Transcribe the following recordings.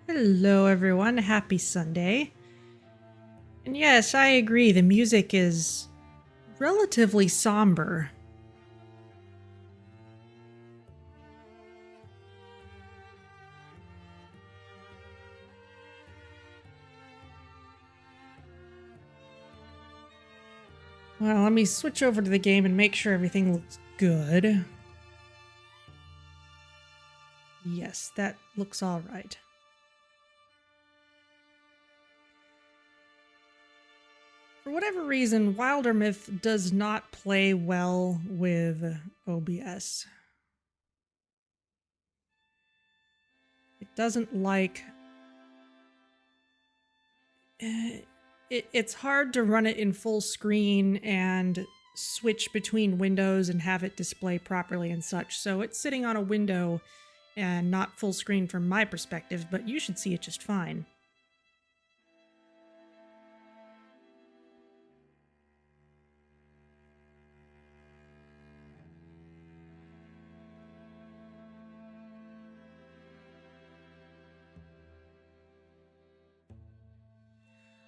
Hello everyone, happy Sunday. And yes, I agree, the music is relatively somber. Well, let me switch over to the game and make sure everything looks good. Yes, that looks all right. For whatever reason, Wildermyth does not play well with OBS. It doesn't like... It's hard to run it in full screen and switch between windows and have it display properly and such. So it's sitting on a window and not full screen from my perspective, but you should see it just fine.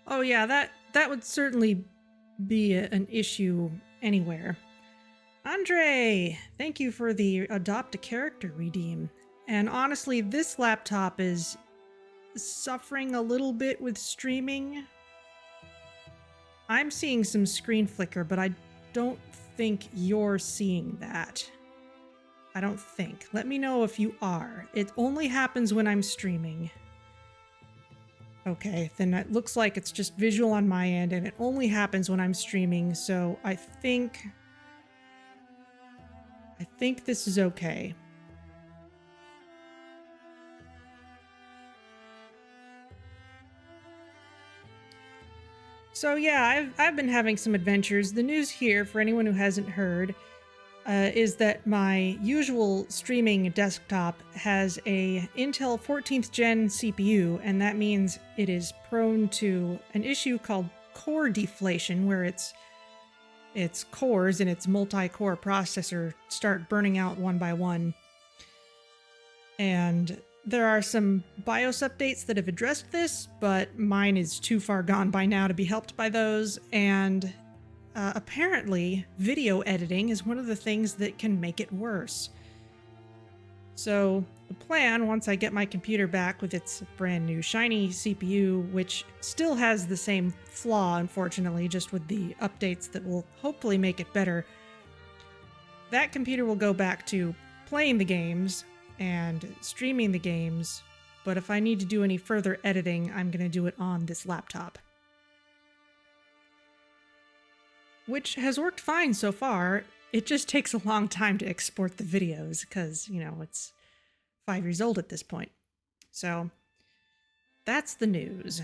Oh yeah, that would certainly be an issue anywhere. Andre, thank you for the adopt a character redeem. And honestly, this laptop is suffering a little bit with streaming. I'm seeing some screen flicker, but I don't think you're seeing that. I don't think. Let me know if you are. It only happens when I'm streaming. Okay, then it looks like it's just visual on my end, and it only happens when I'm streaming, so I think this is okay. So yeah, I've been having some adventures. The news here, for anyone who hasn't heard, is that my usual streaming desktop has a Intel 14th gen CPU, and that means it is prone to an issue called core deflation, where its cores in its multi-core processor start burning out one by one. And there are some BIOS updates that have addressed this, but mine is too far gone by now to be helped by those, and apparently, video editing is one of the things that can make it worse. So the plan, once I get my computer back with its brand new shiny CPU, which still has the same flaw, unfortunately, just with the updates that will hopefully make it better, that computer will go back to playing the games and streaming the games, but if I need to do any further editing, I'm going to do it on this laptop. Which has worked fine so far. It just takes a long time to export the videos because, you know, it's 5 years old at this point. So that's the news.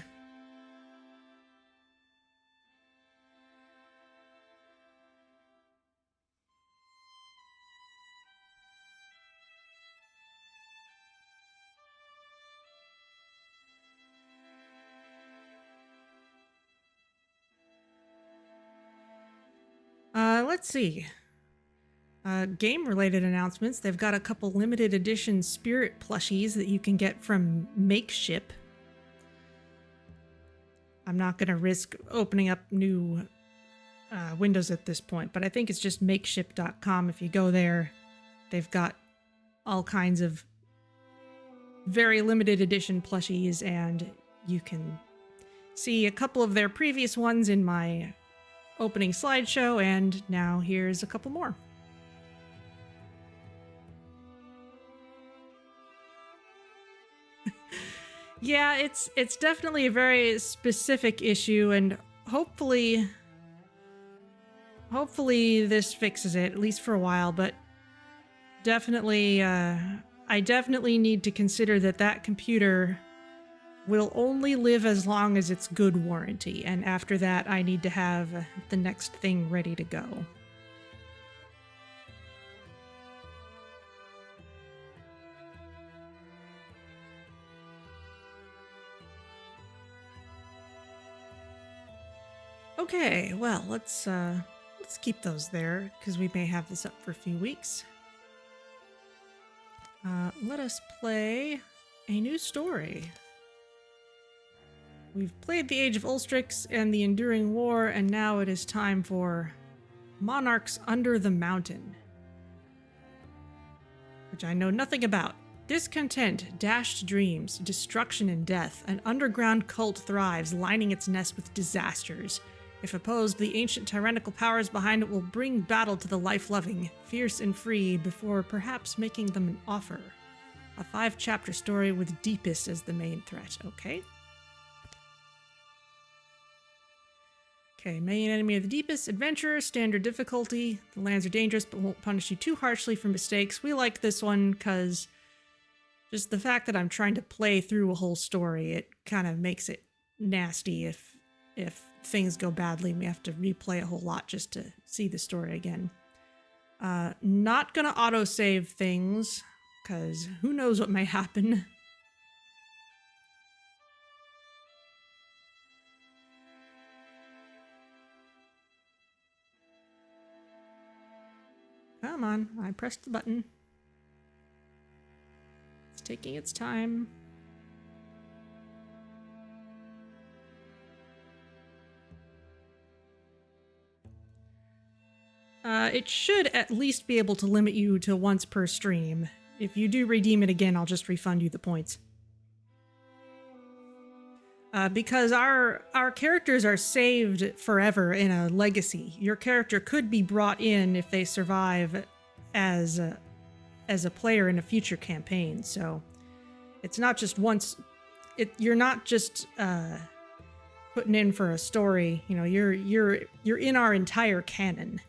Let's see. Game-related announcements. They've got a couple limited edition spirit plushies that you can get from Mischief. I'm not going to risk opening up new windows at this point, but I think it's just makeshift.com. If you go there, they've got all kinds of very limited edition plushies, and you can see a couple of their previous ones in my opening slideshow, and now here's a couple more. Yeah, it's definitely a very specific issue, and hopefully this fixes it, at least for a while, but definitely, I definitely need to consider that computer will only live as long as it's good warranty, and after that I need to have the next thing ready to go. Okay, well, let's keep those there because we may have this up for a few weeks. Let us play a new story. We've played the Age of Ulstrix and the Enduring War, and now it is time for Monarchs Under the Mountain, which I know nothing about. Discontent, dashed dreams, destruction and death, an underground cult thrives, lining its nest with disasters. If opposed, the ancient tyrannical powers behind it will bring battle to the life-loving, fierce and free, before perhaps making them an offer. A 5-chapter story with Deepist as the main threat. Okay. Okay, main enemy of the Deepest, adventurer, standard difficulty. The lands are dangerous but won't punish you too harshly for mistakes. We like this one because just the fact that I'm trying to play through a whole story, it kind of makes it nasty if things go badly and we have to replay a whole lot just to see the story again. Not gonna autosave things, because who knows what may happen. Come on, I pressed the button. It's taking its time. It should at least be able to limit you to once per stream. If you do redeem it again, I'll just refund you the points. Because our characters are saved forever in a legacy. Your character could be brought in if they survive as a player in a future campaign. So it's not just once. You're not just putting in for a story. You know, you're in our entire canon.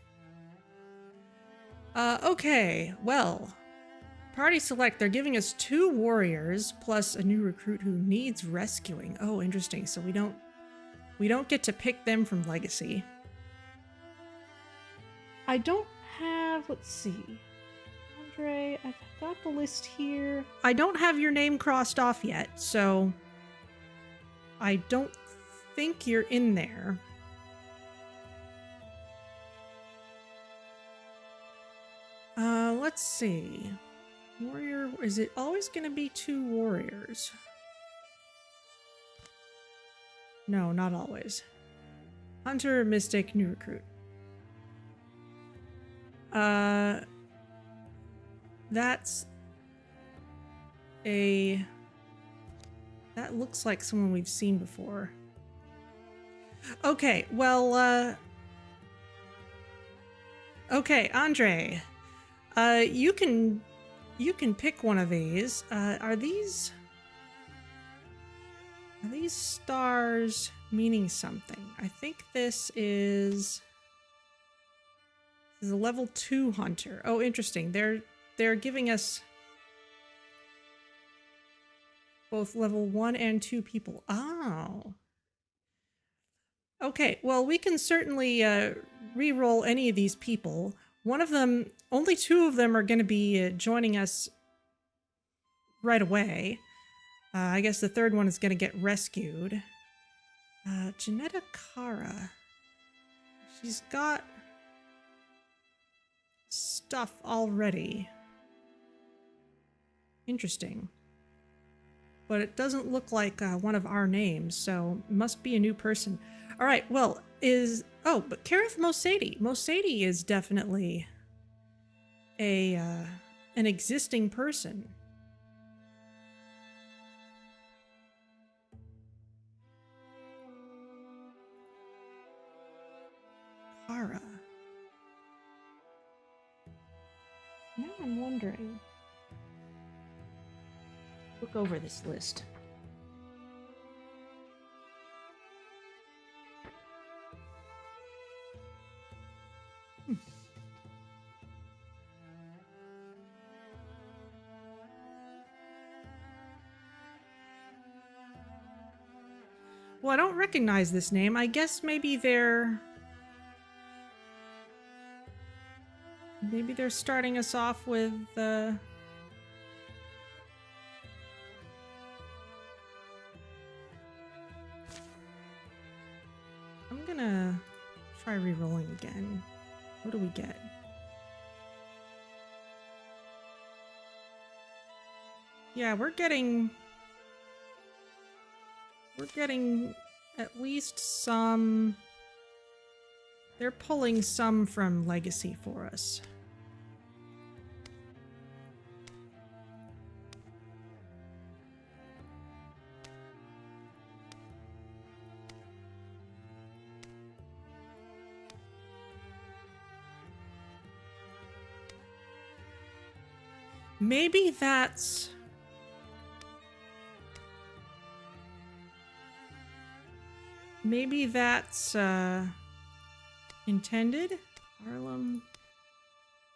Okay, well, party select, they're giving us 2 warriors plus a new recruit who needs rescuing. Oh, interesting. So we don't get to pick them from legacy. I don't have, let's see. Andre, I've got the list here. I don't have your name crossed off yet, so I don't think you're in there. Let's see. Warrior, is it always going to be 2 warriors? No, not always. Hunter, Mystic, new recruit. That's a... That looks like someone we've seen before. Okay, well, okay, Andre. You can pick one of these. Are these stars meaning something? I think this is a level 2 hunter. Oh, interesting. They're giving us both level 1 and 2 people. Oh. Okay, well, we can certainly re-roll any of these people. One of them, only 2 of them are going to be joining us right away. I guess the 3rd one is going to get rescued. Janetta Kara. She's got stuff already. Interesting. But it doesn't look like one of our names, so it must be a new person. All right, well, but Kareth Mosadi. Mosadi is definitely an existing person. Kara. Now I'm wondering. Look over this list. Well, I don't recognize this name. I guess maybe they're starting us off with I'm gonna try re-rolling again. What do we get? Yeah, we're getting We're getting at least some... They're pulling some from Legacy for us. Maybe that's... Maybe that's, intended? Harlem...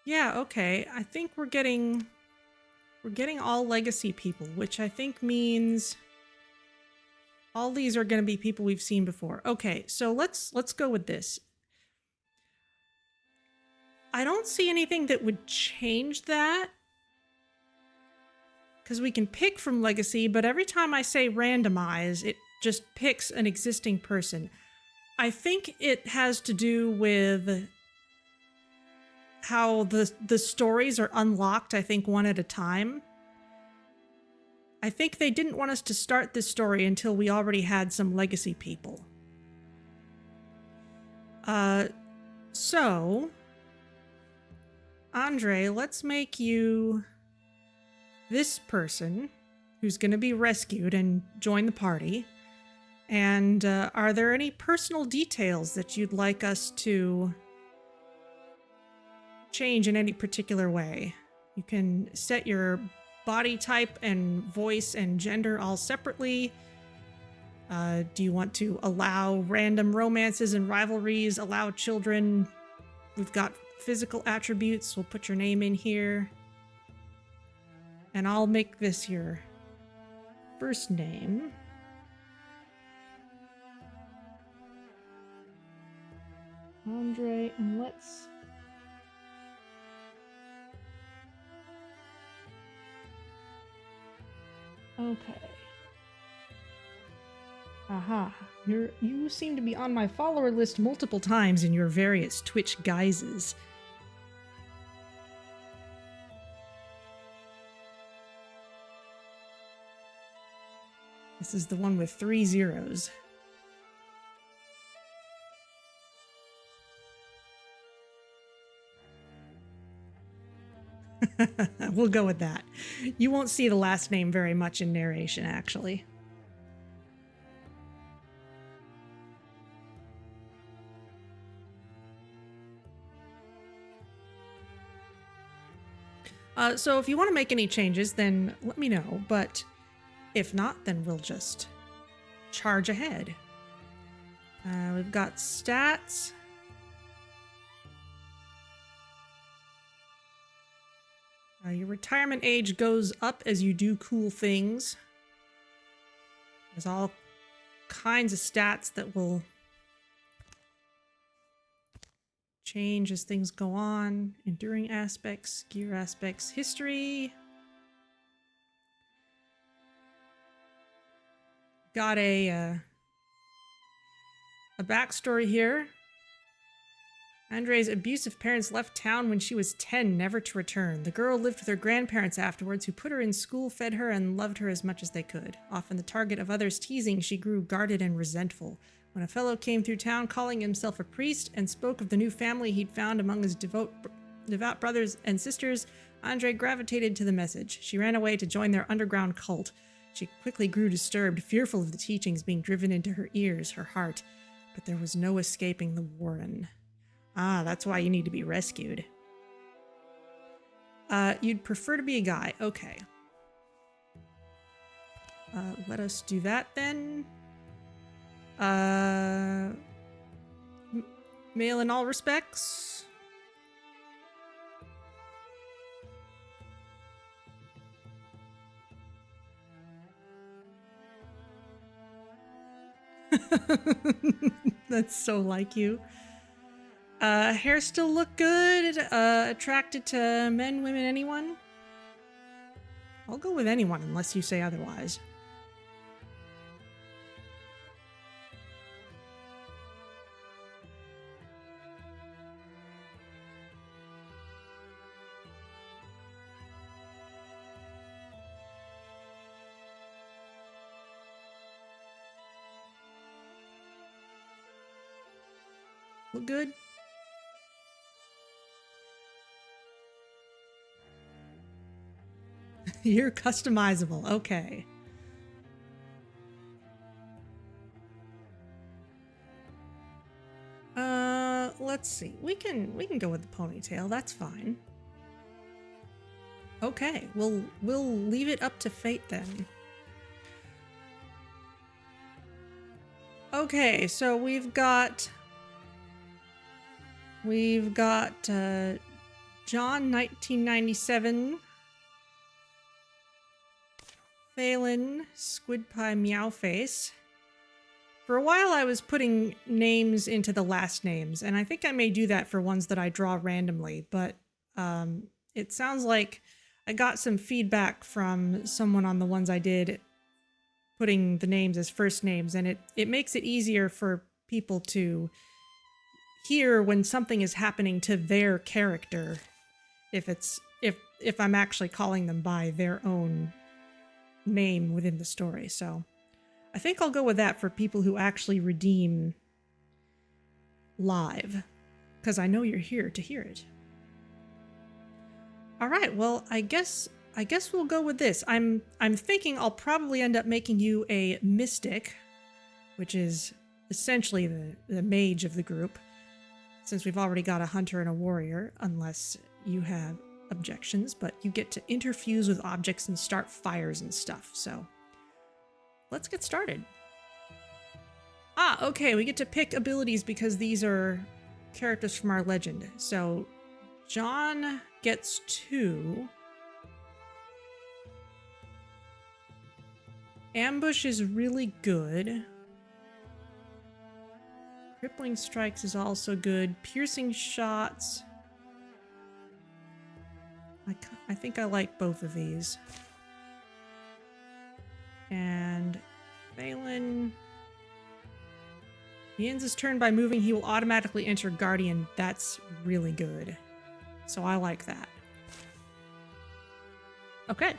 Yeah, okay. I think we're getting all Legacy people, which I think means all these are going to be people we've seen before. Okay, so let's go with this. I don't see anything that would change that, because we can pick from Legacy, but every time I say randomize, it just picks an existing person. I think it has to do with how the stories are unlocked, I think, one at a time. I think they didn't want us to start this story until we already had some Legacy people. So, Andre, let's make you this person who's going to be rescued and join the party. And are there any personal details that you'd like us to change in any particular way? You can set your body type and voice and gender all separately. Do you want to allow random romances and rivalries, allow children? We've got physical attributes. We'll put your name in here. And I'll make this your first name. Andre, and let's... Okay. Aha. You seem to be on my follower list multiple times in your various Twitch guises. This is the one with 3 zeros. We'll go with that. You won't see the last name very much in narration, actually. So if you want to make any changes, then let me know, but if not, then we'll just charge ahead. We've got stats. Your retirement age goes up as you do cool things. There's all kinds of stats that will change as things go on. Enduring aspects, gear aspects, history. Got a backstory here. Andre's abusive parents left town when she was 10, never to return. The girl lived with her grandparents afterwards, who put her in school, fed her, and loved her as much as they could. Often the target of others' teasing, she grew guarded and resentful. When a fellow came through town calling himself a priest and spoke of the new family he'd found among his devout brothers and sisters, Andre gravitated to the message. She ran away to join their underground cult. She quickly grew disturbed, fearful of the teachings being driven into her ears, her heart. But there was no escaping the Warren. Ah, that's why you need to be rescued. You'd prefer to be a guy. Okay. Let us do that then. Male in all respects. That's so like you. Hair still look good? Attracted to men, women, anyone? I'll go with anyone unless you say otherwise. Look good? You're customizable. Okay. Let's see. We can go with the ponytail. That's fine. Okay, we'll leave it up to fate then. Okay, so we've got John 1997, Phelan, Squid Pie Meowface. For a while I was putting names into the last names, and I think I may do that for ones that I draw randomly, but it sounds like I got some feedback from someone on the ones I did putting the names as first names, and it makes it easier for people to hear when something is happening to their character if I'm actually calling them by their own name within the story. So I think I'll go with that for people who actually redeem live, because I know you're here to hear it. All right, well, I guess we'll go with this. I'm thinking I'll probably end up making you a mystic, which is essentially the mage of the group, since we've already got a hunter and a warrior, unless you have objections, but you get to interfuse with objects and start fires and stuff, so let's get started. Okay, we get to pick abilities because these are characters from our legend. So John gets 2. Ambush is really good. Crippling strikes is also good. Piercing shots. I think I like both of these. And Phelan, he ends his turn by moving. He will automatically enter Guardian. That's really good. So I like that. Okay.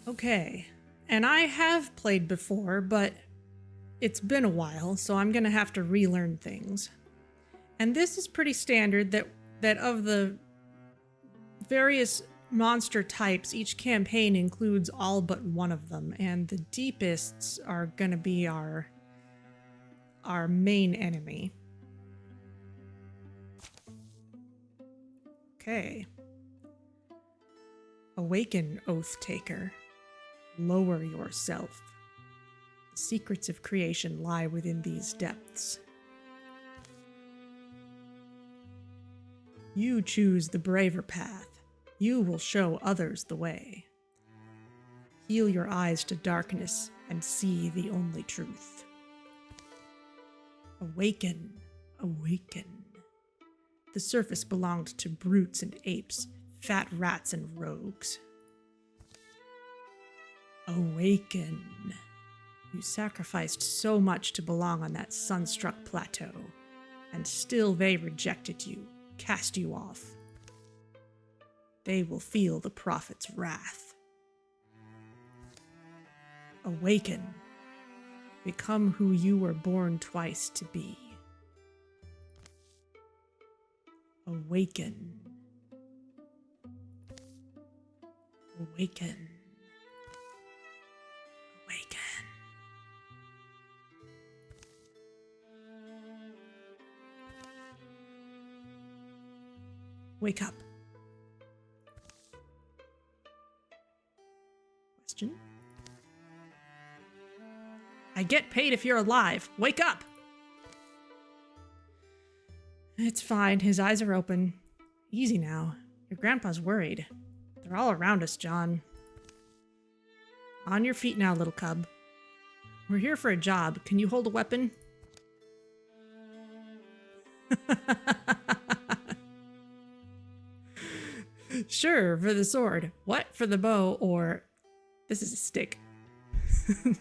Okay. And I have played before, but it's been a while, so I'm going to have to relearn things. And this is pretty standard that of the various monster types, each campaign includes all but one of them, and the Deepists are going to be our main enemy. Okay. Awaken, Oath Taker. Lower yourself. The secrets of creation lie within these depths. You choose the braver path. You will show others the way. Heal your eyes to darkness and see the only truth. Awaken, awaken. The surface belonged to brutes and apes, fat rats and rogues. Awaken. You sacrificed so much to belong on that sun-struck plateau, and still they rejected you, cast you off. They will feel the prophet's wrath. Awaken. Become who you were born twice to be. Awaken. Awaken. Awaken. Wake up. Question? I get paid if you're alive. Wake up! It's fine. His eyes are open. Easy now. Your grandpa's worried. They're all around us, John. On your feet now, little cub. We're here for a job. Can you hold a weapon? Sure, for the sword. What for the bow? Or this is a stick.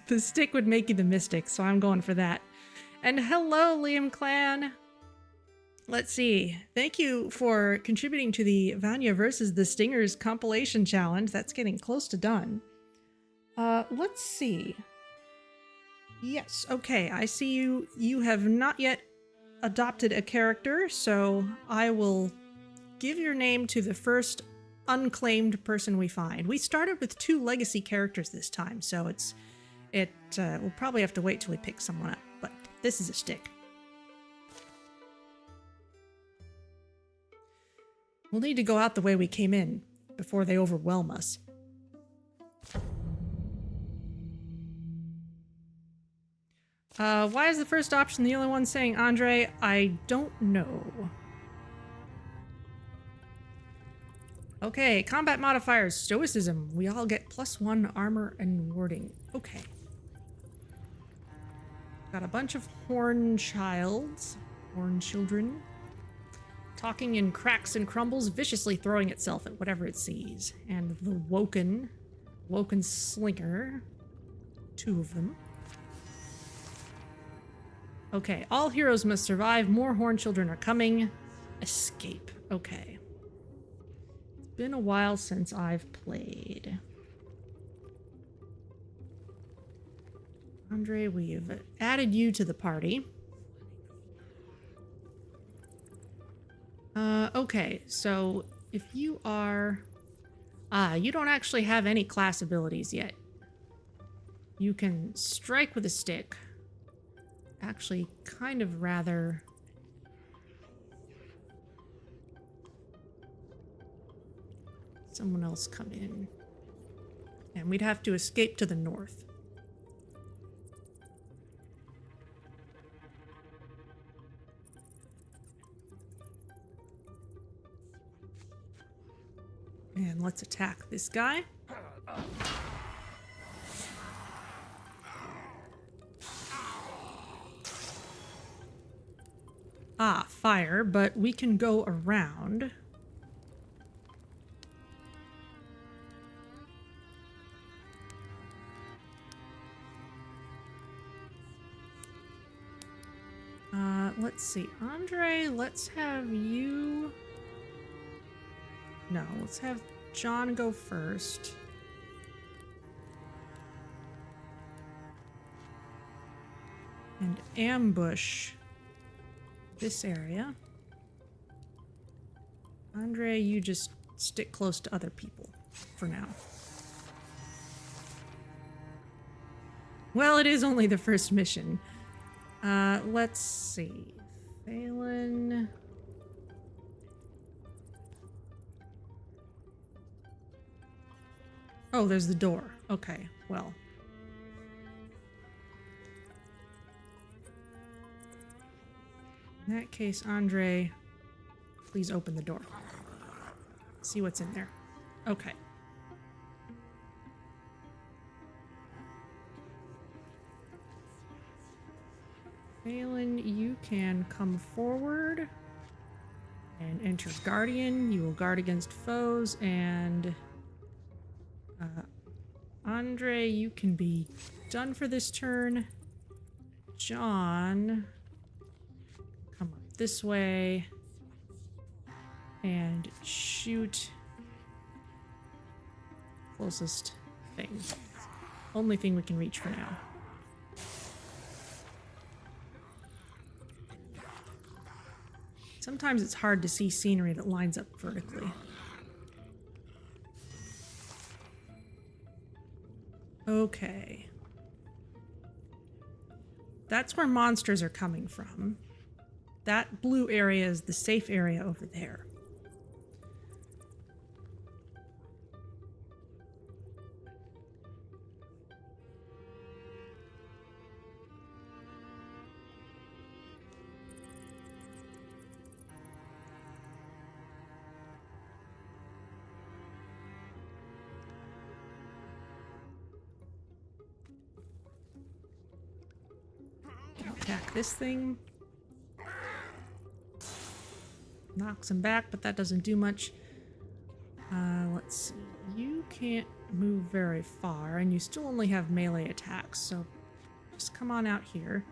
The stick would make you the mystic, so I'm going for that. And hello, Liam Clan. Let's see. Thank you for contributing to the Vanya versus the Stingers compilation challenge. That's getting close to done. Let's see. Yes, okay. I see you. You have not yet adopted a character, so I will give your name to the first unclaimed person we find. We started with 2 legacy characters this time, so we'll probably have to wait till we pick someone up, but this is a stick. We'll need to go out the way we came in before they overwhelm us. Why is the first option the only one saying Andre? I don't know. Okay, combat modifiers, stoicism. We all get +1 armor and warding. Okay. Got a bunch of horn children. Talking in cracks and crumbles, viciously throwing itself at whatever it sees. And the Woken Slinger. 2 of them. Okay, all heroes must survive. More horn children are coming. Escape. Okay. It's been a while since I've played. Andre, we've added you to the party. Okay, so if you are... you don't actually have any class abilities yet. You can strike with a stick. Actually, kind of rather... someone else come in. And we'd have to escape to the north. And let's attack this guy. Ah, fire, but we can go around. Let's see. Andre, let's have you... No, let's have John go first. And ambush this area. Andre, you just stick close to other people for now. Well, it is only the first mission. Let's see. Phelan... Oh, there's the door. Okay, well. In that case, Andre, please open the door. See what's in there. Okay. Phelan, you can come forward and enter Guardian. You will guard against foes, and Andre, you can be done for this turn. John, come up this way and shoot closest thing. Only thing we can reach for now. Sometimes it's hard to see scenery that lines up vertically. Okay. That's where monsters are coming from. That blue area is the safe area over there. Attack this thing. Knocks him back, but that doesn't do much. Let's see. You can't move very far, and you still only have melee attacks, so just come on out here.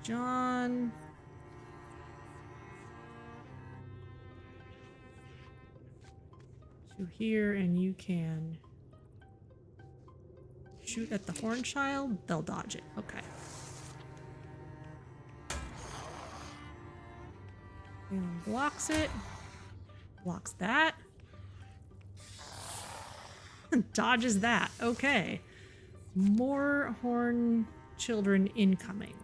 John. To here, and you can shoot at the horn child. They'll dodge it. Okay. And blocks it. Blocks that. Dodges that. Okay. More horn children incoming.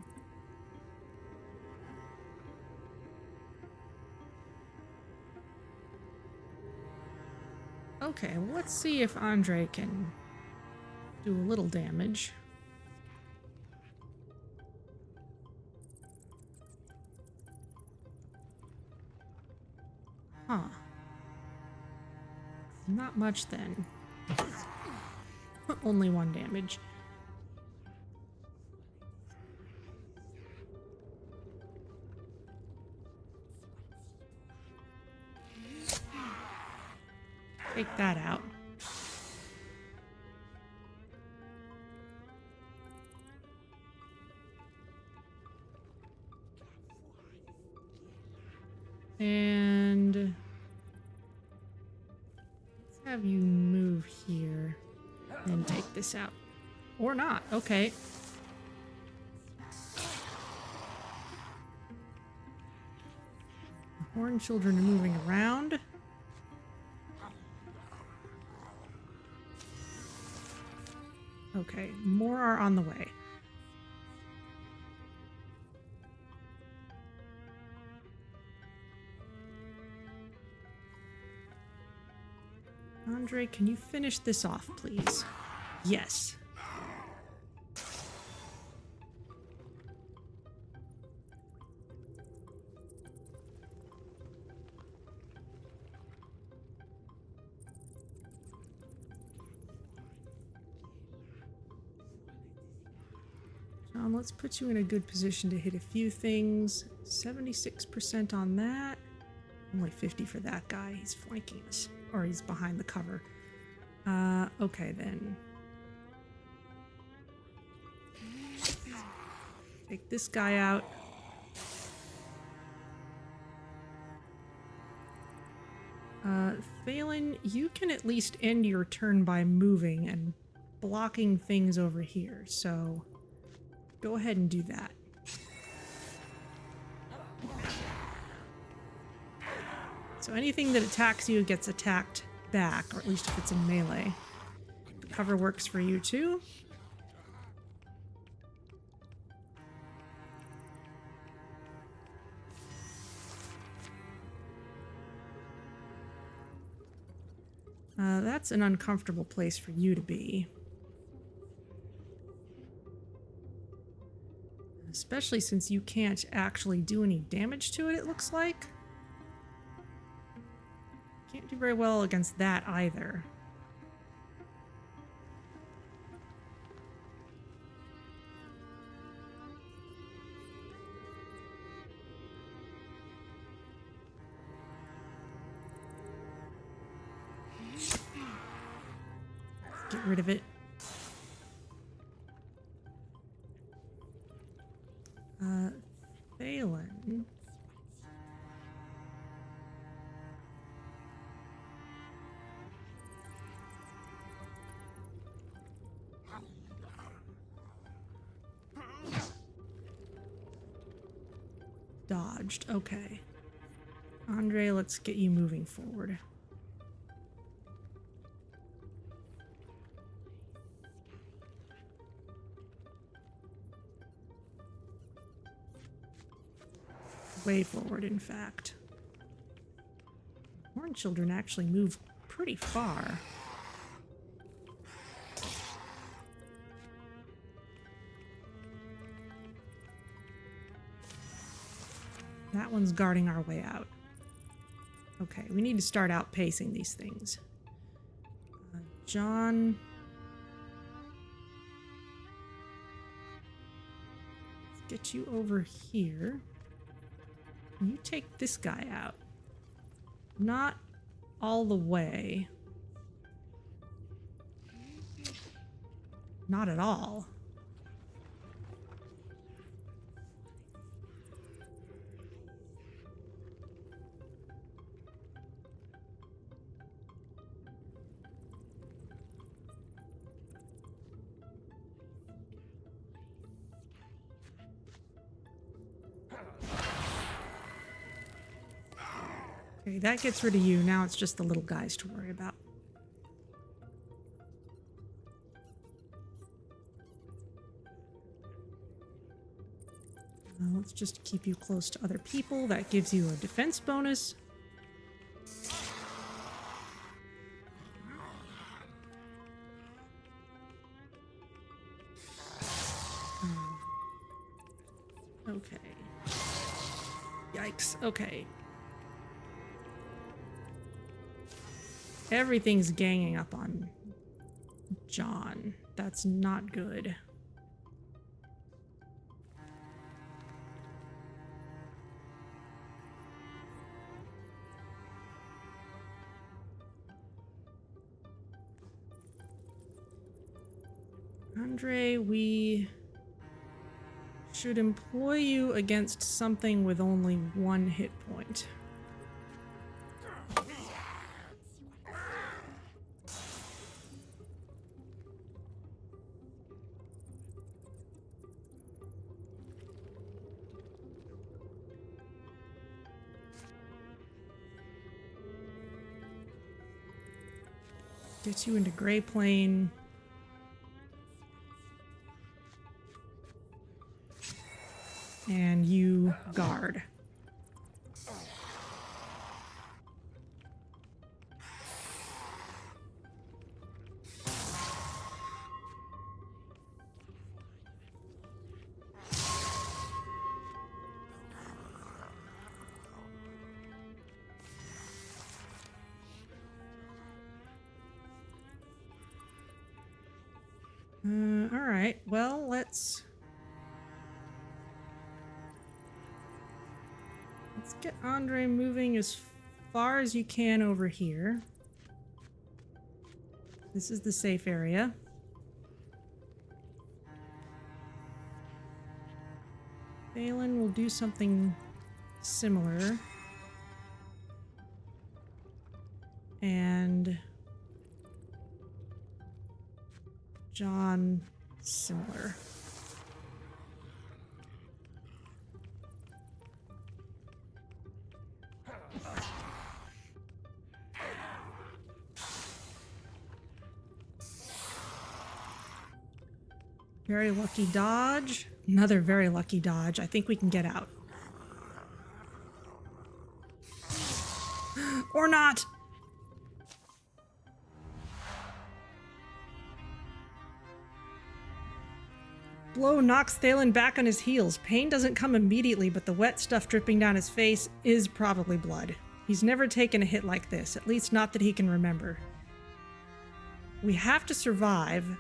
Okay, well, let's see if Andre can do a little damage. Huh. Not much then. Only 1 damage. Take that out. And let's have you move here and take this out. Or not. Okay. The horn children are moving around. Okay, more are on the way. Andre, can you finish this off, please? Yes. John, let's put you in a good position to hit a few things. 76% on that. Only 50 for that guy. He's flanking us. Or he's behind the cover. Okay then. Take this guy out. Phelan, you can at least end your turn by moving and blocking things over here, so go ahead and do that. So anything that attacks you gets attacked back, or at least if it's in melee. The cover works for you too. That's an uncomfortable place for you to be. Especially since you can't actually do any damage to it, it looks like. Can't do very well against that either. Get rid of it. Phelan. Dodged. Okay. Andre, let's get you moving forward. Way forward, in fact. Horn children actually move pretty far. That one's guarding our way out. Okay, we need to start outpacing these things. John. Let's get you over here. You take this guy out. Not all the way. Not at all. Okay, that gets rid of you. Now it's just the little guys to worry about. Let's just keep you close to other people. That gives you a defense bonus. Okay. Yikes. Okay. Everything's ganging up on John. That's not good. Andre, we should employ you against something with only 1 hit point. Gets you into Gray Plane. And you guard. All right. Well, let's get Andre moving as far as you can over here. This is the safe area. Balin will do something similar. And John, similar. Very lucky dodge. Another very lucky dodge. I think we can get out. Or not! Blow knocks Thalen back on his heels. Pain doesn't come immediately, but the wet stuff dripping down his face is probably blood. He's never taken a hit like this, at least not that he can remember. We have to survive,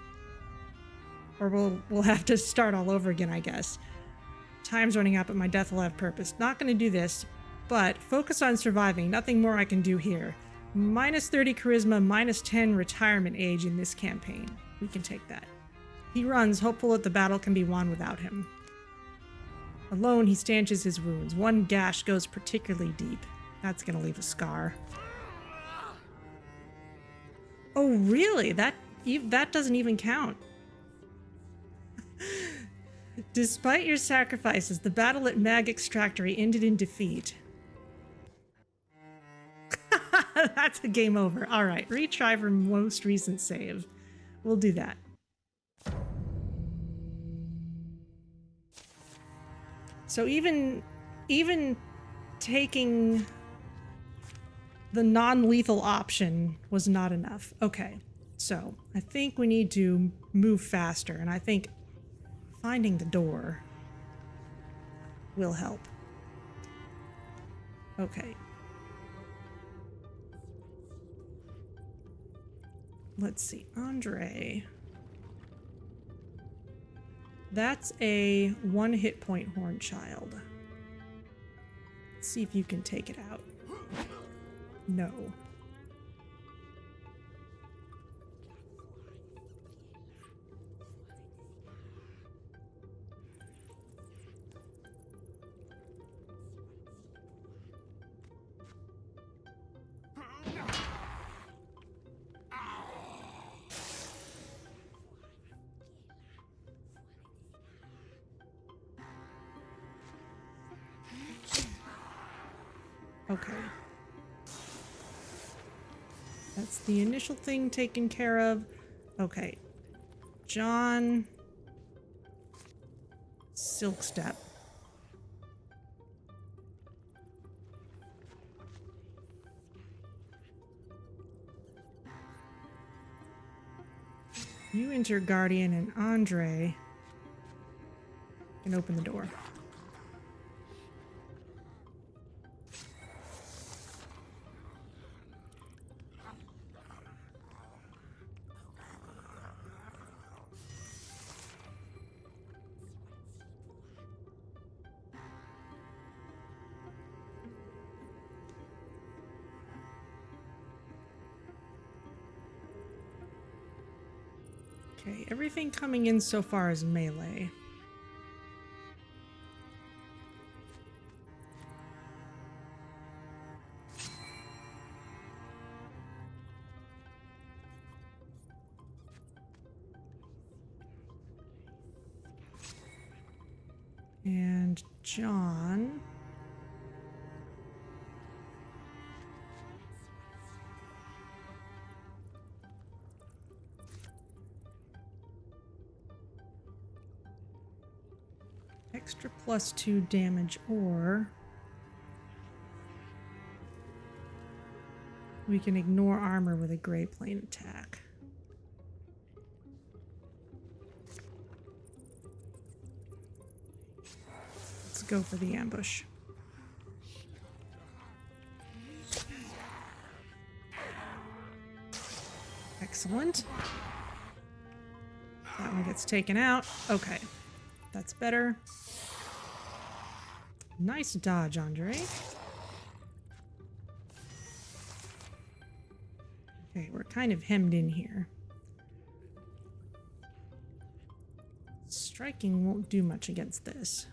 or we'll have to start all over again, I guess. Time's running out, but my death will have purpose. Not going to do this, but focus on surviving. Nothing more I can do here. Minus 30 charisma, minus 10 retirement age in this campaign. We can take that. He runs, hopeful that the battle can be won without him. Alone, he stanches his wounds. 1 gash goes particularly deep. That's going to leave a scar. Oh, really? That doesn't even count. Despite your sacrifices, the battle at Mag Extractory ended in defeat. That's a game over. All right, retry for most recent save. We'll do that. So even taking the non-lethal option was not enough. Okay, so I think we need to move faster, and I think finding the door will help. Okay. Let's see, Andre. That's a 1 hit point horn child. Let's see if you can take it out. No. Okay. That's the initial thing taken care of. Okay. John. Silkstep. You enter Guardian and Andre can open the door. Okay, everything coming in so far is melee. And John. Extra +2 damage, or we can ignore armor with a gray plane attack. Let's go for the ambush. Excellent. That one gets taken out. Okay, that's better. Nice dodge, Andre. Okay, we're kind of hemmed in here. Striking won't do much against this.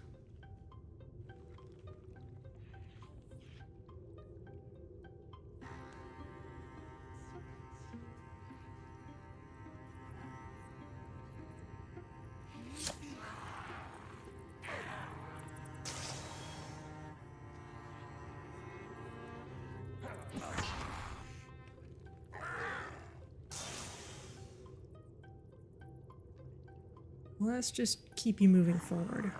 Let's just keep you moving forward.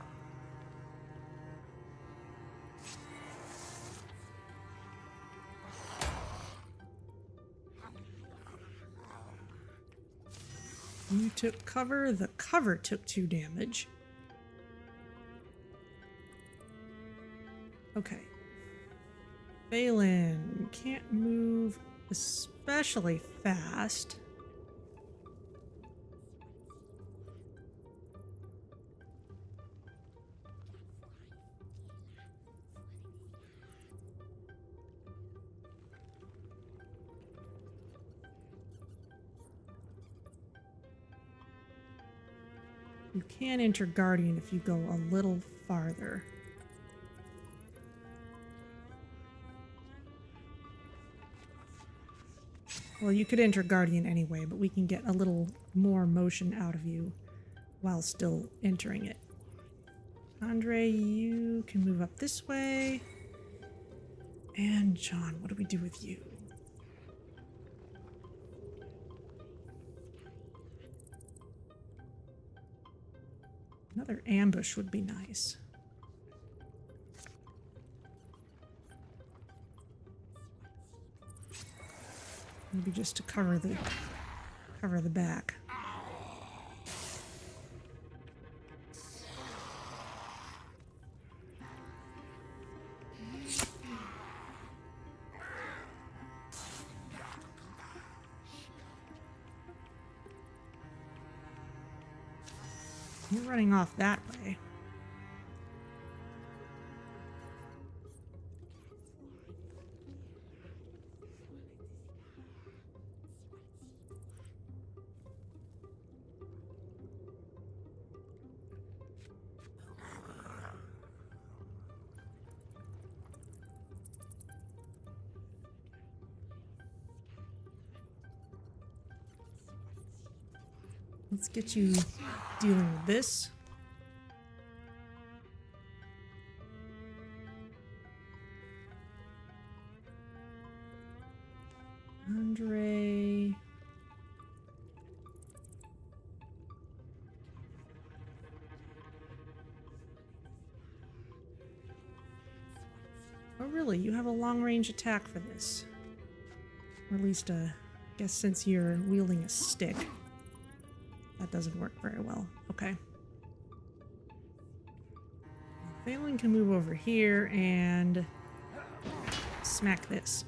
You took cover. The cover took 2 damage. Okay. Phelan can't move especially fast. You can enter Guardian if you go a little farther. Well, you could enter Guardian anyway, but we can get a little more motion out of you while still entering it. Andre, you can move up this way. And John, what do we do with you? Another ambush would be nice. Maybe just to cover the back. You're running off that way. Let's get you dealing with this. Andre. Oh, really? You have a long-range attack for this. Or at least, I guess since you're wielding a stick, that doesn't work very well. Okay. Phelan can move over here and smack this.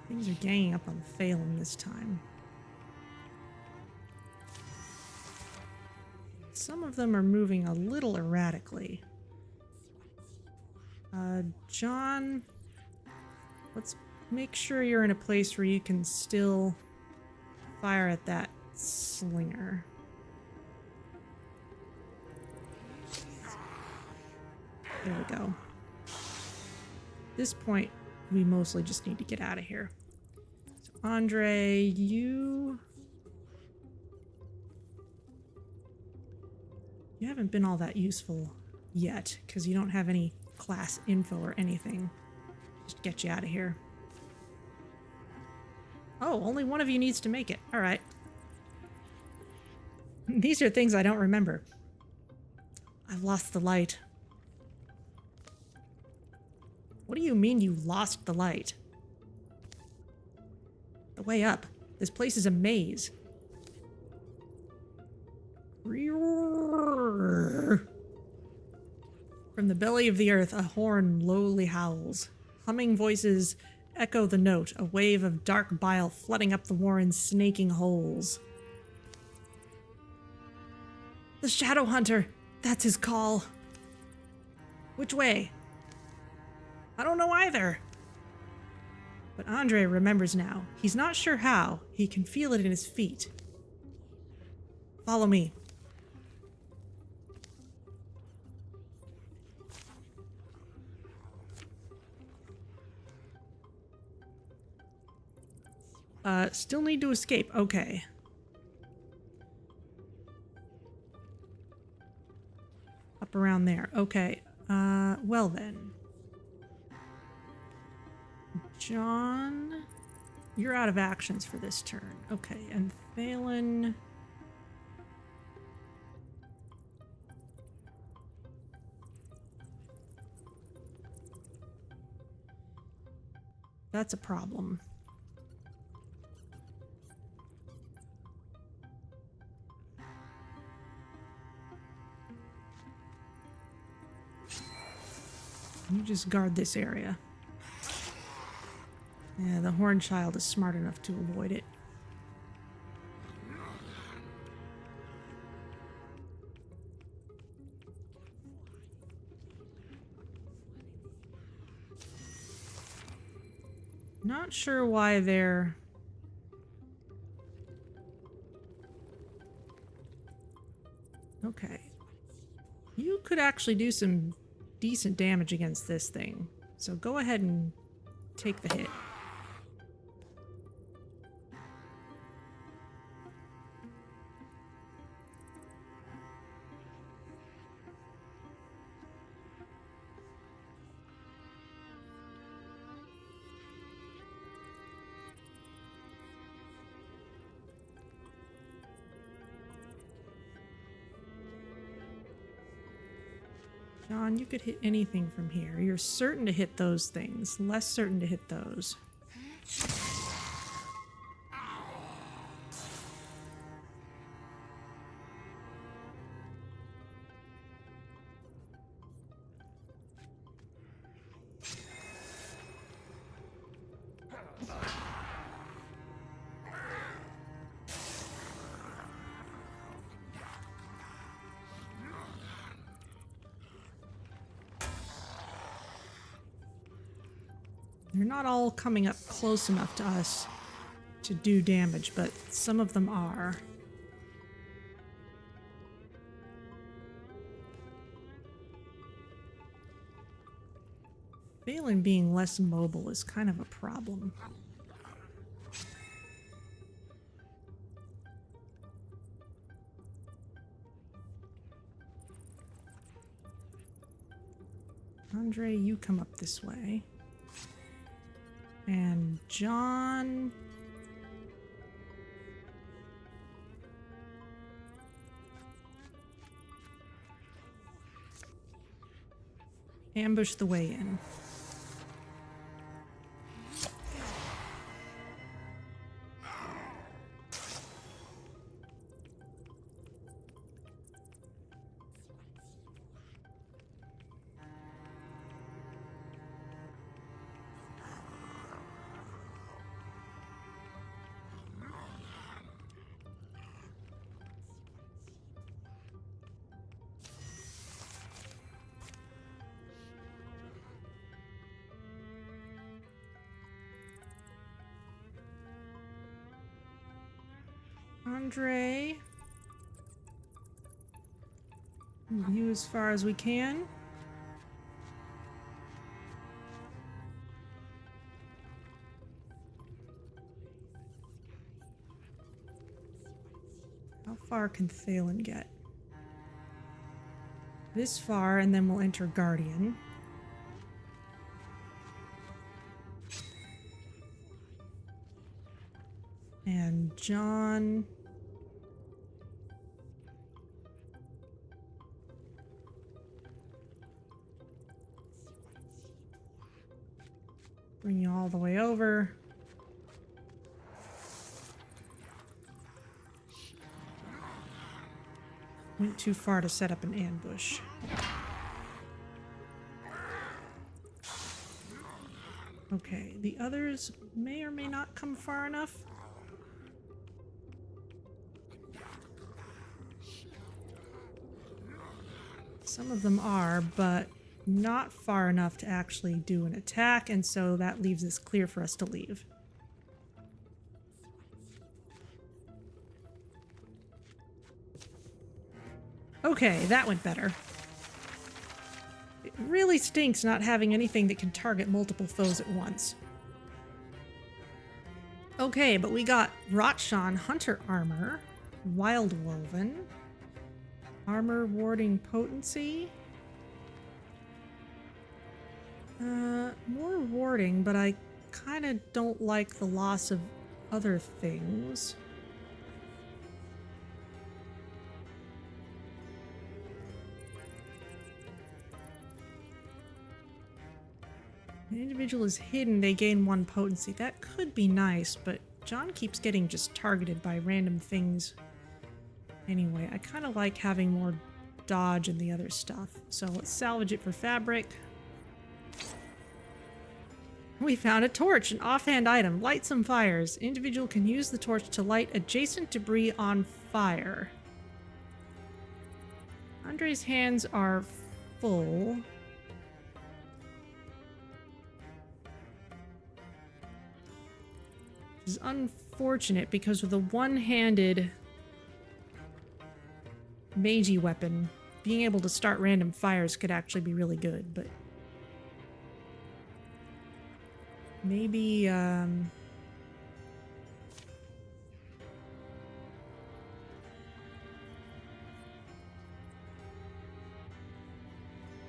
Things are ganging up on Phelan this time. Some of them are moving a little erratically. John, let's make sure you're in a place where you can still fire at that slinger. There we go. At this point, we mostly just need to get out of here. So Andre, you haven't been all that useful yet, because you don't have any class info or anything. Just get you out of here. Oh, only one of you needs to make it. All right. These are things I don't remember. I've lost the light. What do you mean you lost the light? The way up. This place is a maze. From the belly of the earth, a horn lowly howls. Humming voices echo the note, a wave of dark bile flooding up the warren's snaking holes. The Shadow Hunter! That's his call. Which way? I don't know either. But Andre remembers now. He's not sure how. He can feel it in his feet. Follow me. Still need to escape. Okay. Up around there. Okay. Well then. John, you're out of actions for this turn. Okay, and Phelan... That's a problem. You just guard this area. Yeah, the Horned Child is smart enough to avoid it. Not sure why they're... Okay. You could actually do some decent damage against this thing. So go ahead and take the hit. John, you could hit anything from here. You're certain to hit those things, less certain to hit those. They're not all coming up close enough to us to do damage, but some of them are. Phelan being less mobile is kind of a problem. Andre, you come up this way. And John... ambush the way in. Andre, view as far as we can. How far can Thalen get? This far, and then we'll enter Guardian. And John... bring you all the way over. Went too far to set up an ambush. Okay, the others may or may not come far enough. Some of them are, but not far enough to actually do an attack, and so that leaves us clear for us to leave. Okay, that went better. It really stinks not having anything that can target multiple foes at once. Okay, but we got Rotshan Hunter Armor, Wildwoven, Armor Warding Potency. More warding, but I kind of don't like the loss of other things. An individual is hidden, they gain 1 potency. That could be nice, but John keeps getting just targeted by random things. Anyway, I kind of like having more dodge and the other stuff. So let's salvage it for fabric. We found a torch, an offhand item. Light some fires. Individual can use the torch to light adjacent debris on fire. Andre's hands are full. Which is unfortunate because with a one-handed magey weapon, being able to start random fires could actually be really good, but maybe,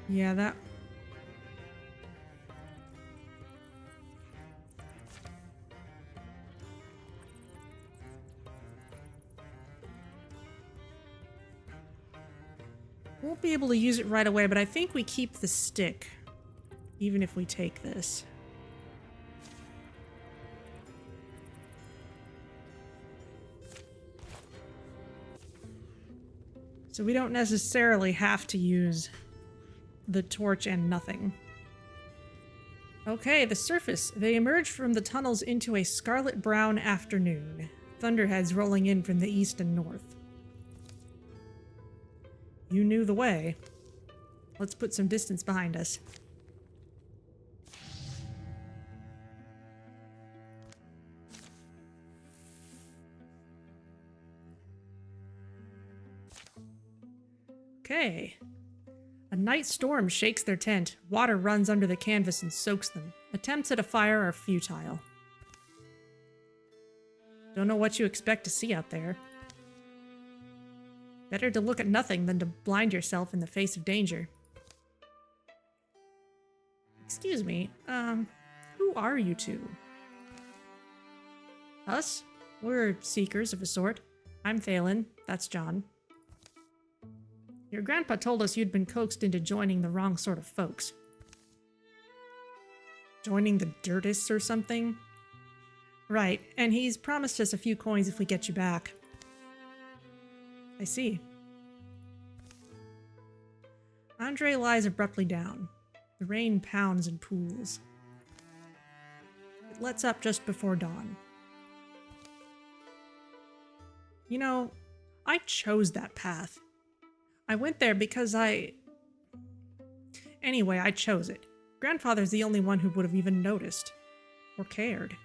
yeah, that... won't be able to use it right away, but I think we keep the stick, even if we take this. So we don't necessarily have to use the torch and nothing. Okay, the surface. They emerge from the tunnels into a scarlet-brown afternoon. Thunderheads rolling in from the east and north. You knew the way. Let's put some distance behind us. Okay. A night storm shakes their tent. Water runs under the canvas and soaks them. Attempts at a fire are futile. Don't know what you expect to see out there. Better to look at nothing than to blind yourself in the face of danger. Excuse me, who are you two? Us? We're seekers of a sort. I'm Thalen, that's John. Your grandpa told us you'd been coaxed into joining the wrong sort of folks. Joining the Dirtists or something? Right, and he's promised us a few coins if we get you back. I see. Andre lies abruptly down. The rain pounds and pools. It lets up just before dawn. You know, I chose that path. I went there because Anyway, I chose it. Grandfather's the only one who would have even noticed. Or cared.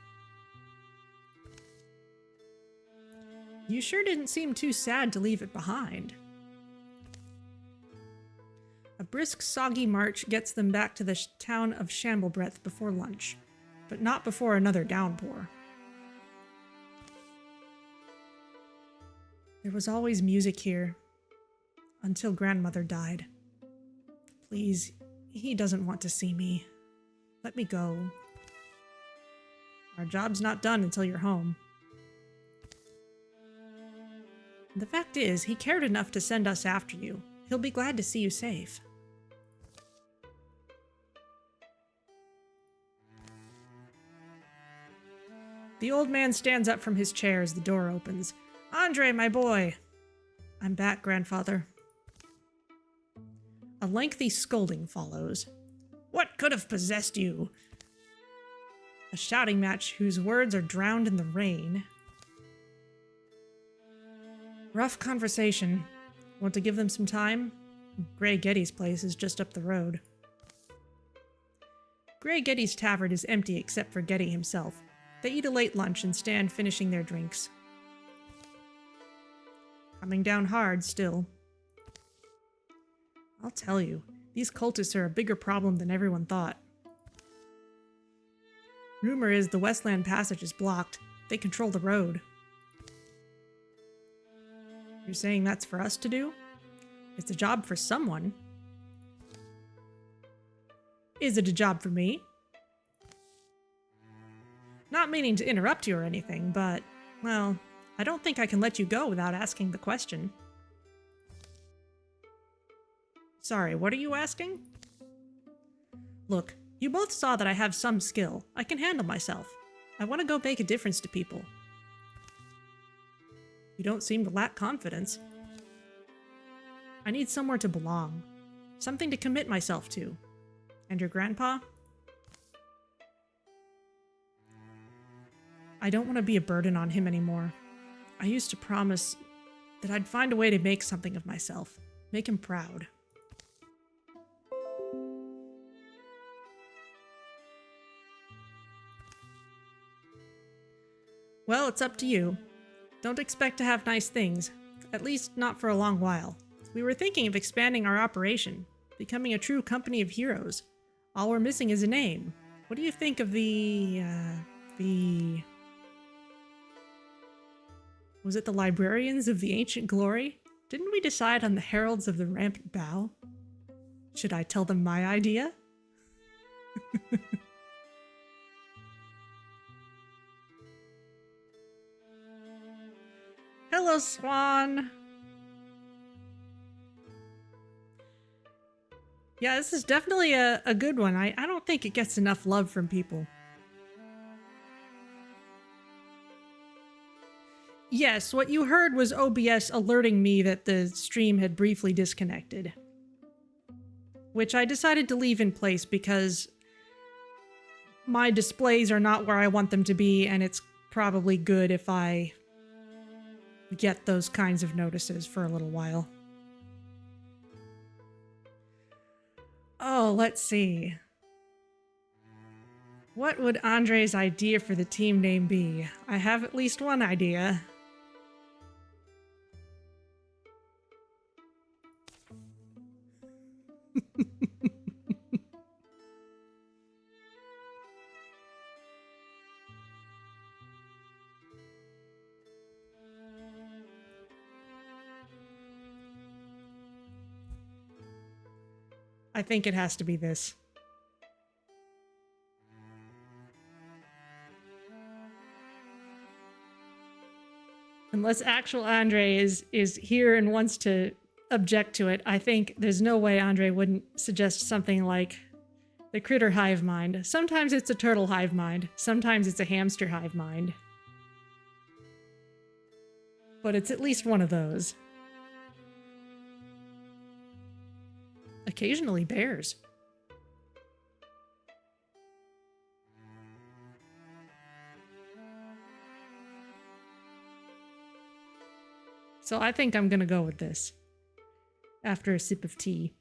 You sure didn't seem too sad to leave it behind. A brisk, soggy march gets them back to the town of Shamblebreath before lunch, but not before another downpour. There was always music here, until grandmother died. Please, he doesn't want to see me. Let me go. Our job's not done until you're home. The fact is, he cared enough to send us after you. He'll be glad to see you safe. The old man stands up from his chair as the door opens. Andre, my boy! I'm back, grandfather. A lengthy scolding follows. What could have possessed you? A shouting match whose words are drowned in the rain. Rough conversation. Want to give them some time? Grey Getty's place is just up the road. Grey Getty's tavern is empty except for Getty himself. They eat a late lunch and stand finishing their drinks. Coming down hard still. I'll tell you, these cultists are a bigger problem than everyone thought. Rumor is the Westland Passage is blocked. They control the road. You're saying that's for us to do? It's a job for someone. Is it a job for me? Not meaning to interrupt you or anything, but, well, I don't think I can let you go without asking the question. Sorry, what are you asking? Look, you both saw that I have some skill. I can handle myself. I want to go make a difference to people. You don't seem to lack confidence. I need somewhere to belong. Something to commit myself to. And your grandpa? I don't want to be a burden on him anymore. I used to promise that I'd find a way to make something of myself. Make him proud. Well, it's up to you. Don't expect to have nice things. At least not for a long while. We were thinking of expanding our operation. Becoming a true company of heroes. All we're missing is a name. What do you think of Was it the Librarians of the Ancient Glory? Didn't we decide on the Heralds of the Rampant Bow? Should I tell them my idea? Hello, Swan! Yeah, this is definitely a good one. I don't think it gets enough love from people. Yes, what you heard was OBS alerting me that the stream had briefly disconnected. Which I decided to leave in place because my displays are not where I want them to be, and it's probably good if I get those kinds of notices for a little while. Oh, let's see. What would Andre's idea for the team name be? I have at least one idea. I think it has to be this. Unless actual Andre is here and wants to object to it, I think there's no way Andre wouldn't suggest something like the critter hive mind. Sometimes it's a turtle hive mind. Sometimes it's a hamster hive mind. But it's at least one of those. Occasionally bears. So I think I'm gonna go with this after a sip of tea.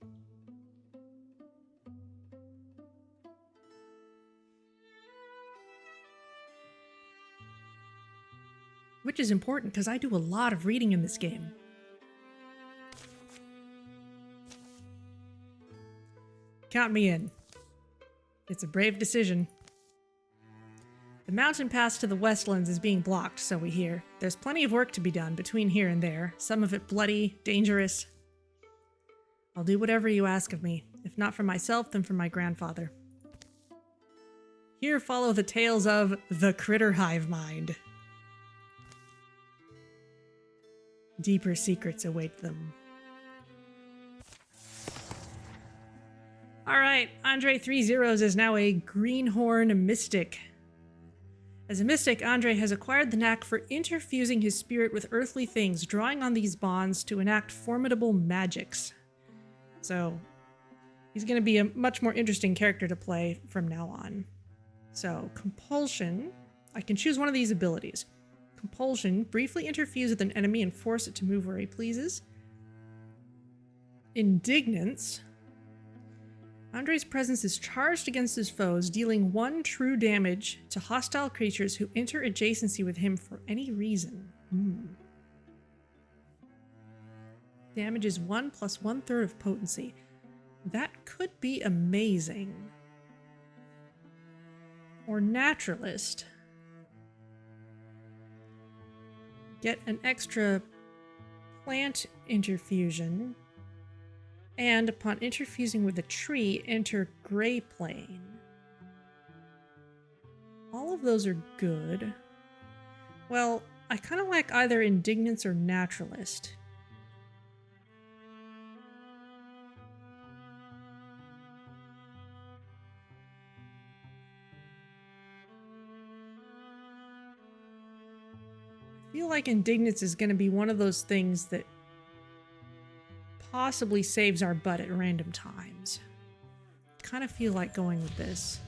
Which is important because I do a lot of reading in this game. Count me in. It's a brave decision. The mountain pass to the Westlands is being blocked, so we hear. There's plenty of work to be done between here and there, some of it bloody, dangerous. I'll do whatever you ask of me, if not for myself, then for my grandfather. Here follow the tales of the critter hive mind. Deeper secrets await them. Alright, Andre 3 Zeros is now a greenhorn mystic. As a mystic, Andre has acquired the knack for interfusing his spirit with earthly things, drawing on these bonds to enact formidable magics. So, he's going to be a much more interesting character to play from now on. So, Compulsion. I can choose one of these abilities. Compulsion, briefly interfuse with an enemy and force it to move where he pleases. Indignance. Andre's presence is charged against his foes, dealing 1 true damage to hostile creatures who enter adjacency with him for any reason. Damage is 1 plus 1/3 of potency. That could be amazing. Or Naturalist. Get an extra plant interfusion. And upon interfusing with a tree, enter Gray Plane. All of those are good. Well, I kind of like either Indignance or Naturalist. I feel like Indignance is going to be one of those things that possibly saves our butt at random times. Kind of feel like going with this.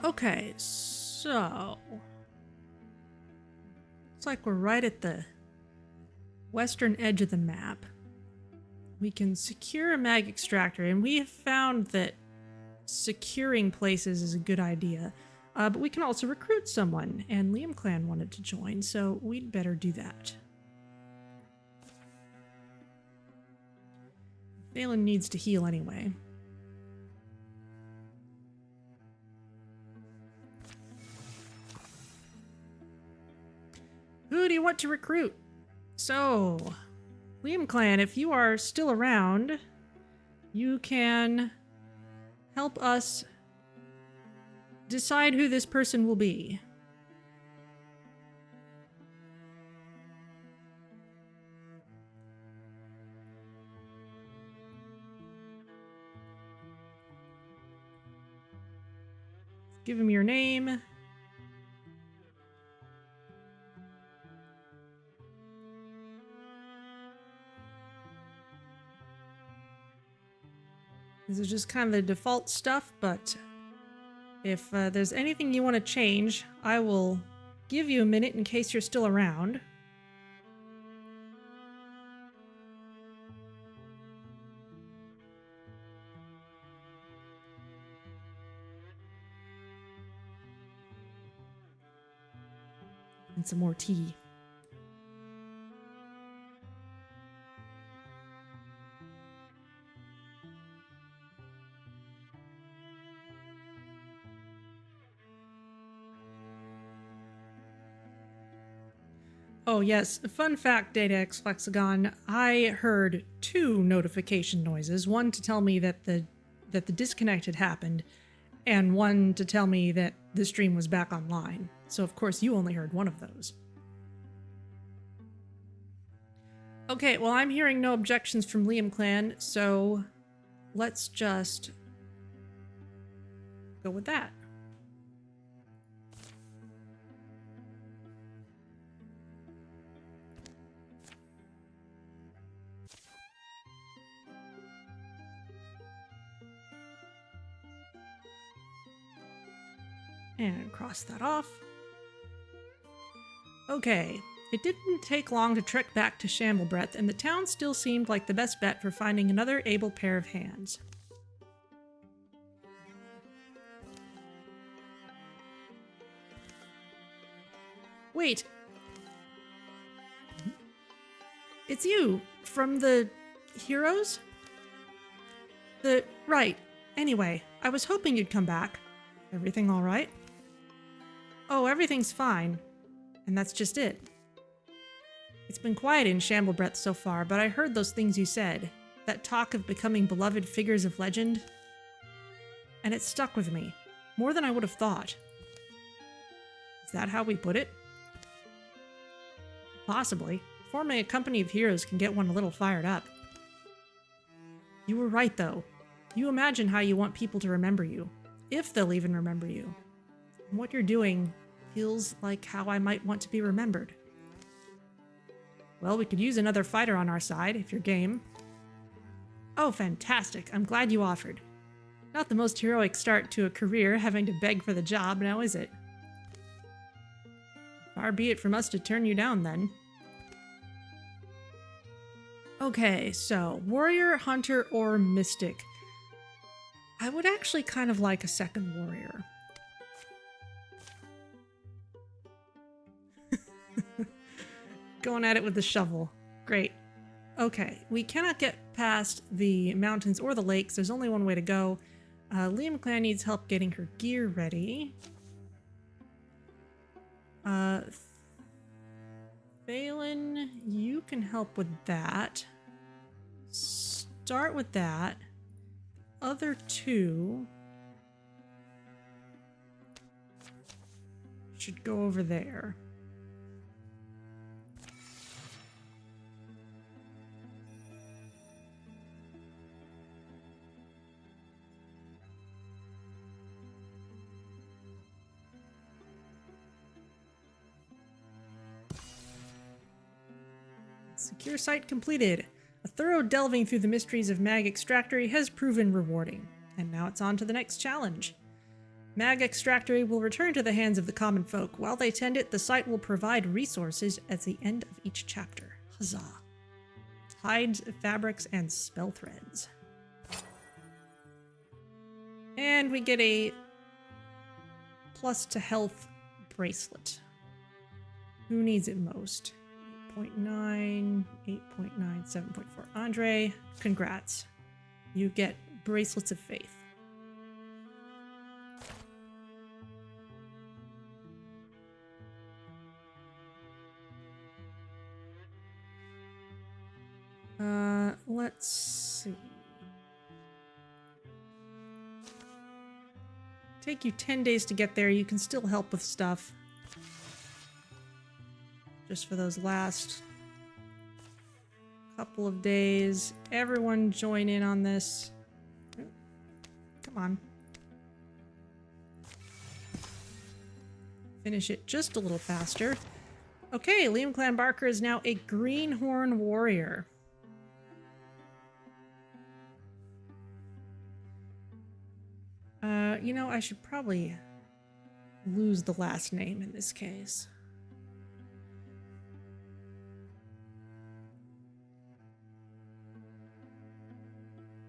Okay, so looks like we're right at the western edge of the map. We can secure a mag extractor, and we have found that securing places is a good idea. But we can also recruit someone, and Liam Clan wanted to join, so we'd better do that. Valen needs to heal anyway. Who do you want to recruit? So, Liam Clan, if you are still around, you can help us decide who this person will be. Give him your name. This is just kind of the default stuff, but if there's anything you want to change, I will give you a minute in case you're still around. And some more tea. Oh yes, fun fact, Data X Flexagon. I heard 2 notification noises. One to tell me that the disconnect had happened, and one to tell me that the stream was back online. So of course you only heard one of those. Okay, well I'm hearing no objections from Liam Clan, so let's just go with that. And cross that off. Okay, it didn't take long to trek back to Shamblebreath, and the town still seemed like the best bet for finding another able pair of hands. Wait. It's you, from the heroes? Right. Anyway, I was hoping you'd come back. Everything all right? Oh, everything's fine. And that's just it. It's been quiet in Shamblebreath so far, but I heard those things you said. That talk of becoming beloved figures of legend. And it stuck with me. More than I would have thought. Is that how we put it? Possibly. Forming a company of heroes can get one a little fired up. You were right, though. You imagine how you want people to remember you. If they'll even remember you. And what you're doing feels like how I might want to be remembered. Well, we could use another fighter on our side, if you're game. Oh, fantastic. I'm glad you offered. Not the most heroic start to a career, having to beg for the job, now is it? Far be it from us to turn you down, then. Okay, so warrior, hunter, or mystic. I would actually kind of like a second warrior. Going at it with the shovel. Great. Okay, we cannot get past the mountains or the lakes. There's only one way to go. Liam Clan needs help getting her gear ready. Phelan, you can help with that. Start with that. Other 2 should go over there. Secure site completed. A thorough delving through the mysteries of Mag Extractory has proven rewarding. And now it's on to the next challenge. Mag Extractory will return to the hands of the common folk. While they tend it, the site will provide resources at the end of each chapter. Huzzah. Hides, fabrics, and spell threads. And we get a plus to health bracelet. Who needs it most? 8.9, 8.9, 7.4. Andre, congrats. You get bracelets of faith. Let's see. Take you 10 days to get there. You can still help with stuff. Just for those last couple of days. Everyone join in on this. Come on. Finish it just a little faster. Okay, Liam Clan Barker is now a Greenhorn Warrior. You know, I should probably lose the last name in this case.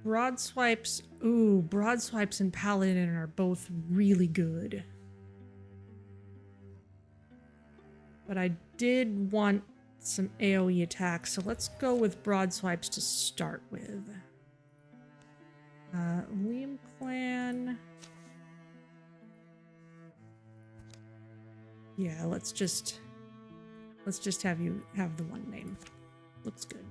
Broadswipes. Ooh, Broadswipes and Paladin are both really good. But I did want some AoE attacks, so let's go with Broadswipes to start with. Liam Clan. Yeah, let's just Let's just have you have the one name. Looks good.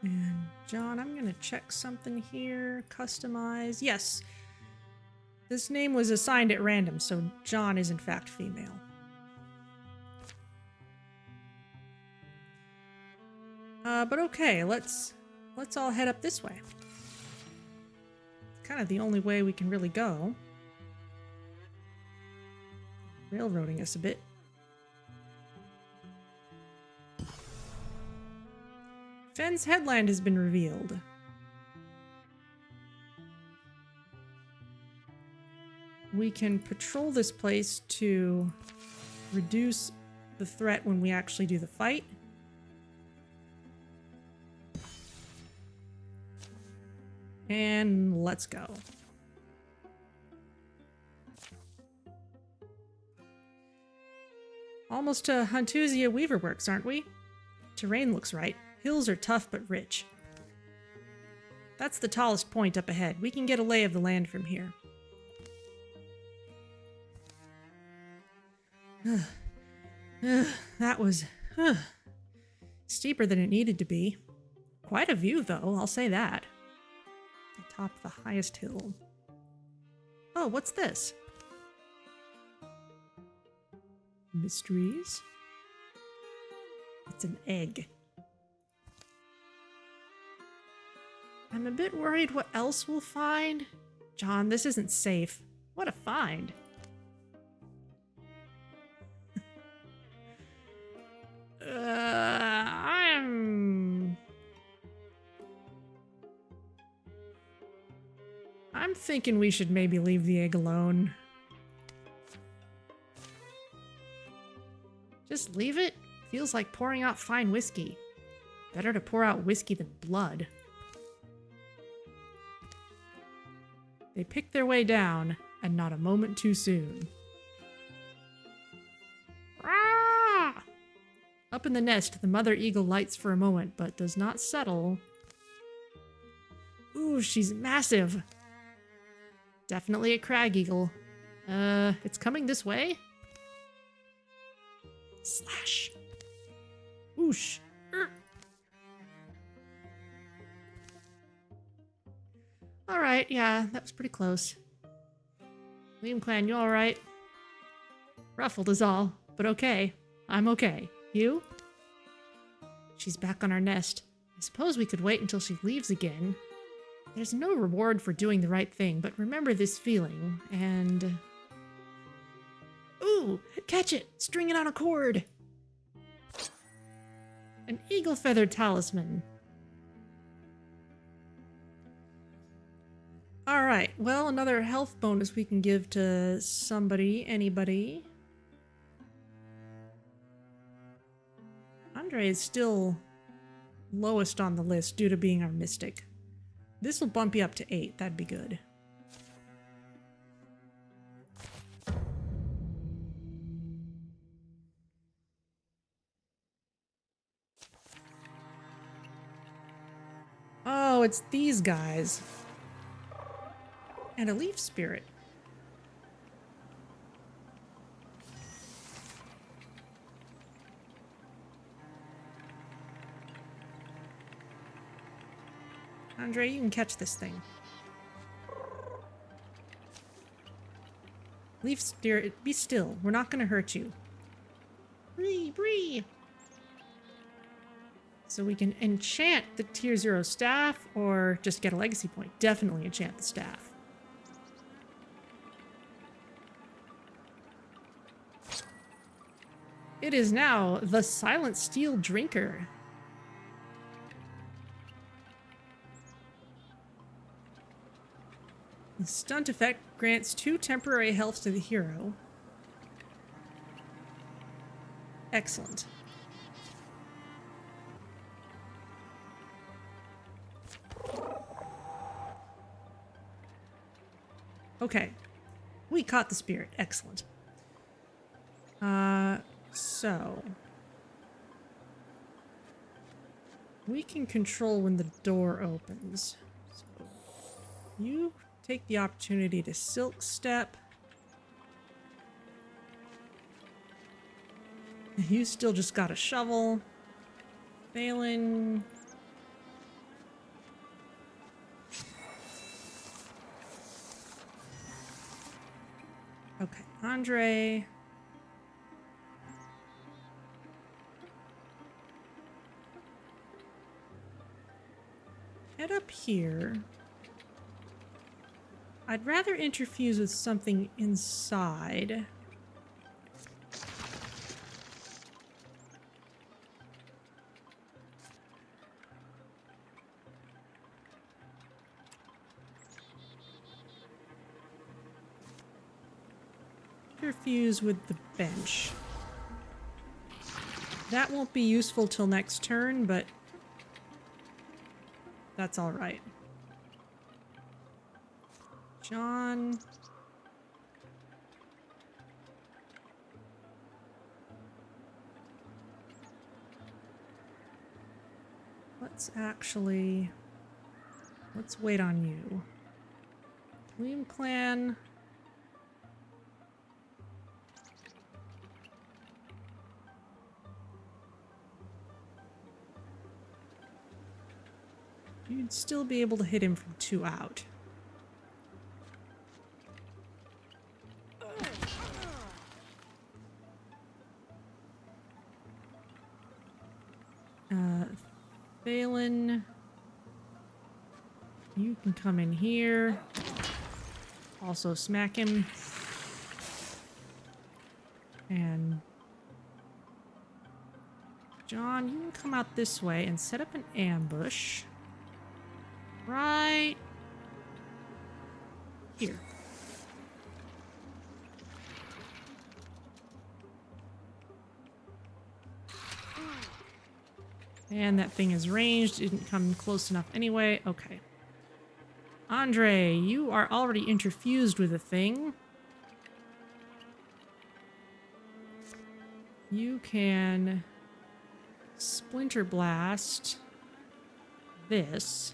And John, I'm going to check something here. Customize. Yes. This name was assigned at random, so John is in fact female. But okay, let's all head up this way. It's kind of the only way we can really go. Railroading us a bit. Fenn's Headland has been revealed. We can patrol this place to reduce the threat when we actually do the fight. And let's go. Almost to Huntuzia Weaverworks, aren't we? Terrain looks right. Hills are tough but rich. That's the tallest point up ahead. We can get a lay of the land from here. That was steeper than it needed to be. Quite a view, though, I'll say that. Top of the highest hill. Oh, what's this? Mysteries? It's an egg. I'm a bit worried what else we'll find. John, this isn't safe. What a find. I'm thinking we should maybe leave the egg alone. Just leave it? Feels like pouring out fine whiskey. Better to pour out whiskey than blood. They picked their way down, and not a moment too soon. Ah! Up in the nest, the mother eagle lights for a moment, but does not settle. Ooh, she's massive. Definitely a Crag Eagle. It's coming this way? Slash. Whoosh. Alright, yeah, that was pretty close. Liam Clan, you alright? Ruffled is all, but okay. I'm okay. You? She's back on our nest. I suppose we could wait until she leaves again. There's no reward for doing the right thing, but remember this feeling, and... Ooh! Catch it! String it on a cord! An eagle feather talisman. Alright, well, another health bonus we can give to somebody, anybody. Andre is still lowest on the list due to being our mystic. This will bump you up to 8, that'd be good. Oh, it's these guys. And a leaf spirit. Andre, you can catch this thing. Leaf spirit, be still. We're not gonna hurt you. Bree, bree. So we can enchant the tier 0 staff or just get a legacy point. Definitely enchant the staff. It is now the Silent Steel Drinker. The stunt effect grants 2 temporary health to the hero. Excellent. Okay. We caught the spirit. Excellent. So... we can control when the door opens. So You take the opportunity to silk step. You still just got a shovel. Phelan. Okay, Andre. Head up here. I'd rather interfuse with something inside. Interfuse with the bench. That won't be useful till next turn, but that's all right. John. Let's wait on you. William Clan. You'd still be able to hit him from 2 out. Phelan, you can come in here. Also smack him. And John, you can come out this way and set up an ambush. Right here. And that thing is ranged. Didn't come close enough anyway. Okay. Andre, you are already interfused with a thing. You can Splinter Blast this.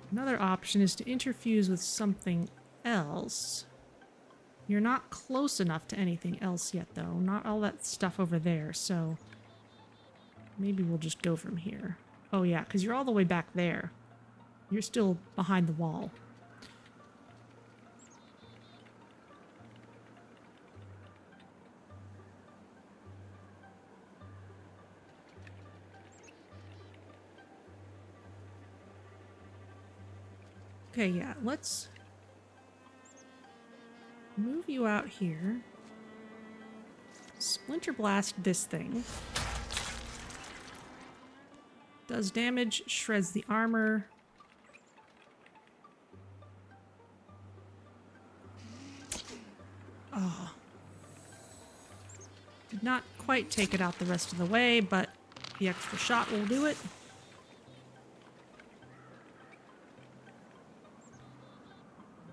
Another option is to interfuse with something else. You're not close enough to anything else yet, though. Not all that stuff over there, so maybe we'll just go from here. Oh yeah, because you're all the way back there. You're still behind the wall. Okay, yeah, let's move you out here. Splinter Blast this thing. Does damage, shreds the armor. Oh. Did not quite take it out the rest of the way, but the extra shot will do it.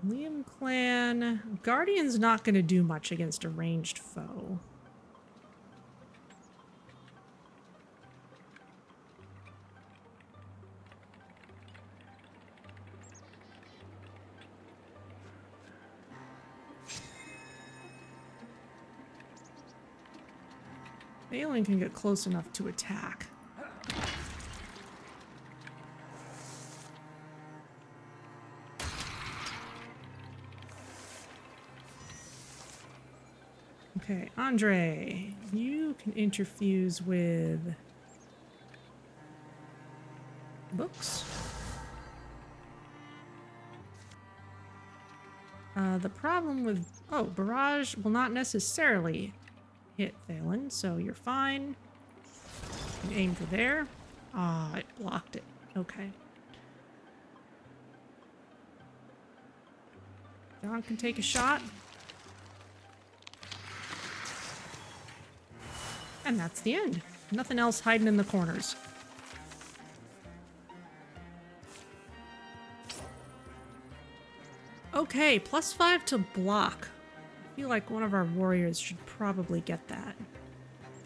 Liam Clan. Guardian's not going to do much against a ranged foe. Phelan can get close enough to attack. Okay, Andre, you can interfuse with books. The problem with... Oh, barrage will not necessarily hit Phelan, so you're fine. You can aim for there. Ah, it blocked it. Okay. John can take a shot. And that's the end. Nothing else hiding in the corners. Okay, +5 to block. I feel like one of our warriors should probably get that.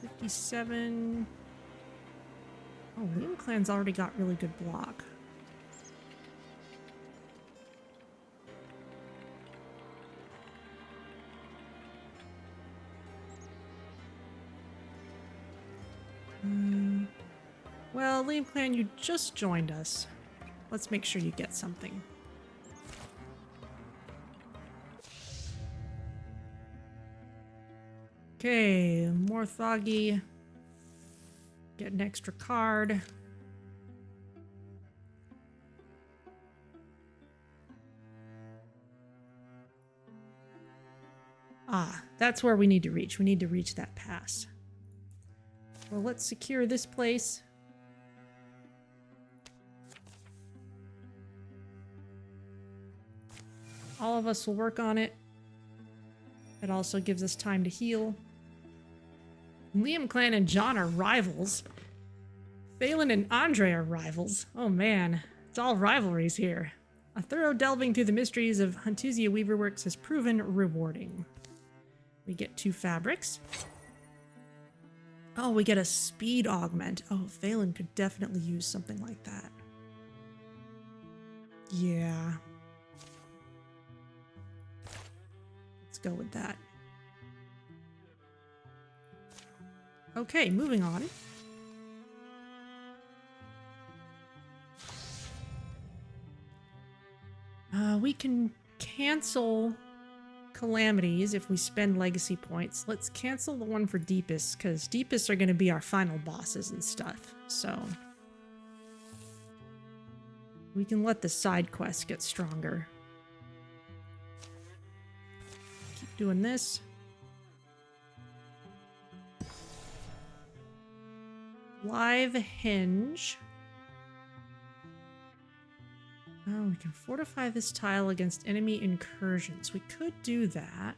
57. Oh, Liam Clan's already got really good block. Well, Liam Clan, you just joined us. Let's make sure you get something. Okay, more Thoggy. Get an extra card. Ah, that's where we need to reach. We need to reach that pass. Well, let's secure this place. All of us will work on it. It also gives us time to heal. Liam Clan and John are rivals. Phelan and Andre are rivals. Oh man, it's all rivalries here. A thorough delving through the mysteries of Huntuzia Weaverworks has proven rewarding. We get 2 fabrics. Oh, we get a speed augment. Oh, Phelan could definitely use something like that. Yeah. Let's go with that. Okay, moving on. We can cancel calamities if we spend legacy points. Let's cancel the one for Deepist, because Deepists are going to be our final bosses and stuff. So we can let the side quests get stronger. Keep doing this. Live hinge. Oh, we can fortify this tile against enemy incursions. We could do that.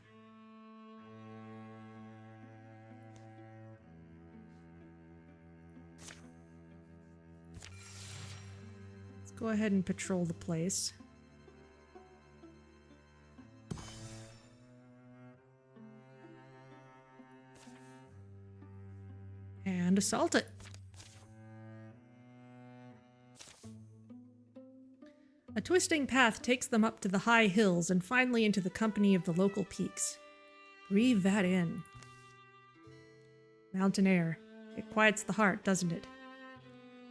Let's go ahead and patrol the place. And assault it. A twisting path takes them up to the high hills and finally into the company of the local peaks. Breathe that in. Mountain air. It quiets the heart, doesn't it?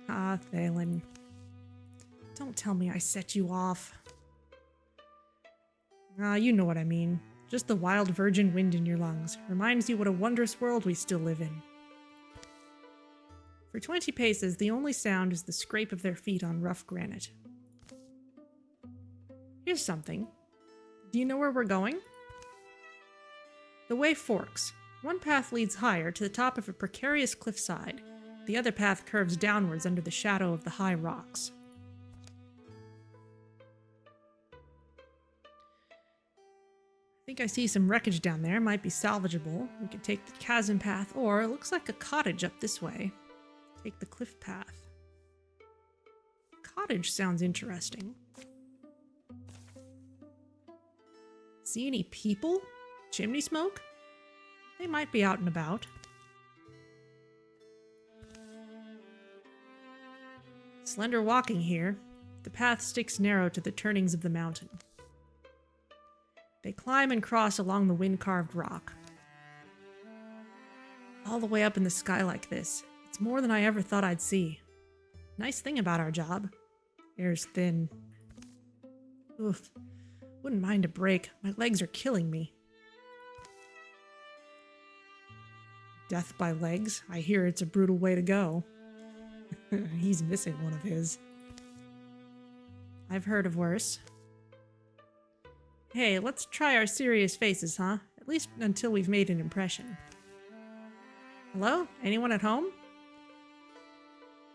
Ah, Thalen. Don't tell me I set you off. Ah, you know what I mean. Just the wild virgin wind in your lungs. Reminds you what a wondrous world we still live in. For 20 paces, the only sound is the scrape of their feet on rough granite. Here's something. Do you know where we're going? The way forks. One path leads higher to the top of a precarious cliffside. The other path curves downwards under the shadow of the high rocks. I think I see some wreckage down there. Might be salvageable. We could take the chasm path, or it looks like a cottage up this way. Take the cliff path. Cottage sounds interesting. See any people? Chimney smoke? They might be out and about. Slender walking here. The path sticks narrow to the turnings of the mountain. They climb and cross along the wind-carved rock. All the way up in the sky like this. It's more than I ever thought I'd see. Nice thing about our job. Air's thin. Oof. Wouldn't mind a break. My legs are killing me. Death by legs. I hear it's a brutal way to go. He's missing one of his. I've heard of worse. Hey, let's try our serious faces, huh? At least until we've made an impression. Hello? Anyone at home?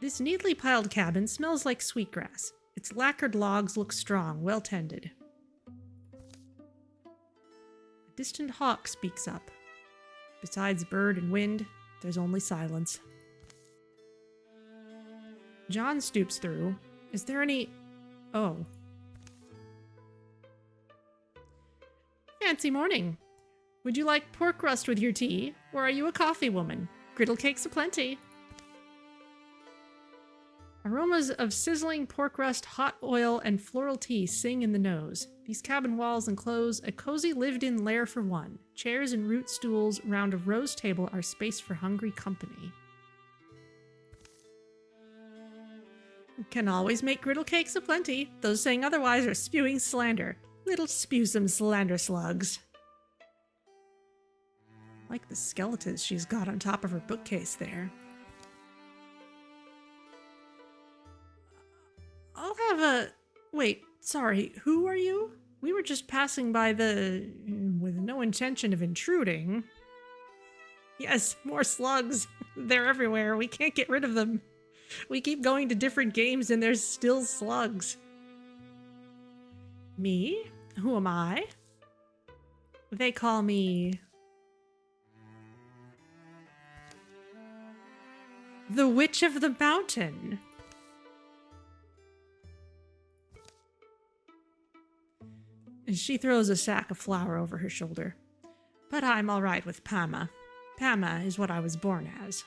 This neatly piled cabin smells like sweetgrass. Its lacquered logs look strong, well tended. A distant hawk speaks up. Besides bird and wind, there's only silence. John stoops through. Is there any... Oh. Fancy morning. Would you like pork rust with your tea, or are you a coffee woman? Griddle cakes aplenty. Aromas of sizzling pork rust, hot oil, and floral tea sing in the nose. These cabin walls enclose a cozy lived-in lair for one. Chairs and root stools round a rose table are space for hungry company. Can always make griddle cakes aplenty. Those saying otherwise are spewing slander. Little spew some slander slugs. Like the skeletons she's got on top of her bookcase there. I'll have a... Wait, sorry, who are you? We were just passing by the... with no intention of intruding. Yes, more slugs. They're everywhere. We can't get rid of them. We keep going to different games and there's still slugs. Me? Who am I? They call me... the Witch of the Mountain. And she throws a sack of flour over her shoulder. But I'm all right with Pama. Pama is what I was born as.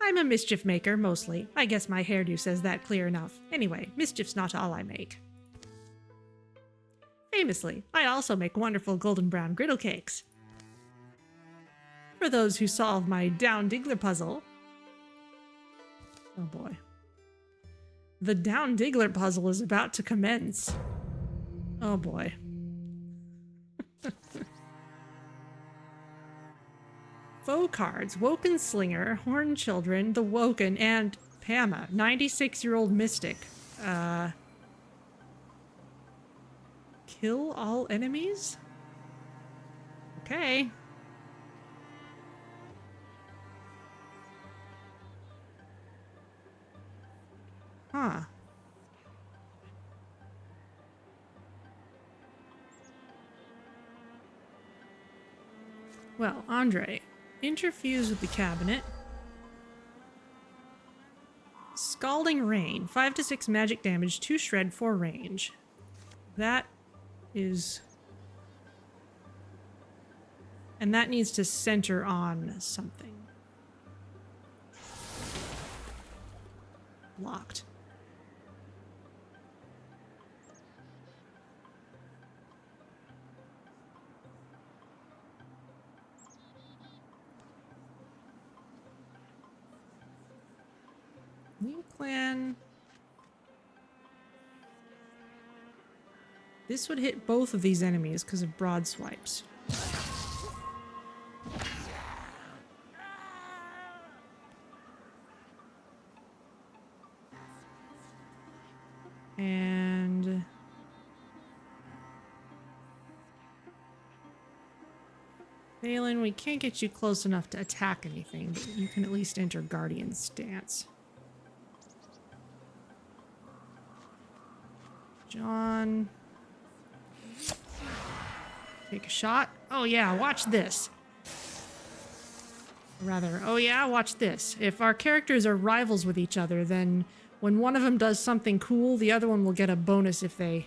I'm a mischief maker, mostly. I guess my hairdo says that clear enough. Anyway, mischief's not all I make. Famously, I also make wonderful golden brown griddle cakes. For those who solve my Down Diggler puzzle. Oh boy. The Down Diggler puzzle is about to commence. Oh boy. Foe cards, Woken Slinger, Horn Children, The Woken, and Pama, 96-year-old mystic. Kill all enemies? Okay. Huh. Well, Andre, interfuse with the cabinet. Scalding Rain, 5 to 6 magic damage, 2 shred, 4 range. That is... And that needs to center on something. Locked. New clan. This would hit both of these enemies because of broad swipes. And Valen, we can't get you close enough to attack anything, but you can at least enter Guardian stance. John. Take a shot. Oh yeah, watch this. Rather, oh yeah, watch this. If our characters are rivals with each other, then when one of them does something cool, the other one will get a bonus if they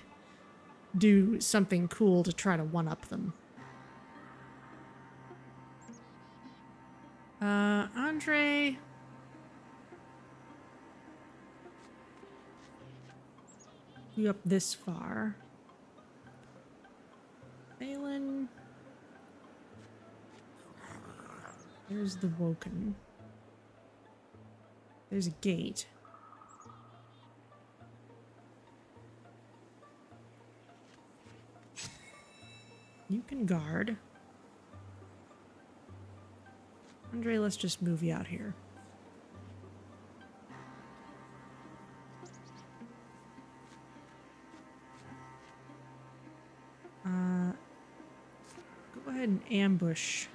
do something cool to try to one-up them. Andre... You up this far. Valen. There's the Woken. There's a gate. You can guard. Andre, let's just move you out here. Go ahead and ambush.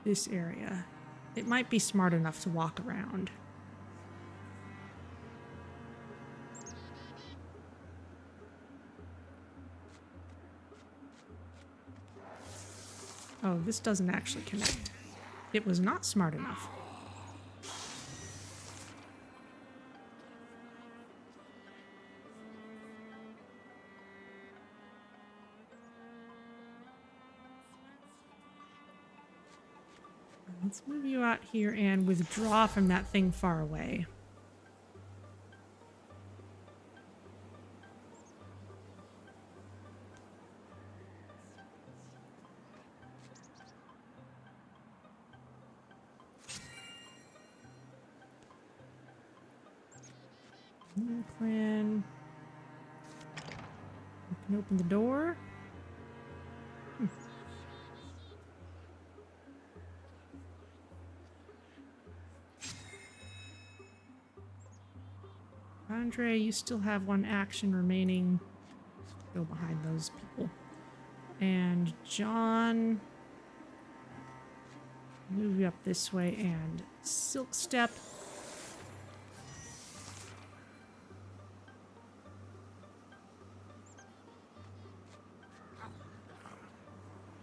This area. It might be smart enough to walk around. Oh, this doesn't actually connect. It was not smart enough. Let's move you out here and withdraw from that thing far away. Clan. You can open the door. Andre, you still have one action remaining. Go behind those people. And John, move you up this way, and Silk Step.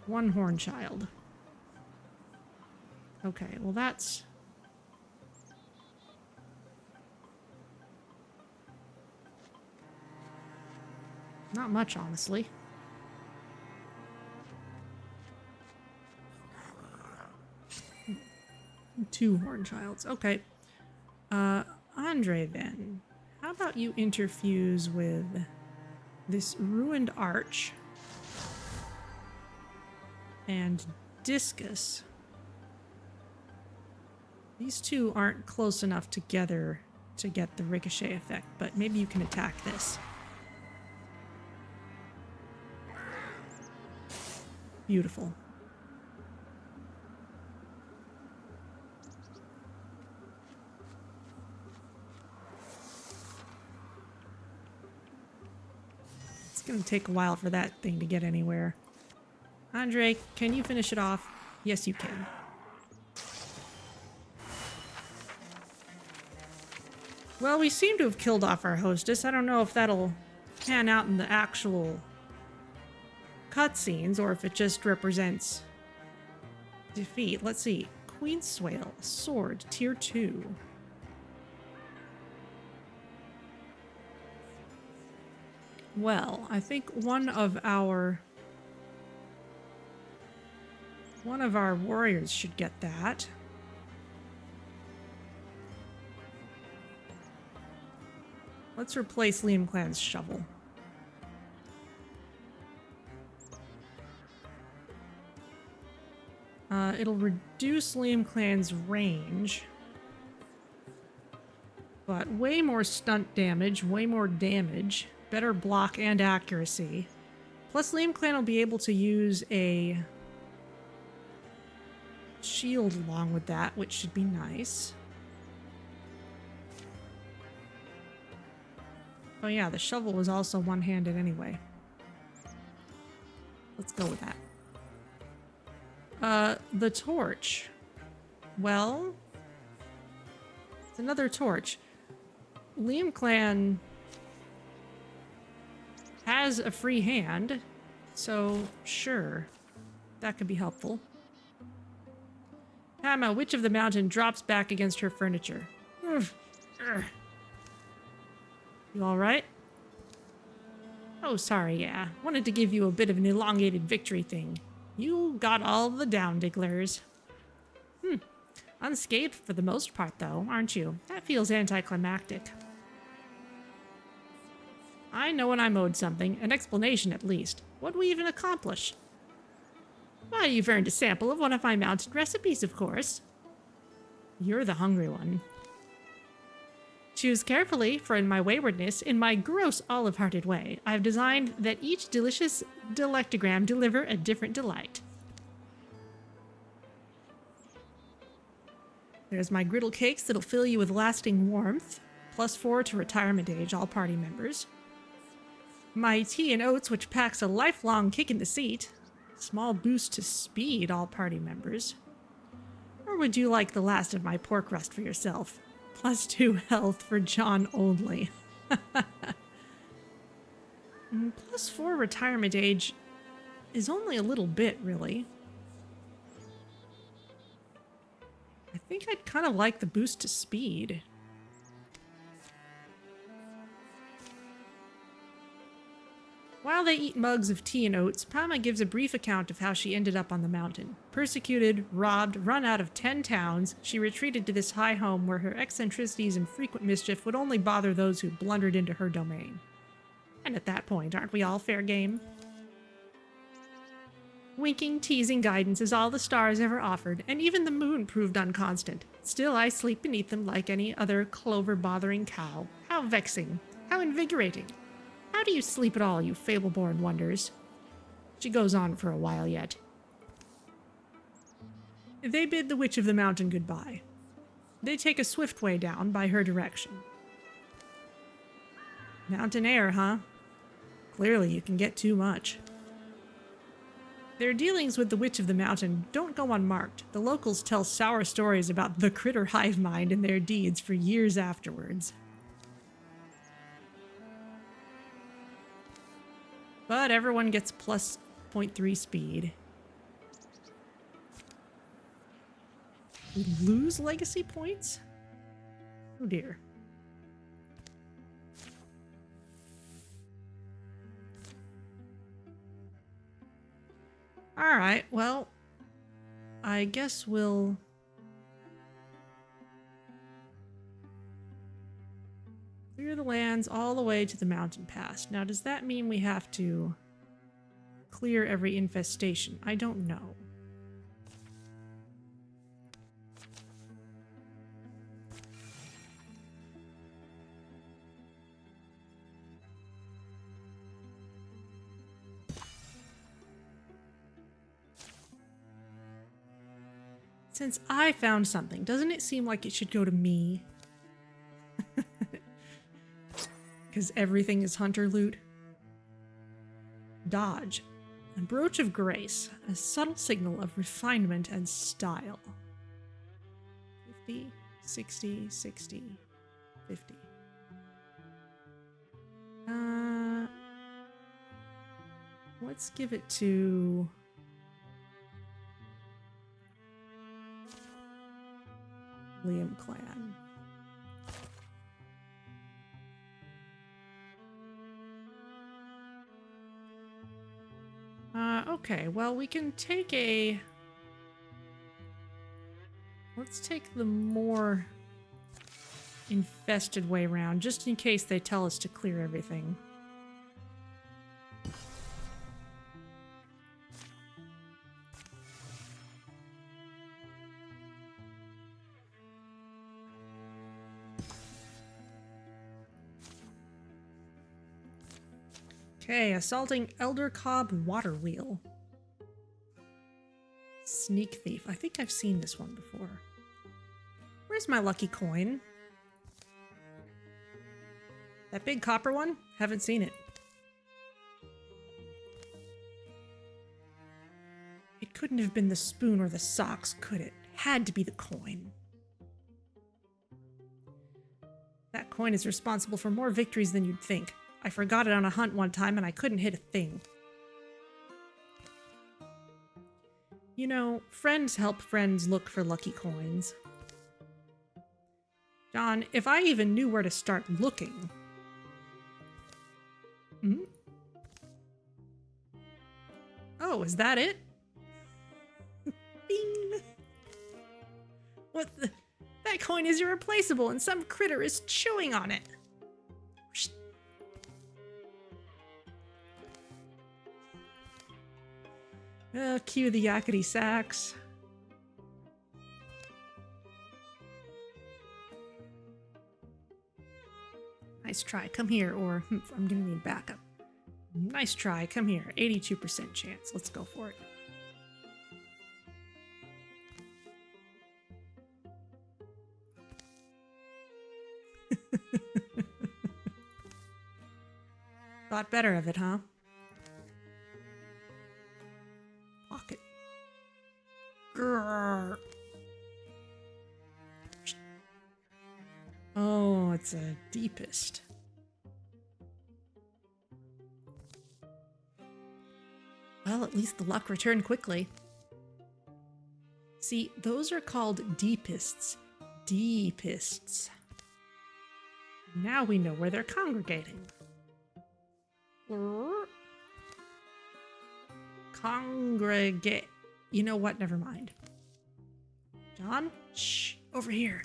One horn child. Okay, well that's... not much, honestly. Two horn childs. Okay. Andre, then. How about you interfuse with this ruined arch and Discus? These two aren't close enough together to get the ricochet effect, but maybe you can attack this. Beautiful. It's gonna take a while for that thing to get anywhere. Andre, can you finish it off? Yes, you can. Well, we seem to have killed off our hostess. I don't know if that'll pan out in the actual cutscenes or if it just represents defeat. Let's see. Queen Swale, sword, tier 2. Well, I think one of our warriors should get that. Let's replace Liam Clan's shovel. It'll reduce Liam Clan's range, but way more stunt damage, way more damage, better block and accuracy. Plus Liam Clan will be able to use a shield along with that, which should be nice. Oh yeah, the shovel was also one-handed anyway. Let's go with that. The torch. Well, it's another torch. Liam Clan has a free hand, so sure, that could be helpful. Hammer, Witch of the Mountain, drops back against her furniture. You alright? Oh, sorry, yeah. Wanted to give you a bit of an elongated victory thing. You got all the down digglers. Unscathed for the most part, though, aren't you? That feels anticlimactic. I know when I'm owed something, an explanation at least. What do we even accomplish? Why, you've earned a sample of one of my mountain recipes, of course. You're the hungry one. Choose carefully, for in my waywardness, in my gross olive-hearted way, I've designed that each delicious delectogram deliver a different delight. There's my griddle cakes that'll fill you with lasting warmth, +4 to retirement age, all party members. My tea and oats, which packs a lifelong kick in the seat, small boost to speed, all party members. Or would you like the last of my pork rust for yourself? +2 health for John only. +4 retirement age is only a little bit, really. I think I'd kind of like the boost to speed. While they eat mugs of tea and oats, Pama gives a brief account of how she ended up on the mountain. Persecuted, robbed, run out of 10 towns, she retreated to this high home where her eccentricities and frequent mischief would only bother those who blundered into her domain. And at that point, aren't we all fair game? Winking, teasing guidance is all the stars ever offered, and even the moon proved unconstant. Still, I sleep beneath them like any other clover-bothering cow. How vexing. How invigorating. How do you sleep at all, you fable-born wonders? She goes on for a while yet. They bid the Witch of the Mountain goodbye. They take a swift way down by her direction. Mountain air, huh? Clearly you can get too much. Their dealings with the Witch of the Mountain don't go unmarked. The locals tell sour stories about the critter Hivemind and their deeds for years afterwards. But everyone gets plus 0.3 speed. We lose legacy points? Oh dear. Alright, well, I guess we'll... clear the lands all the way to the mountain pass. Now, does that mean we have to clear every infestation? I don't know. Since I found something, doesn't it seem like it should go to me? Because everything is hunter loot. Dodge. A brooch of grace. A subtle signal of refinement and style. 50, 60, 60, 50. Let's give it to... Liam clan. Okay, well, we can take a... let's take the more infested way around, just in case they tell us to clear everything. Okay, assaulting Elder Cobb Water Wheel. Sneakthief. I think I've seen this one before. Where's my lucky coin? That big copper one? Haven't seen it. It couldn't have been the spoon or the socks, could it? Had to be the coin. That coin is responsible for more victories than you'd think. I forgot it on a hunt one time and I couldn't hit a thing. You know, friends help friends look for lucky coins. John, if I even knew where to start looking... Hmm? Oh, is that it? Bing! What the... That coin is irreplaceable and some critter is chewing on it. Cue the yakety sax. Nice try, come here, or I'm gonna need backup. Nice try, come here. 82% chance. Let's go for it. Thought better of it, huh? Pocket. Grrr. Oh, it's a Deepist. Well, at least the luck returned quickly. See, those are called Deepists. Deepists. Now we know where they're congregating. Congregate. You know what? Never mind. John? Shh. Over here.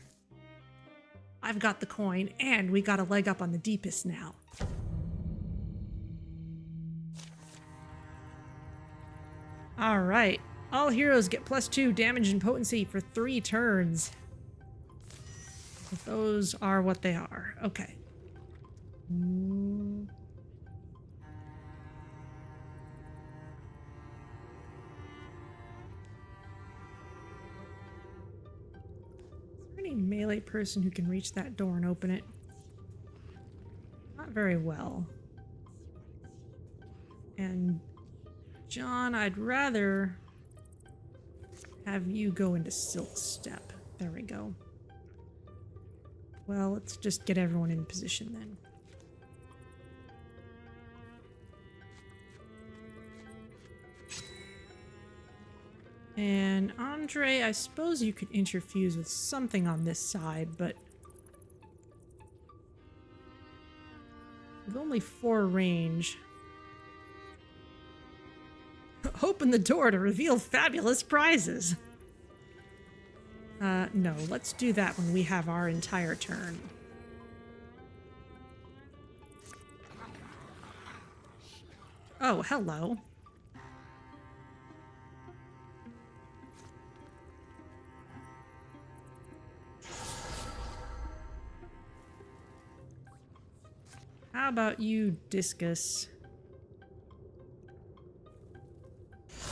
I've got the coin, and we got a leg up on the Deepist now. Alright. All heroes get +2 damage and potency for 3 turns. Those are what they are. Okay. Any melee person who can reach that door and open it? Not very well. And John, I'd rather have you go into Silk Step. There we go. Well, let's just get everyone in position then. And Andre, I suppose you could interfuse with something on this side, but with only 4 range. Open the door to reveal fabulous prizes. No, let's do that when we have our entire turn. Oh, hello. How about you, Discus?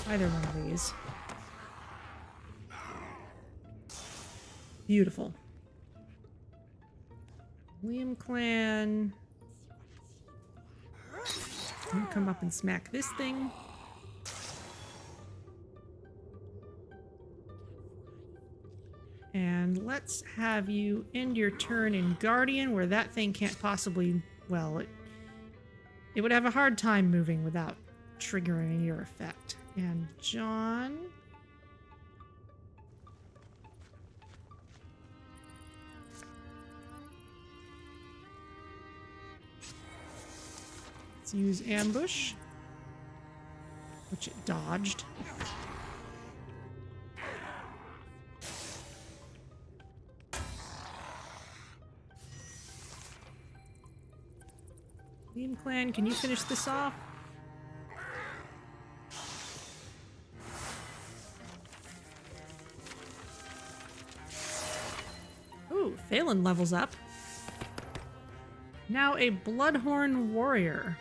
Either one of these. Beautiful. William Clan. I'm gonna come up and smack this thing. And let's have you end your turn in Guardian, where that thing can't possibly... Well, it would have a hard time moving without triggering your effect. And John... Let's use Ambush, which it dodged. Team Clan, can you finish this off? Ooh, Phelan levels up. Now a Bloodhorn Warrior.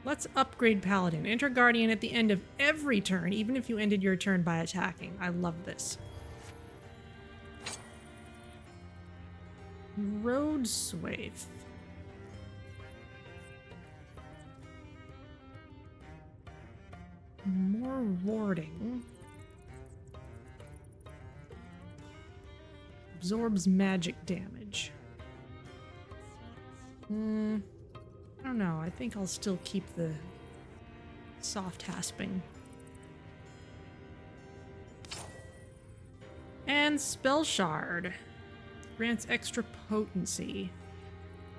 Let's upgrade Paladin. Enter Guardian at the end of every turn, even if you ended your turn by attacking. I love this. Road Swathe. More warding. Absorbs magic damage. I don't know. I think I'll still keep the soft hasping. And Spell Shard. Grants extra potency.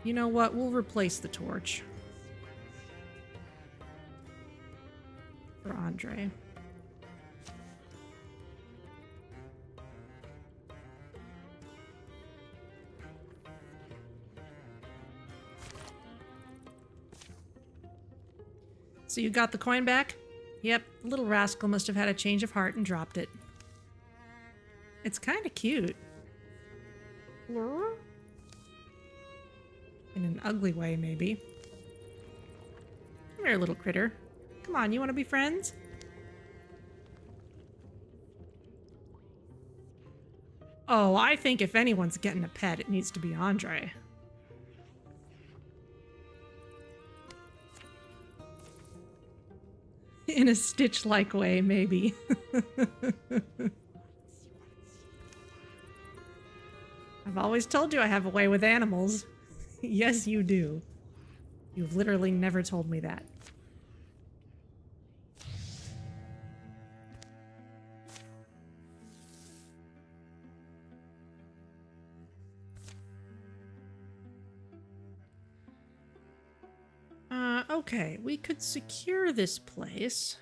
You know what? We'll replace the torch. For Andre. So you got the coin back? Yep, the little rascal must have had a change of heart and dropped it. It's kind of cute. In an ugly way, maybe. Come here, little critter. Come on, you want to be friends? Oh, I think if anyone's getting a pet, it needs to be Andre. In a Stitch-like way, maybe. I've always told you I have a way with animals. Yes, you do. You've literally never told me that. Okay, we could secure this place.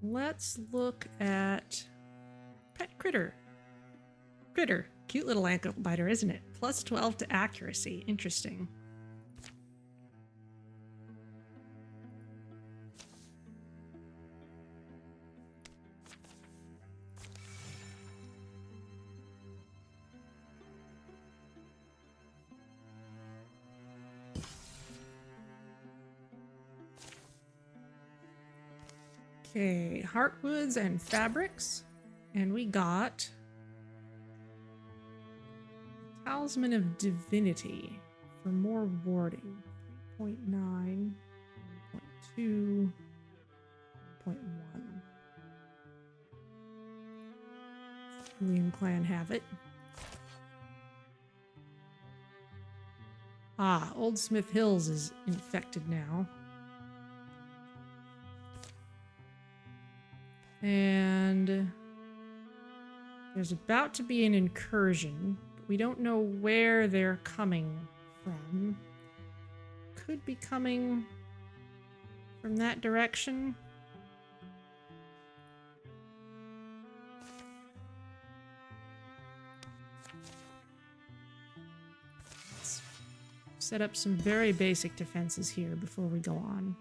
Let's look at Pet Critter. Critter. Cute little ankle biter, isn't it? Plus 12 to accuracy. Interesting. Okay, heartwoods and fabrics. And we got Talisman of Divinity for more warding. 0.9, 1.2, 1.1. William Clan have it. Ah, Old Smith Hills is infected now. And there's about to be an incursion. But we don't know where they're coming from. Could be coming from that direction. Let's set up some very basic defenses here before we go on.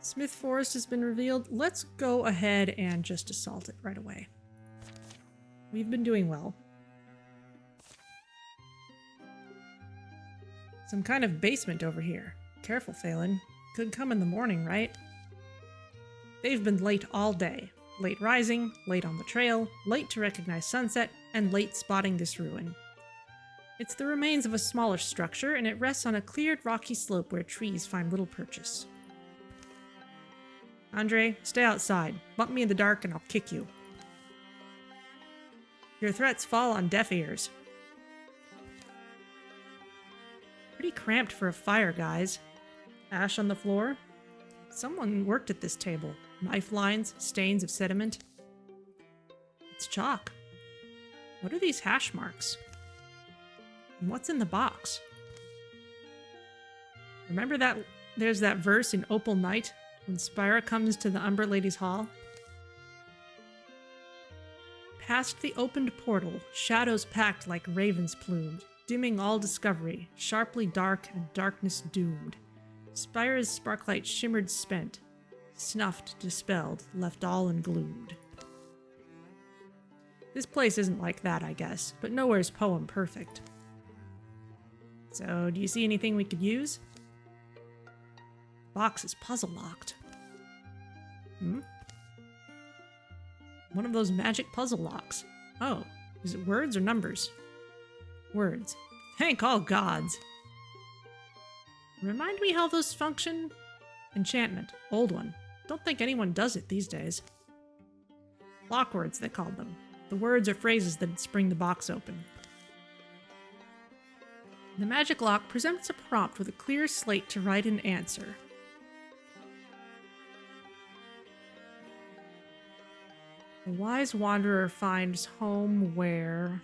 Smith Forest has been revealed. Let's go ahead and just assault it right away. We've been doing well. Some kind of basement over here. Careful, Phelan. Could come in the morning, right? They've been late all day. Late rising, late on the trail, late to recognize sunset, and late spotting this ruin. It's the remains of a smaller structure, and it rests on a cleared rocky slope where trees find little purchase. Andre, stay outside. Bump me in the dark and I'll kick you. Your threats fall on deaf ears. Pretty cramped for a fire, guys. Ash on the floor. Someone worked at this table. Knife lines, stains of sediment. It's chalk. What are these hash marks? And what's in the box? Remember that there's that verse in Opal Night when Spyra comes to the Umber Lady's Hall? Past the opened portal, shadows packed like ravens plumed, dimming all discovery, sharply dark and darkness doomed. Spyra's sparklight shimmered spent, snuffed, dispelled, left all engloomed. This place isn't like that, I guess, but nowhere's poem perfect. So, do you see anything we could use? Box is puzzle locked. One of those magic puzzle locks. Oh, is it words or numbers? Words. Thank all gods. Remind me how those function? Enchantment. Old one. Don't think anyone does it these days. Lockwords, they called them. The words or phrases that'd spring the box open. The magic lock presents a prompt with a clear slate to write an answer. The wise wanderer finds home where...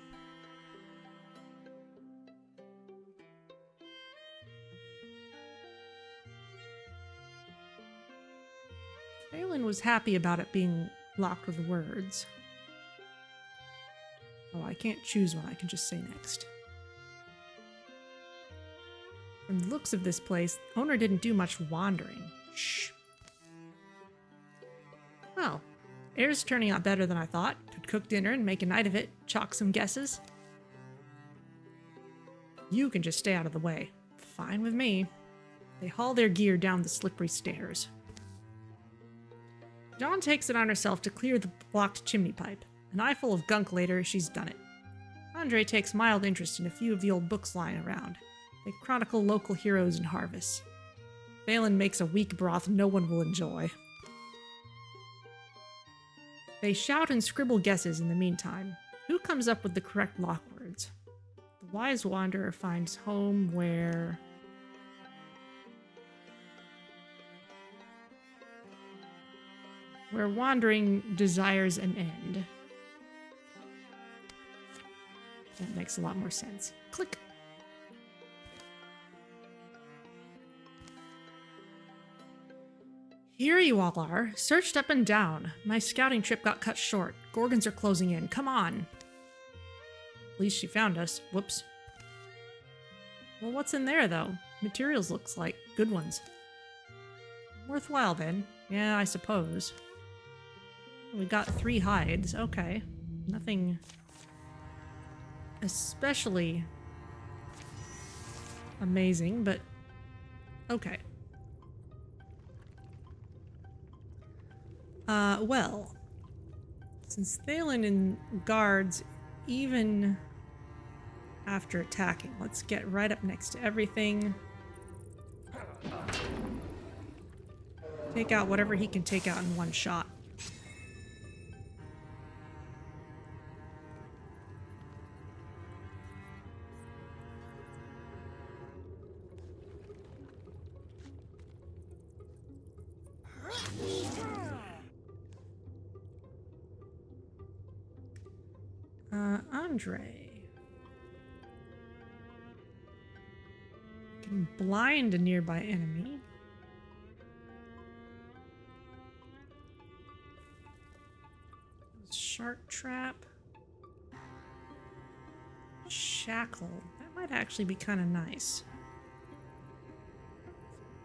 Phelan was happy about it being locked with words. Oh, I can't choose one, I can just say next. From the looks of this place, the owner didn't do much wandering. Shh. Well, air's turning out better than I thought. Could cook dinner and make a night of it. Chalk some guesses. You can just stay out of the way. Fine with me. They haul their gear down the slippery stairs. Dawn takes it on herself to clear the blocked chimney pipe. An eyeful of gunk later, she's done it. Andre takes mild interest in a few of the old books lying around. They chronicle local heroes and harvests. Phelan makes a weak broth no one will enjoy. They shout and scribble guesses in the meantime. Who comes up with the correct Lockwords? The wise wanderer finds home where wandering desires an end. That makes a lot more sense. Click. Here you all are, searched up and down. My scouting trip got cut short. Gorgons are closing in. Come on. At least she found us. Whoops. Well, what's in there, though? Materials looks like good ones. Worthwhile, then. Yeah, I suppose. We got 3 hides. Okay. Nothing especially amazing, but okay. Well, since Thalen guards even after attacking, let's get right up next to everything. Take out whatever he can take out in one shot. Andre can blind a nearby enemy. Shark trap. Shackle. That might actually be kind of nice.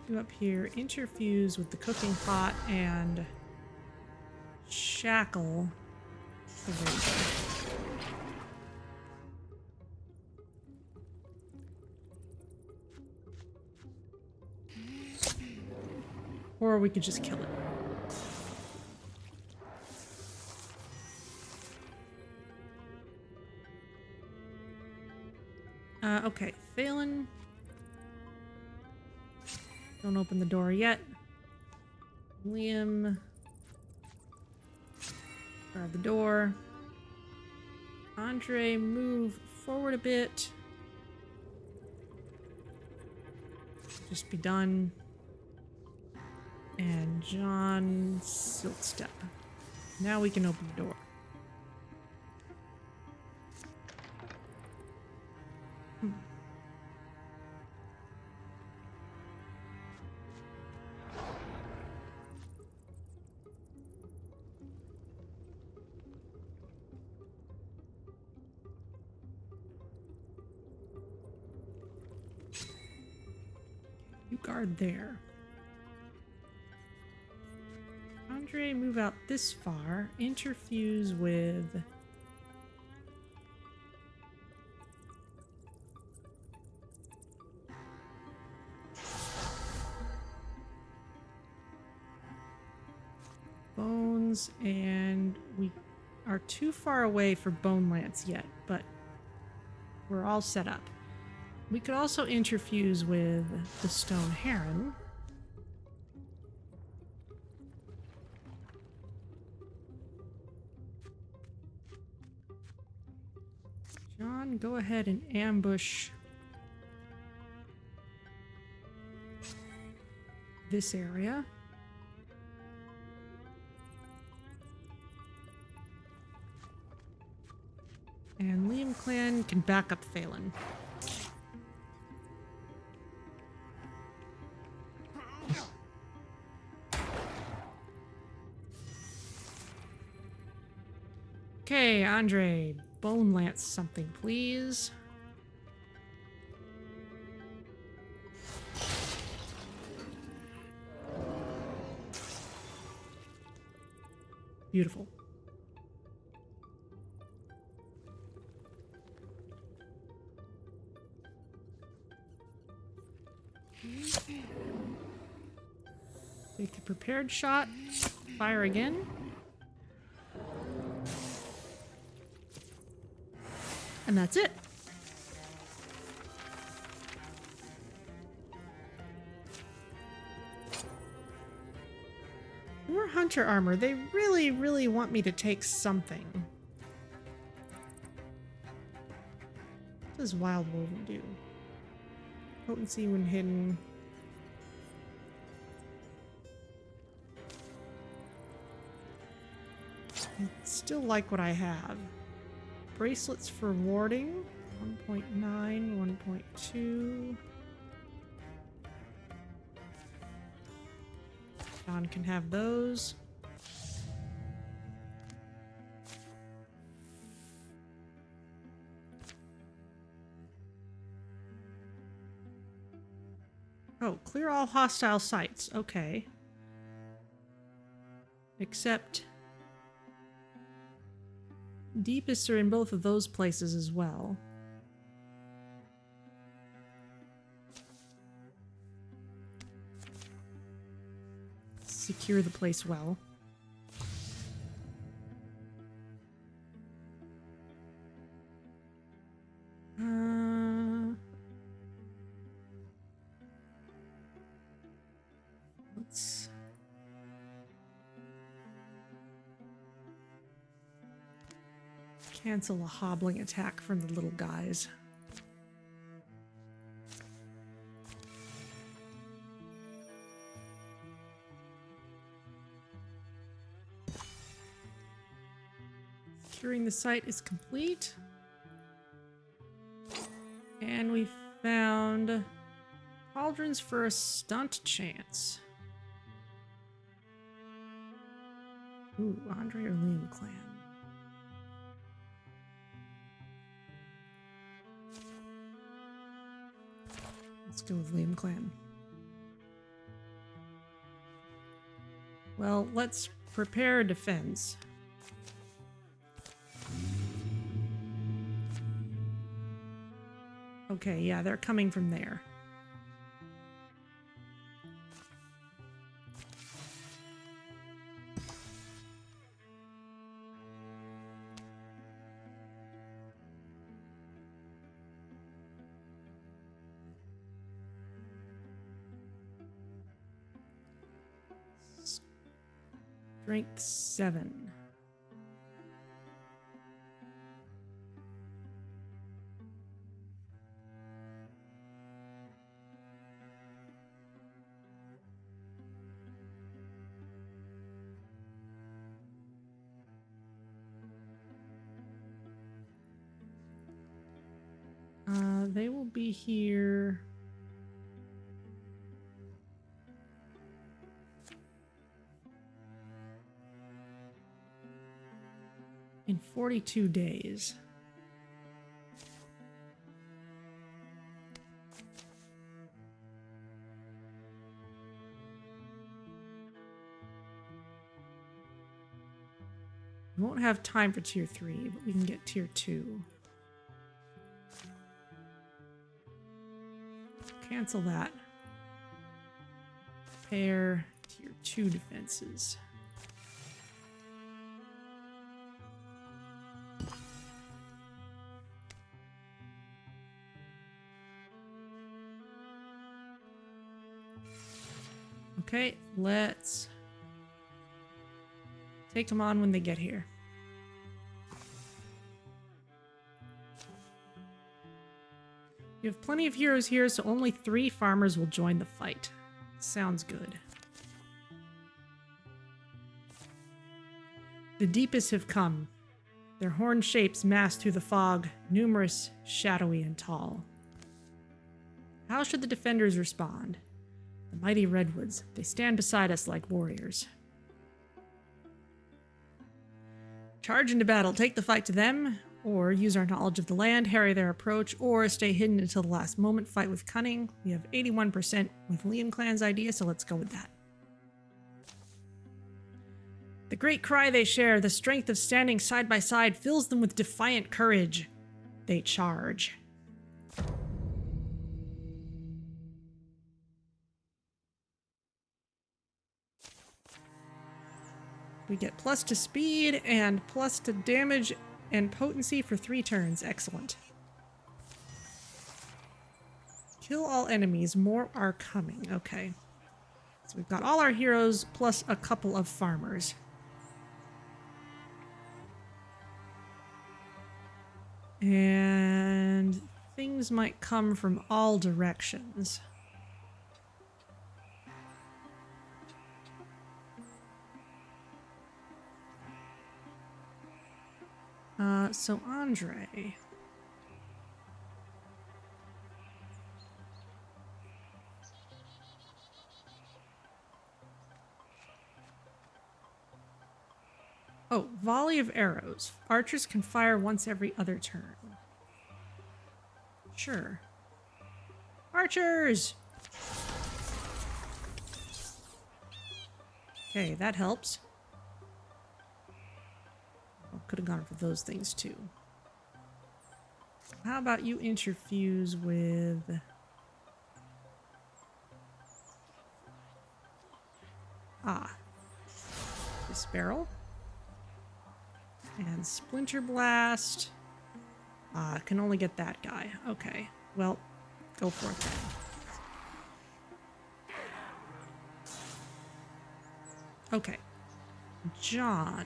Do up here, interfuse with the cooking pot and shackle the razor. Or we could just kill it. Okay, Thalen. Don't open the door yet. Liam. Guard the door. Andre, move forward a bit. Just be done. And John, silt step. Now we can open the door. You guard there. Andre, move out this far. Interfuse with... bones, and we are too far away for Bone Lance yet, but we're all set up. We could also interfuse with the Stone Heron. John, go ahead and ambush this area. And Liam Clan can back up Thalen. Okay, Andre, Bone Lance something, please. Beautiful. Take the prepared shot. Fire again. And that's it. More hunter armor. They really, really want me to take something. does Wildwoven do? Potency when hidden. I still like what I have. Bracelets for warding. 1.9, 1.2. John can have those. Oh, clear all hostile sites. Okay. Except Deepists are in both of those places as well. Secure the place well. Let's cancel a hobbling attack from the little guys. Securing the site is complete. And we found cauldrons for a stunt chance. Ooh, Andre or Liam clan. Let's go with Liam clan. Well, let's prepare a defense. Okay, yeah, they're coming from there. Strength 7. They will be here in 42 days. We won't have time for tier 3, but we can get tier 2. Cancel that. Prepare tier 2 defenses. Okay, let's take them on when they get here. You have plenty of heroes here, so only 3 farmers will join the fight. Sounds good. The Deepists have come. Their horn shapes mass through the fog, numerous, shadowy, and tall. How should the defenders respond? The mighty redwoods, they stand beside us like warriors. Charge into battle, take the fight to them, or use our knowledge of the land, harry their approach, or stay hidden until the last moment, fight with cunning. We have 81% with Liam Clan's idea, so let's go with that. The great cry they share, the strength of standing side by side, fills them with defiant courage. They charge. We get plus to speed and plus to damage and potency for 3 turns. Excellent. Kill all enemies. More are coming. Okay. So we've got all our heroes plus a couple of farmers. And I things might come from all directions. So Andre. Oh, volley of arrows. Archers can fire once every other turn. Sure. Archers! Okay, that helps. Could have gone for those things too. How about you interfuse with... this barrel. And Splinter Blast. Can only get that guy. Okay, well, go for it then. Okay. John.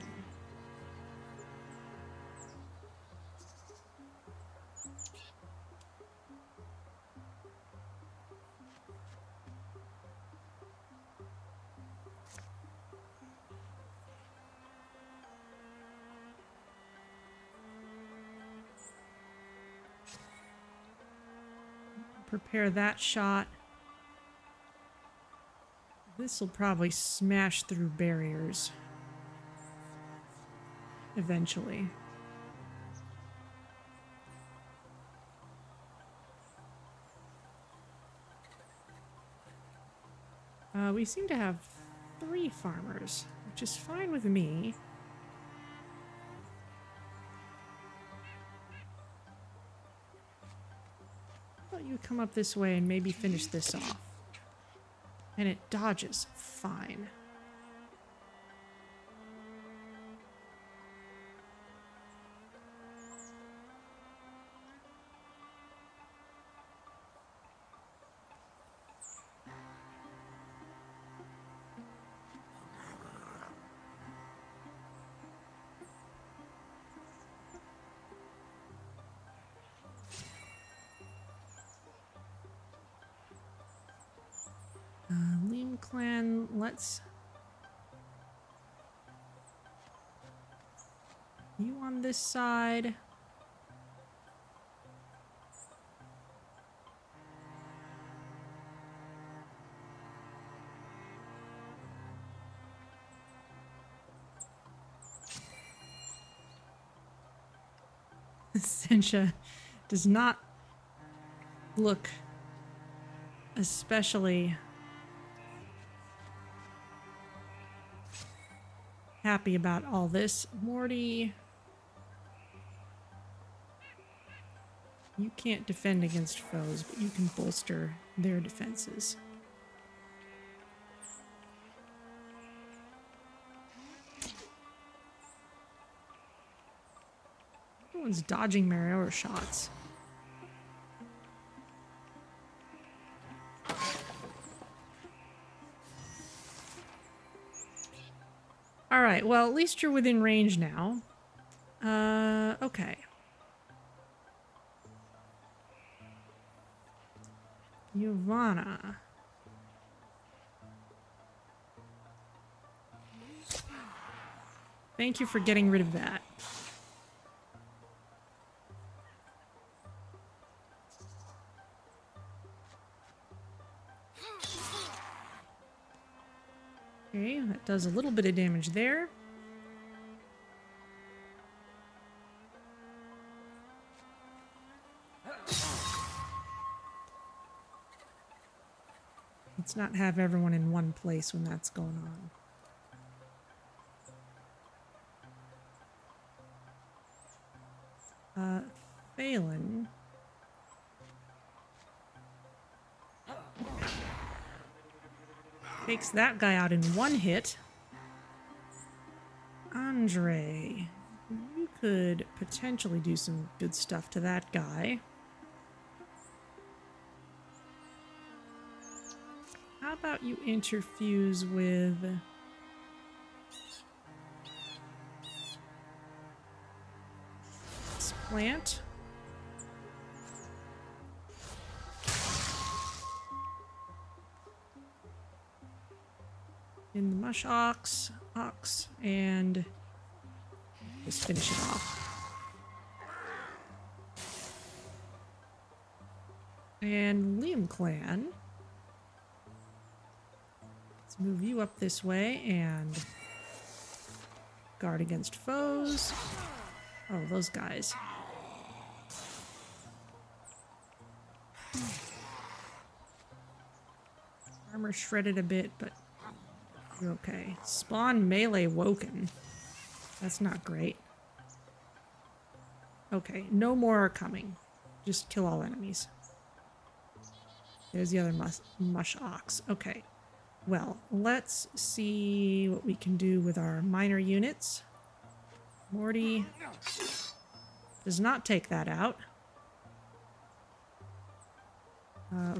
Prepare that shot. This will probably smash through barriers. Eventually. We seem to have 3 farmers, which is fine with me. You come up this way and maybe finish this off. And it dodges fine. Liam clan, let's... You on this side. Sencha does not look especially happy about all this. Morty, you can't defend against foes, but you can bolster their defenses. Everyone's dodging my arrow shots. Alright, well, at least you're within range now. Okay. Yovana. Thank you for getting rid of that. Okay, that does a little bit of damage there. Let's not have everyone in one place when that's going on. Phelan. Takes that guy out in one hit. Andre, you could potentially do some good stuff to that guy. How about you interfuse with... this plant? in the mush ox, and just finish it off. And Liam Clan. Let's move you up this way and guard against foes. Oh, those guys. Armor shredded a bit, but you're okay. Spawn melee woken. That's not great. Okay, no more are coming. Just kill all enemies. There's the other mush ox. Okay. Well, let's see what we can do with our minor units. Morty does not take that out.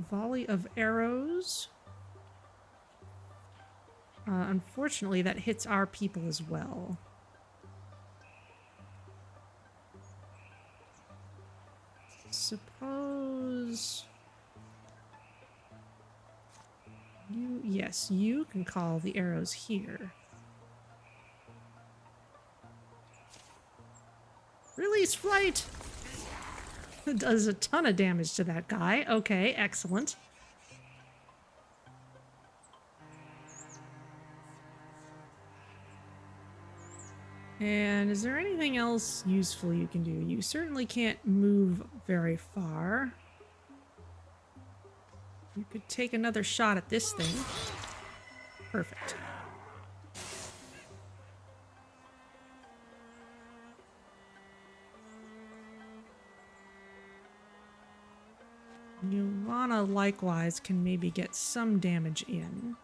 Volley of arrows. Unfortunately, that hits our people as well. Suppose... Yes, you can call the arrows here. Release flight! It does a ton of damage to that guy. Okay, excellent. And is there anything else useful you can do? You certainly can't move very far. You could take another shot at this thing. Perfect. Nirvana likewise can maybe get some damage in.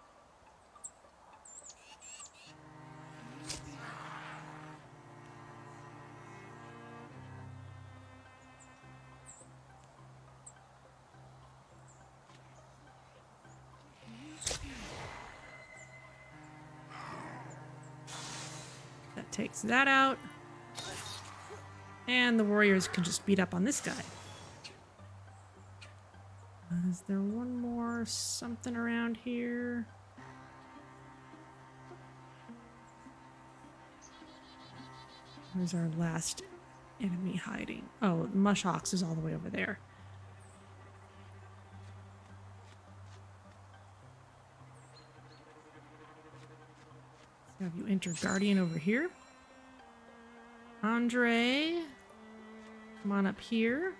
Takes that out. And the warriors can just beat up on this guy. Is there one more something around here? Where's our last enemy hiding? Oh, the mush ox is all the way over there. Let's have you enter Guardian over here. Andre, come on up here.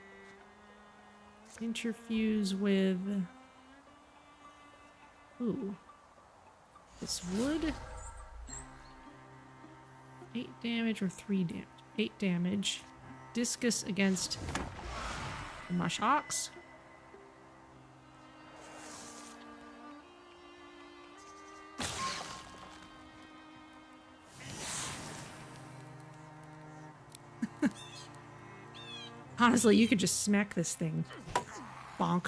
Interfuse with... Ooh. This wood. 8 damage or 3 damage? 8 damage. Discus against the mush ox. Honestly, you could just smack this thing. Bonk.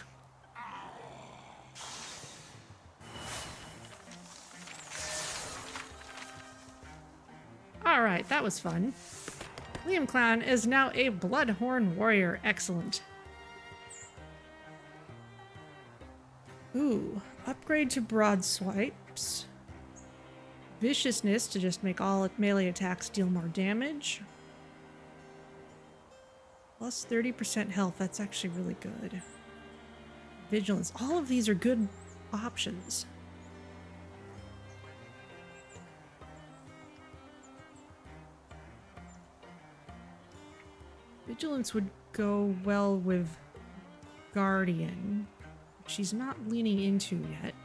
Alright, that was fun. Liam Clan is now a Bloodhorn warrior. Excellent. Ooh, upgrade to broad swipes. Viciousness to just make all melee attacks deal more damage. Plus 30% health, that's actually really good. Vigilance, all of these are good options. Vigilance would go well with Guardian, which she's not leaning into yet.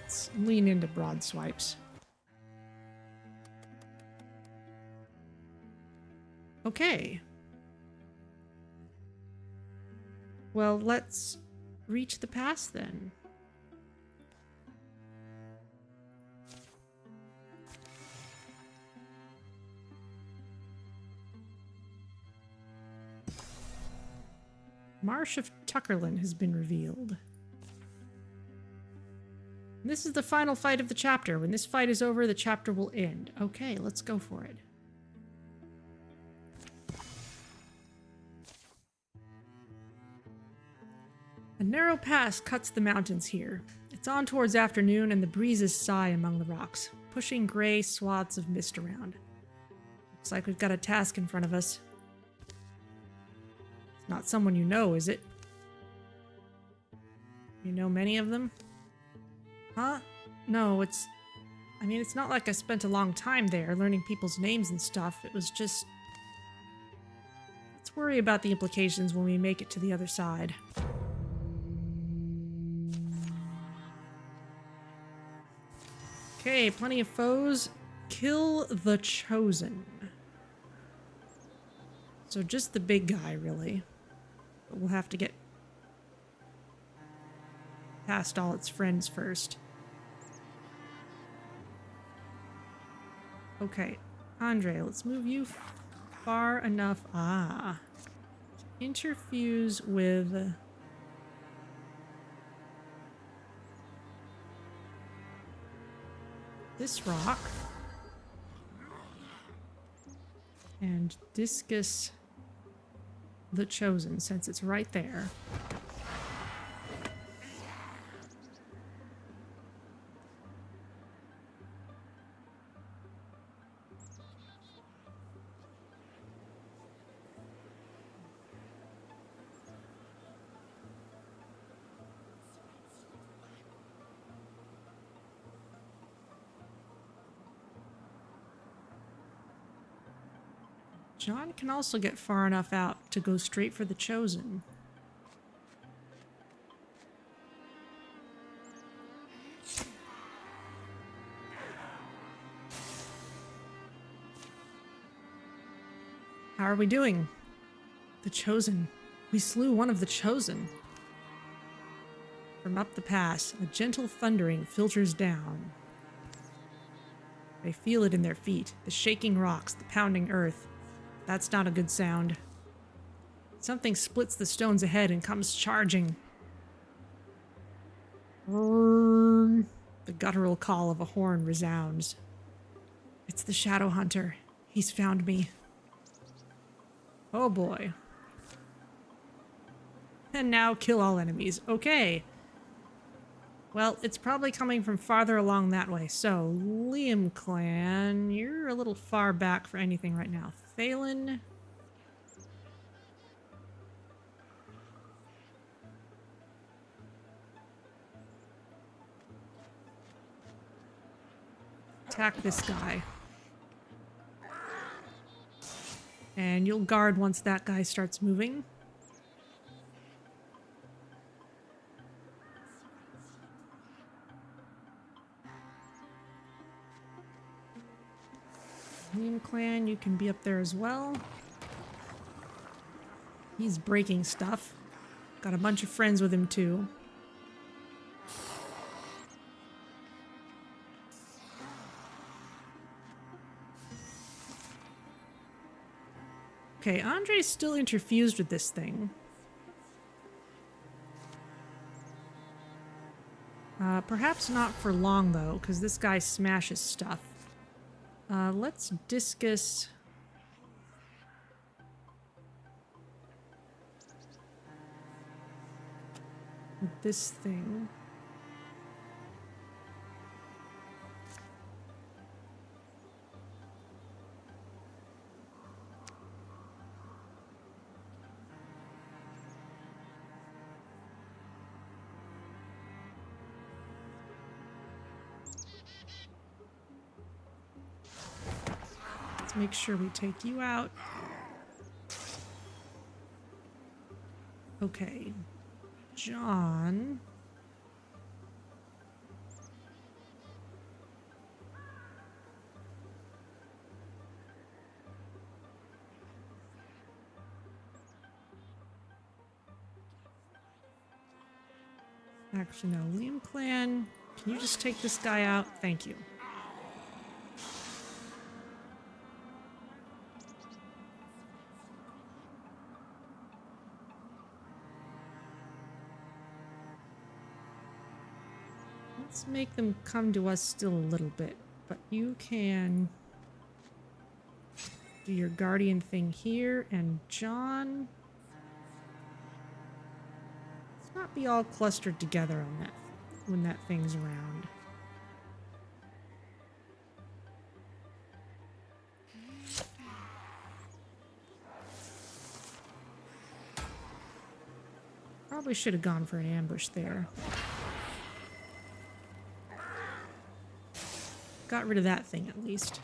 Let's lean into broad swipes. Okay. Well, let's reach the pass then. Marsh of Tuckerland has been revealed. This is the final fight of the chapter. When this fight is over, the chapter will end. Okay, let's go for it. A narrow pass cuts the mountains here. It's on towards afternoon and the breezes sigh among the rocks, pushing gray swaths of mist around. Looks like we've got a task in front of us. It's not someone you know, is it? You know many of them? Huh? No, it's not like I spent a long time there learning people's names and stuff. It was just... Let's worry about the implications when we make it to the other side. Okay, plenty of foes. Kill the Chosen. So just the big guy, really. But we'll have to get past all its friends first. Okay, Andre, let's move you far enough. Interfuse with... this rock. And discus the Chosen, since it's right there. John can also get far enough out to go straight for the Chosen. How are we doing? The Chosen. We slew one of the Chosen. From up the pass, a gentle thundering filters down. They feel it in their feet, the shaking rocks, the pounding earth. That's not a good sound. Something splits the stones ahead and comes charging. The guttural call of a horn resounds. It's the Shadow Hunter. He's found me. Oh boy. And now kill all enemies. Okay. Well, it's probably coming from farther along that way. So, Liam clan, you're a little far back for anything right now. Thalen. Attack this guy. And you'll guard once that guy starts moving. Liam clan, you can be up there as well. He's breaking stuff. Got a bunch of friends with him too. Okay, Andre's still interfused with this thing. Perhaps not for long though, because this guy smashes stuff. Let's discus... with this thing. Let's make sure we take you out. Okay. John. Actually, no. Liam clan, can you just take this guy out? Thank you. Let's Let's make them come to us still a little bit. But you can do your guardian thing here. And John, let's not be all clustered together on that when that thing's around. Probably should have gone for an ambush there. Got rid of that thing at least.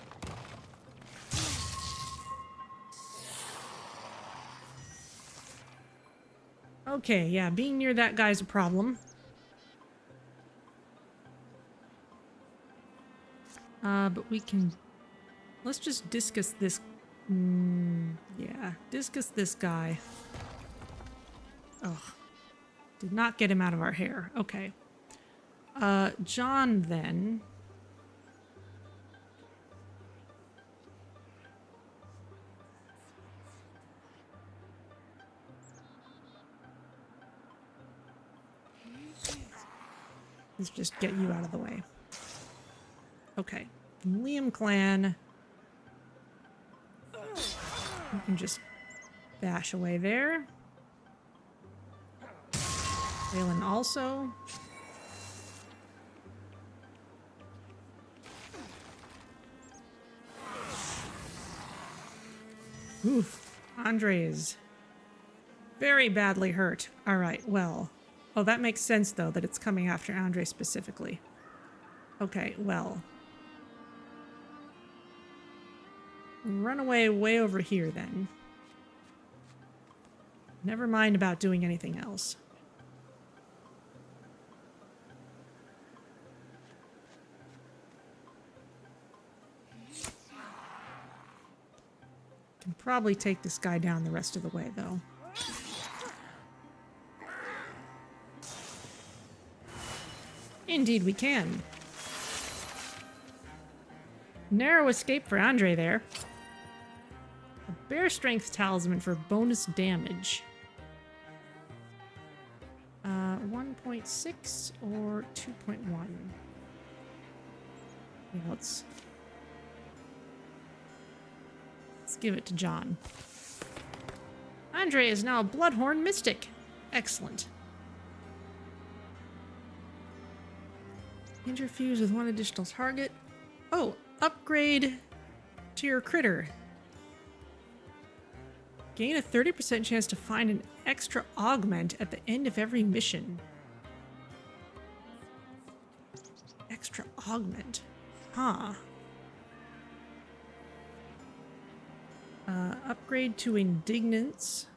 Okay, yeah, being near that guy's a problem. But we can... Let's just discus this... yeah, discus this guy. Oh, did not get him out of our hair. Okay. John then... Let's just get you out of the way. Okay. Liam clan. You can just bash away there. Valen also. Oof. Andre is very badly hurt. All right, well. Oh, that makes sense, though, that it's coming after Andre specifically. Okay, well. Run away way over here, then. Never mind about doing anything else. Can probably take this guy down the rest of the way, though. Indeed we can. Narrow escape for Andre there. A bear strength talisman for bonus damage. 1.6 or 2.1? Yeah, let's give it to John. Andre is now a Bloodhorn Mystic. Excellent. Interfuse with one additional target. Oh, upgrade to your critter. Gain a 30% chance to find an extra augment at the end of every mission. Extra augment. Huh. Upgrade to Indignance.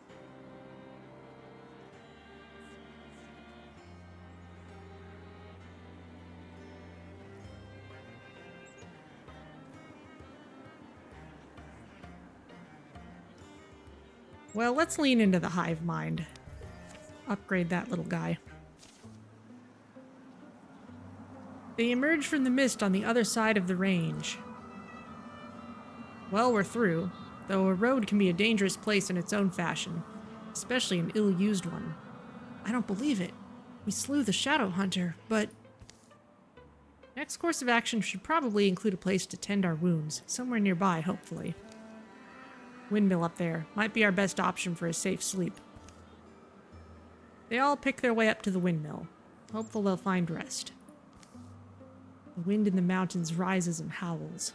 Well, let's lean into the Hivemind. Upgrade that little guy. They emerge from the mist on the other side of the range. Well, we're through, though a road can be a dangerous place in its own fashion, especially an ill-used one. I don't believe it. We slew the Shadow Hunter, but... Next course of action should probably include a place to tend our wounds, somewhere nearby, hopefully. Windmill up there. Might be our best option for a safe sleep. They all pick their way up to the windmill. Hopeful they'll find rest. The wind in the mountains rises and howls.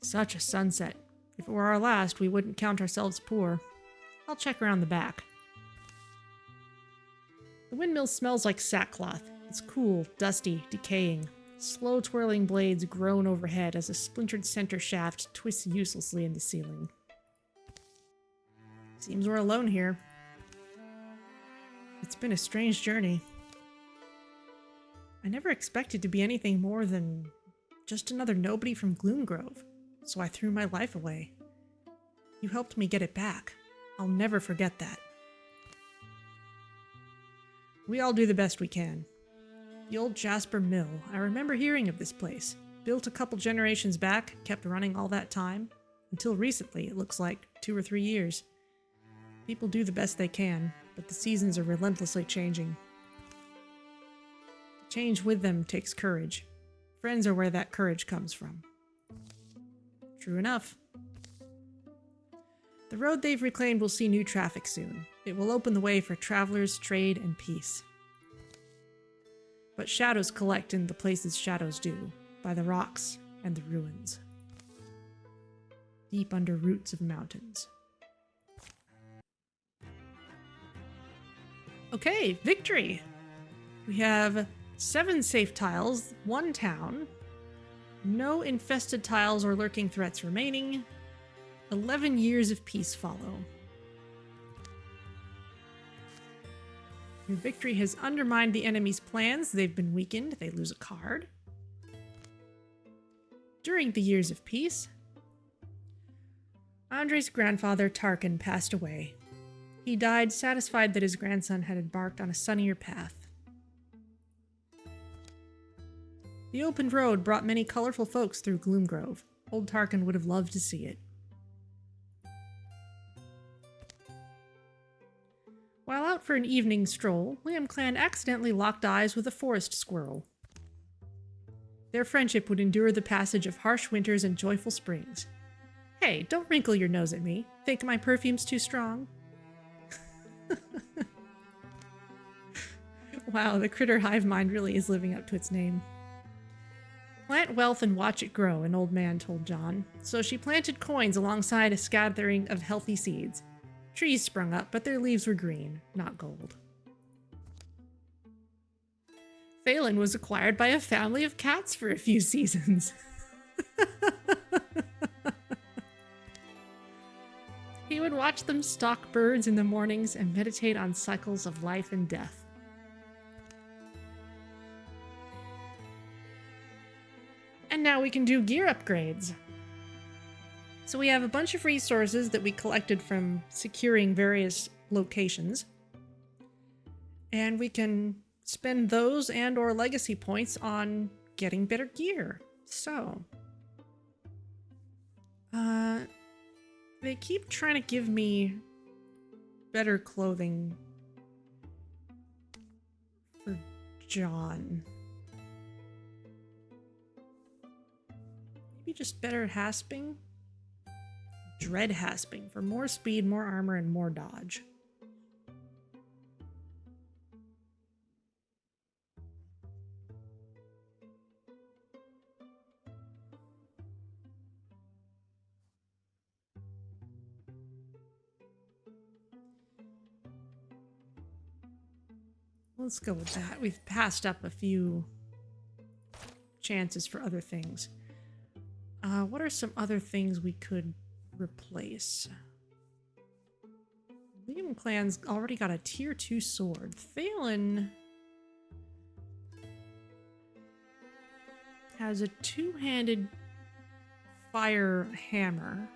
Such a sunset. If it were our last, we wouldn't count ourselves poor. I'll check around the back. The windmill smells like sackcloth. It's cool, dusty, decaying. Slow twirling blades groan overhead as a splintered center shaft twists uselessly in the ceiling. Seems we're alone here. It's been a strange journey. I never expected to be anything more than just another nobody from Gloomgrove, so I threw my life away. You helped me get it back. I'll never forget that. We all do the best we can. The old Jasper Mill. I remember hearing of this place. Built a couple generations back, kept running all that time. Until recently, it looks like 2 or 3 years. People do the best they can. but the seasons are relentlessly changing. To change with them takes courage. Friends are where that courage comes from. True enough. The road they've reclaimed will see new traffic soon. It will open the way for travelers, trade, and peace. But shadows collect in the places shadows do, by the rocks and the ruins. Deep under roots of mountains. Okay, victory! We have 7 safe tiles, 1 town, no infested tiles or lurking threats remaining, 11 years of peace follow. Your victory has undermined the enemy's plans. They've been weakened. They lose a card. During the years of peace, Andre's grandfather, Tarkin, passed away. He died satisfied that his grandson had embarked on a sunnier path. The open road brought many colorful folks through Gloomgrove. Old Tarkin would have loved to see it. While out for an evening stroll, Liam Clan accidentally locked eyes with a forest squirrel. Their friendship would endure the passage of harsh winters and joyful springs. Hey, don't wrinkle your nose at me. Think my perfume's too strong? Wow, the critter Hivemind really is living up to its name. Plant wealth and watch it grow, an old man told John. So she planted coins alongside a scattering of healthy seeds. Trees sprung up, but their leaves were green, not gold. Phelan was acquired by a family of cats for a few seasons. He would watch them stalk birds in the mornings and meditate on cycles of life and death. And now we can do gear upgrades. So we have a bunch of resources that we collected from securing various locations. And we can spend those and or legacy points on getting better gear. So, they keep trying to give me better clothing for John. Maybe just better hasping? Dread hasping for more speed, more armor, and more dodge. Let's go with that. We've passed up a few chances for other things. What are some other things we could replace? Liam Clan's already got a tier 2 sword. Phelan has a 2-handed fire hammer.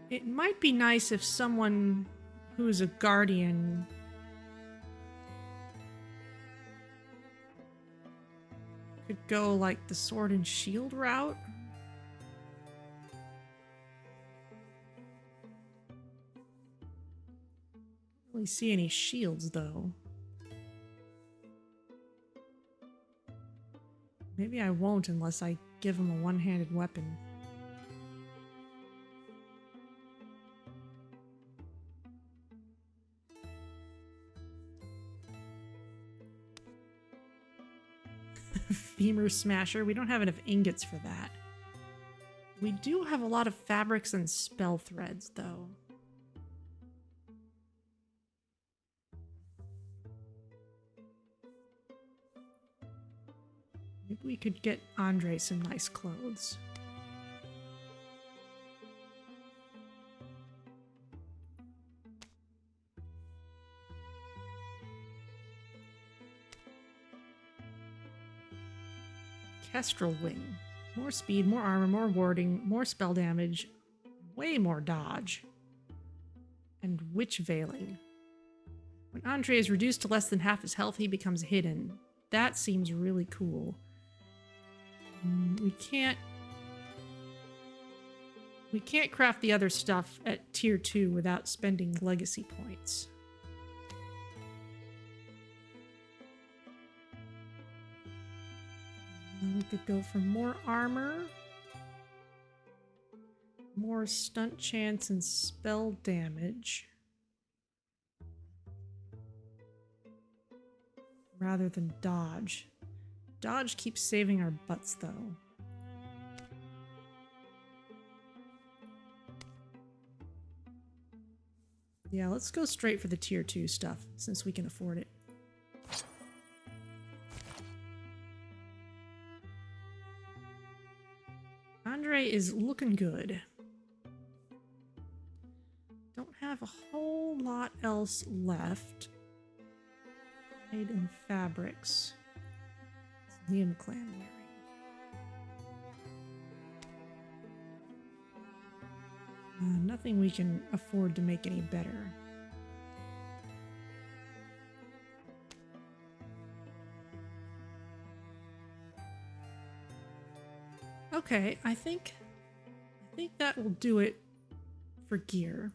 It might be nice if someone who's a guardian could go like the sword and shield route. Don't really see any shields though. Maybe I won't unless I give him a one-handed weapon. Femur Smasher. We don't have enough ingots for that. We do have a lot of fabrics and spell threads, though. Maybe we could get Andre some nice clothes. Kestrel Wing. More speed, more armor, more warding, more spell damage, way more dodge. And Witch Veiling. When Andre is reduced to less than half his health, he becomes hidden. That seems really cool. We can't We can't craft the other stuff at tier 2 without spending legacy points. We could go for more armor, more stunt chance and spell damage, rather than dodge. Dodge keeps saving our butts, though. Yeah, let's go straight for the tier 2 stuff, since we can afford it. Andre is looking good. Don't have a whole lot else left. Hide and fabrics. What's Liam Clan wearing? Nothing we can afford to make any better. Okay, I think that will do it for gear.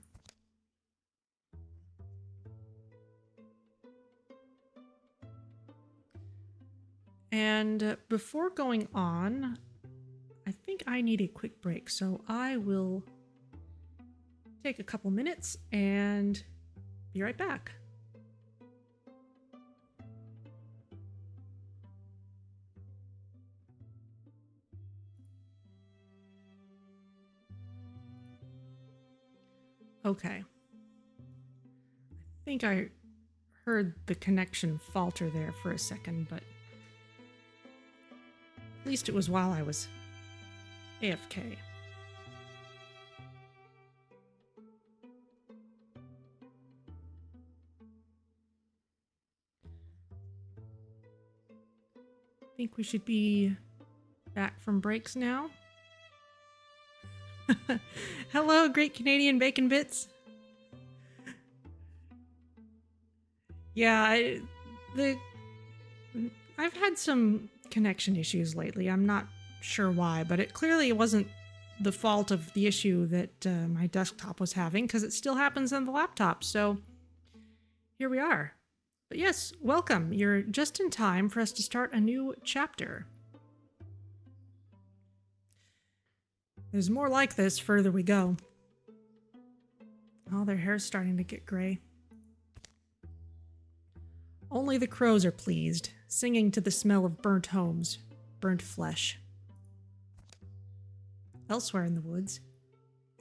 And before going on, I think I need a quick break, so I will take a couple minutes and be right back. Okay. I think I heard the connection falter there for a second, but at least it was while I was AFK. I think we should be back from breaks now. Hello, Great Canadian Bacon Bits. Yeah, I've had some connection issues lately. I'm not sure why, but it clearly wasn't the fault of the issue that my desktop was having, because it still happens on the laptop. So here we are. But yes, welcome. You're just in time for us to start a new chapter. There's more like this further we go. Oh, their hair's starting to get gray. Only the crows are pleased, singing to the smell of burnt homes, burnt flesh. Elsewhere in the woods,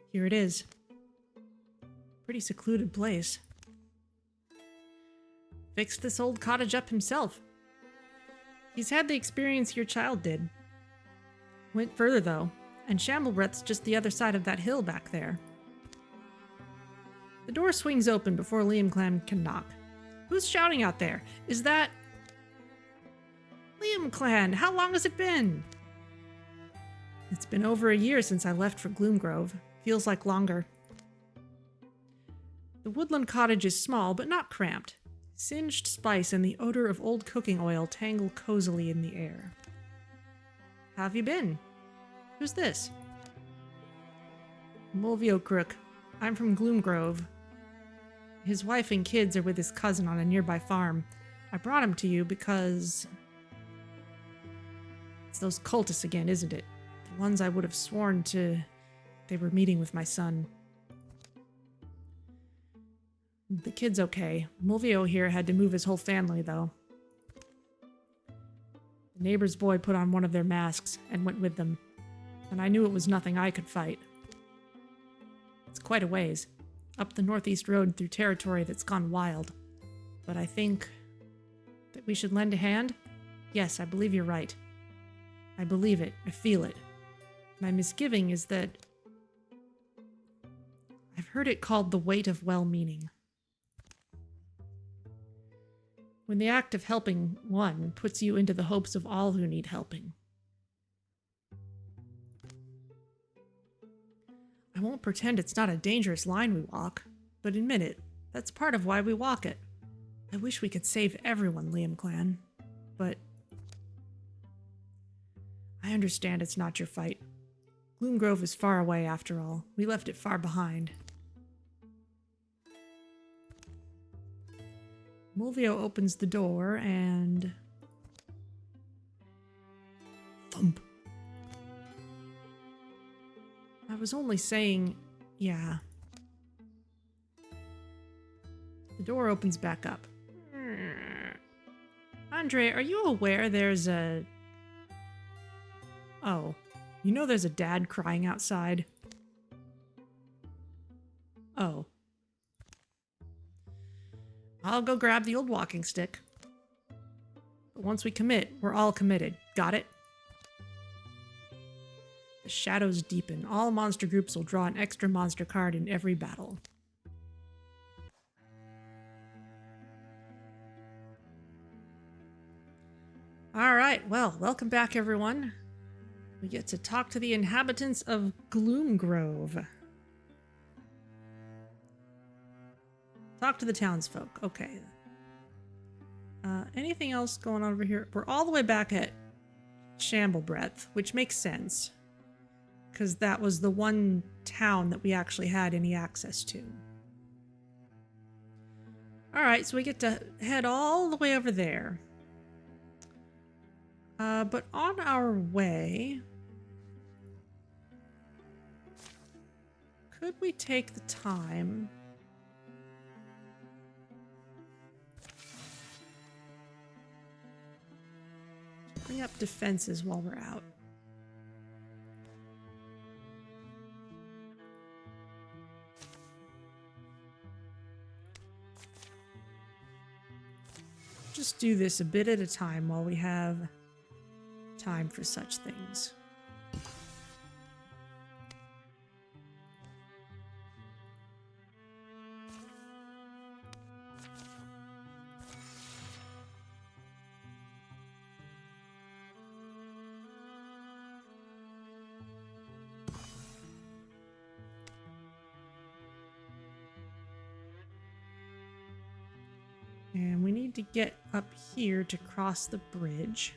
here it is. Pretty secluded place. Fixed this old cottage up himself. He's had the experience your child did. Went further, though, and Shamblebreath's just the other side of that hill back there. The door swings open before Liam Clan can knock. Who's shouting out there? Is that... Liam Clan, how long has it been? It's been over a year since I left for Gloomgrove. Feels like longer. The woodland cottage is small, but not cramped. Singed spice and the odor of old cooking oil tangle cozily in the air. How have you been? Who's this? Mulvio Crook. I'm from Gloomgrove. His wife and kids are with his cousin on a nearby farm. I brought him to you because... It's those cultists again, isn't it? The ones I would have sworn to... They were meeting with my son. The kid's okay. Mulvio here had to move his whole family, though. The neighbor's boy put on one of their masks and went with them. And I knew it was nothing I could fight. It's quite a ways. Up the northeast road through territory that's gone wild. But I think that we should lend a hand? Yes, I believe you're right. I believe it. I feel it. My misgiving is that I've heard it called the weight of well-meaning. When the act of helping one puts you into the hopes of all who need helping. I won't pretend it's not a dangerous line we walk, but admit it, that's part of why we walk it. I wish we could save everyone, Liam Clan, but I understand it's not your fight. Gloomgrove is far away after all. We left it far behind. Mulvio opens the door and... thump. I was only saying... yeah. The door opens back up. Andre, are you aware there's a... oh. You know there's a dad crying outside? Oh. I'll go grab the old walking stick. But once we commit, we're all committed. Got it? The shadows deepen. All monster groups will draw an extra monster card in every battle. Alright, well, welcome back everyone. We get to talk to the inhabitants of Gloomgrove. Talk to the townsfolk. Okay. Anything else going on over here? We're all the way back at Shamblebreath, which makes sense. Because that was the one town that we actually had any access to. Alright, so we get to head all the way over there. But on our way... could we take the time... to bring up defenses while we're out? Just do this a bit at a time while we have time for such things. And we need to get up here to cross the bridge.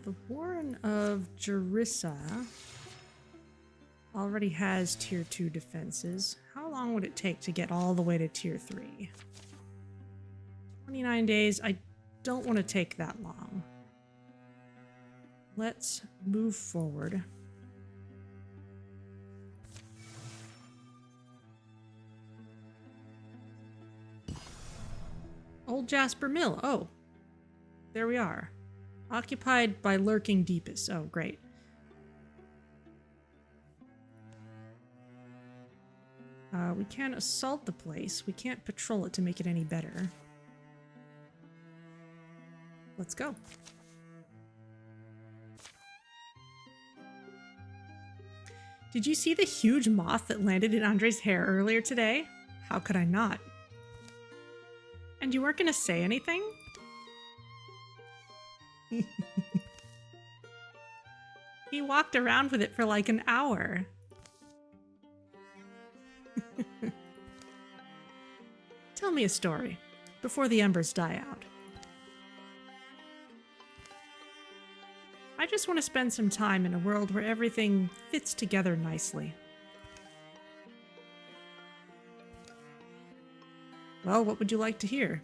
The Warren of Jarissa already has tier 2 defenses. How long would it take to get all the way to tier 3? 29 days. I don't want to take that long. Let's move forward. Old Jasper Mill. Oh, there we are. Occupied by lurking Deepist. Oh, great. We can't assault the place. We can't patrol it to make it any better. Let's go. Did you see the huge moth that landed in Andre's hair earlier today? How could I not? And you weren't going to say anything? He walked around with it for like an hour. Tell me a story before the embers die out. I just want to spend some time in a world where everything fits together nicely. Well, what would you like to hear?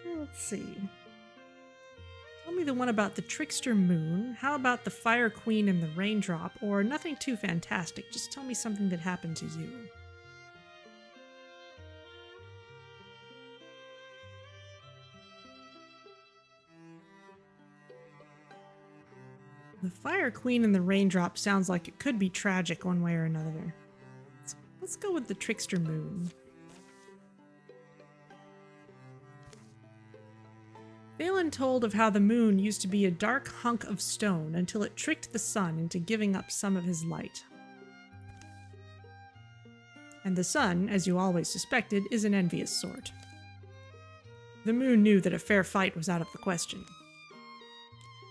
Let's see. Tell me the one about the trickster moon. How about the fire queen and the raindrop? Or nothing too fantastic. Just tell me something that happened to you. The fire queen and the raindrop sounds like it could be tragic one way or another. Let's go with the trickster moon. Valen told of how the moon used to be a dark hunk of stone until it tricked the sun into giving up some of his light. And the sun, as you always suspected, is an envious sort. The moon knew that a fair fight was out of the question.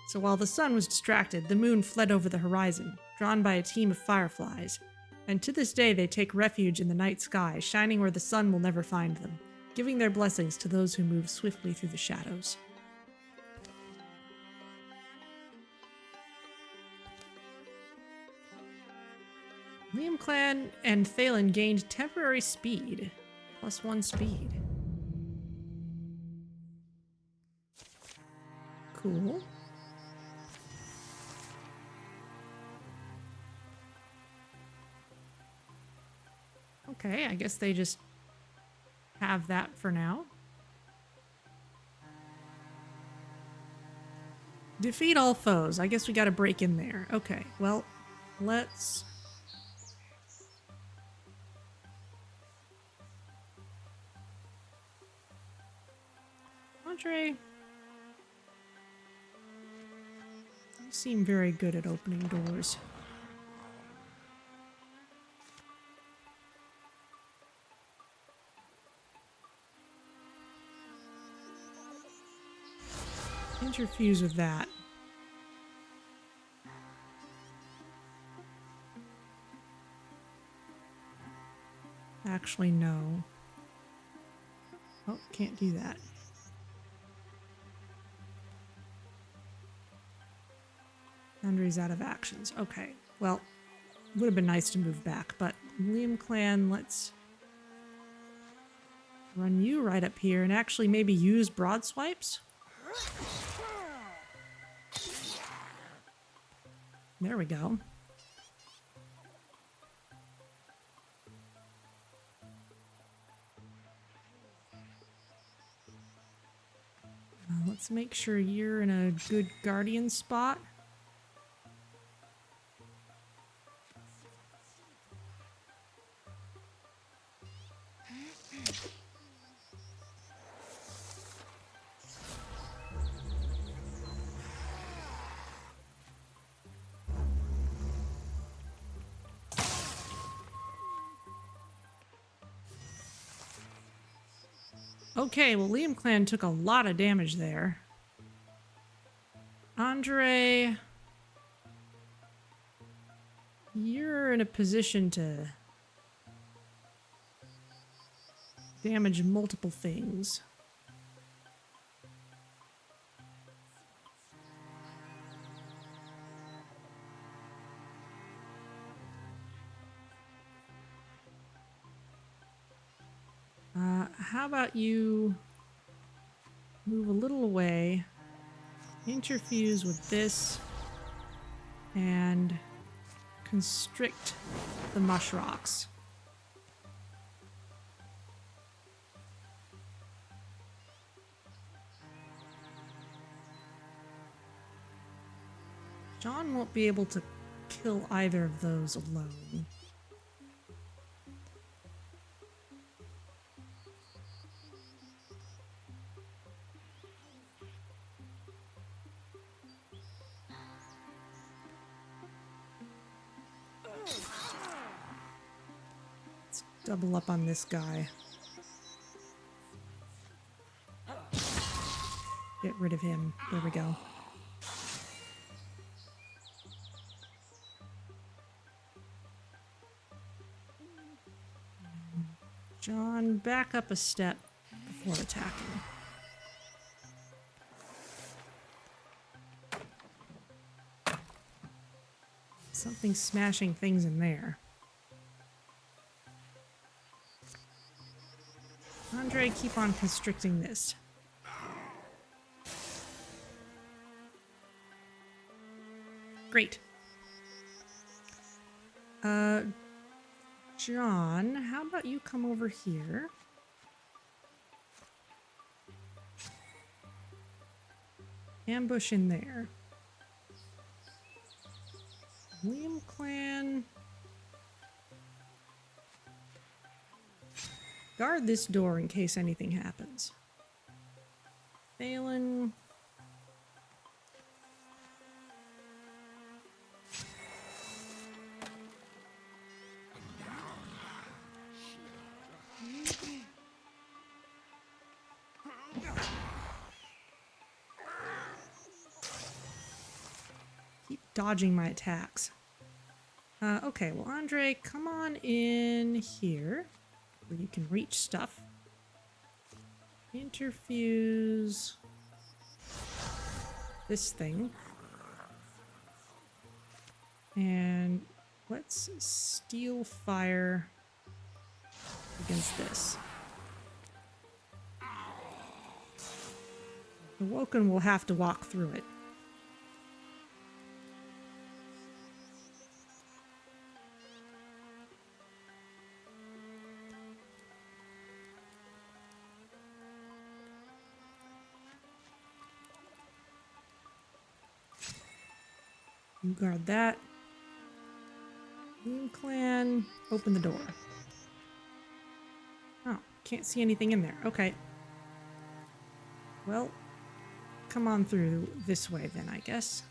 So while the sun was distracted, the moon fled over the horizon, drawn by a team of fireflies. And to this day they take refuge in the night sky, shining where the sun will never find them, giving their blessings to those who move swiftly through the shadows. Liam Clan and Thalen gained temporary speed. +1 speed. Cool. Okay, I guess they just have that for now. Defeat all foes. I guess we gotta break in there. Okay, well, let's... Andre, you seem very good at opening doors. Interfuse with that. Actually, no. Oh, can't do that. Andre's out of actions. Okay, well, would have been nice to move back, but Liam Clan, let's run you right up here and actually maybe use broad swipes. There we go. Let's make sure you're in a good guardian spot. Okay, well, Liam Clan took a lot of damage there. Andre, you're in a position to damage multiple things. How about you move a little away, interfuse with this, and constrict the mush rocks. John won't be able to kill either of those alone. Double up on this guy. Get rid of him. There we go. John, back up a step before attacking. Something smashing things in there. Andre, keep on constricting this. Great. John, how about you come over here? Ambush in there. Liam Clan. Guard this door in case anything happens. Thalen. dodging my attacks. Okay, well, Andre, come on in here where you can reach stuff. Interfuse this thing. And let's steal fire against this. Awaken will have to walk through it. You guard that. Moon Clan, open the door. Oh, can't see anything in there. Okay. Well, come on through this way then, I guess.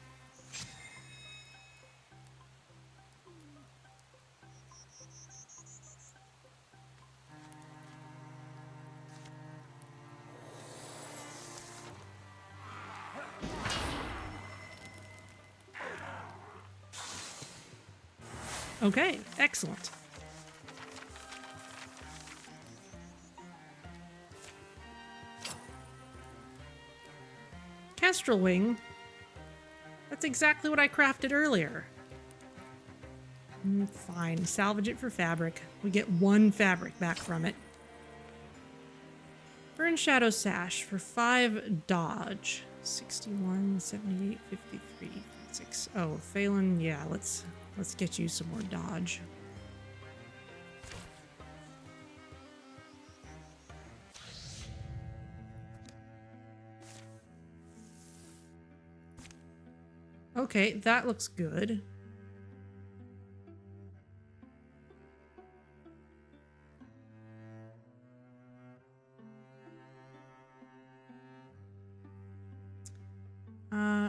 Okay, excellent. Kestrel wing. That's exactly what I crafted earlier. Fine, salvage it for fabric. We get 1 fabric back from it. Burn Shadow Sash for 5 dodge. 61, 78, 53, 6. Oh, Phelan, yeah, let's get you some more dodge. Okay, that looks good.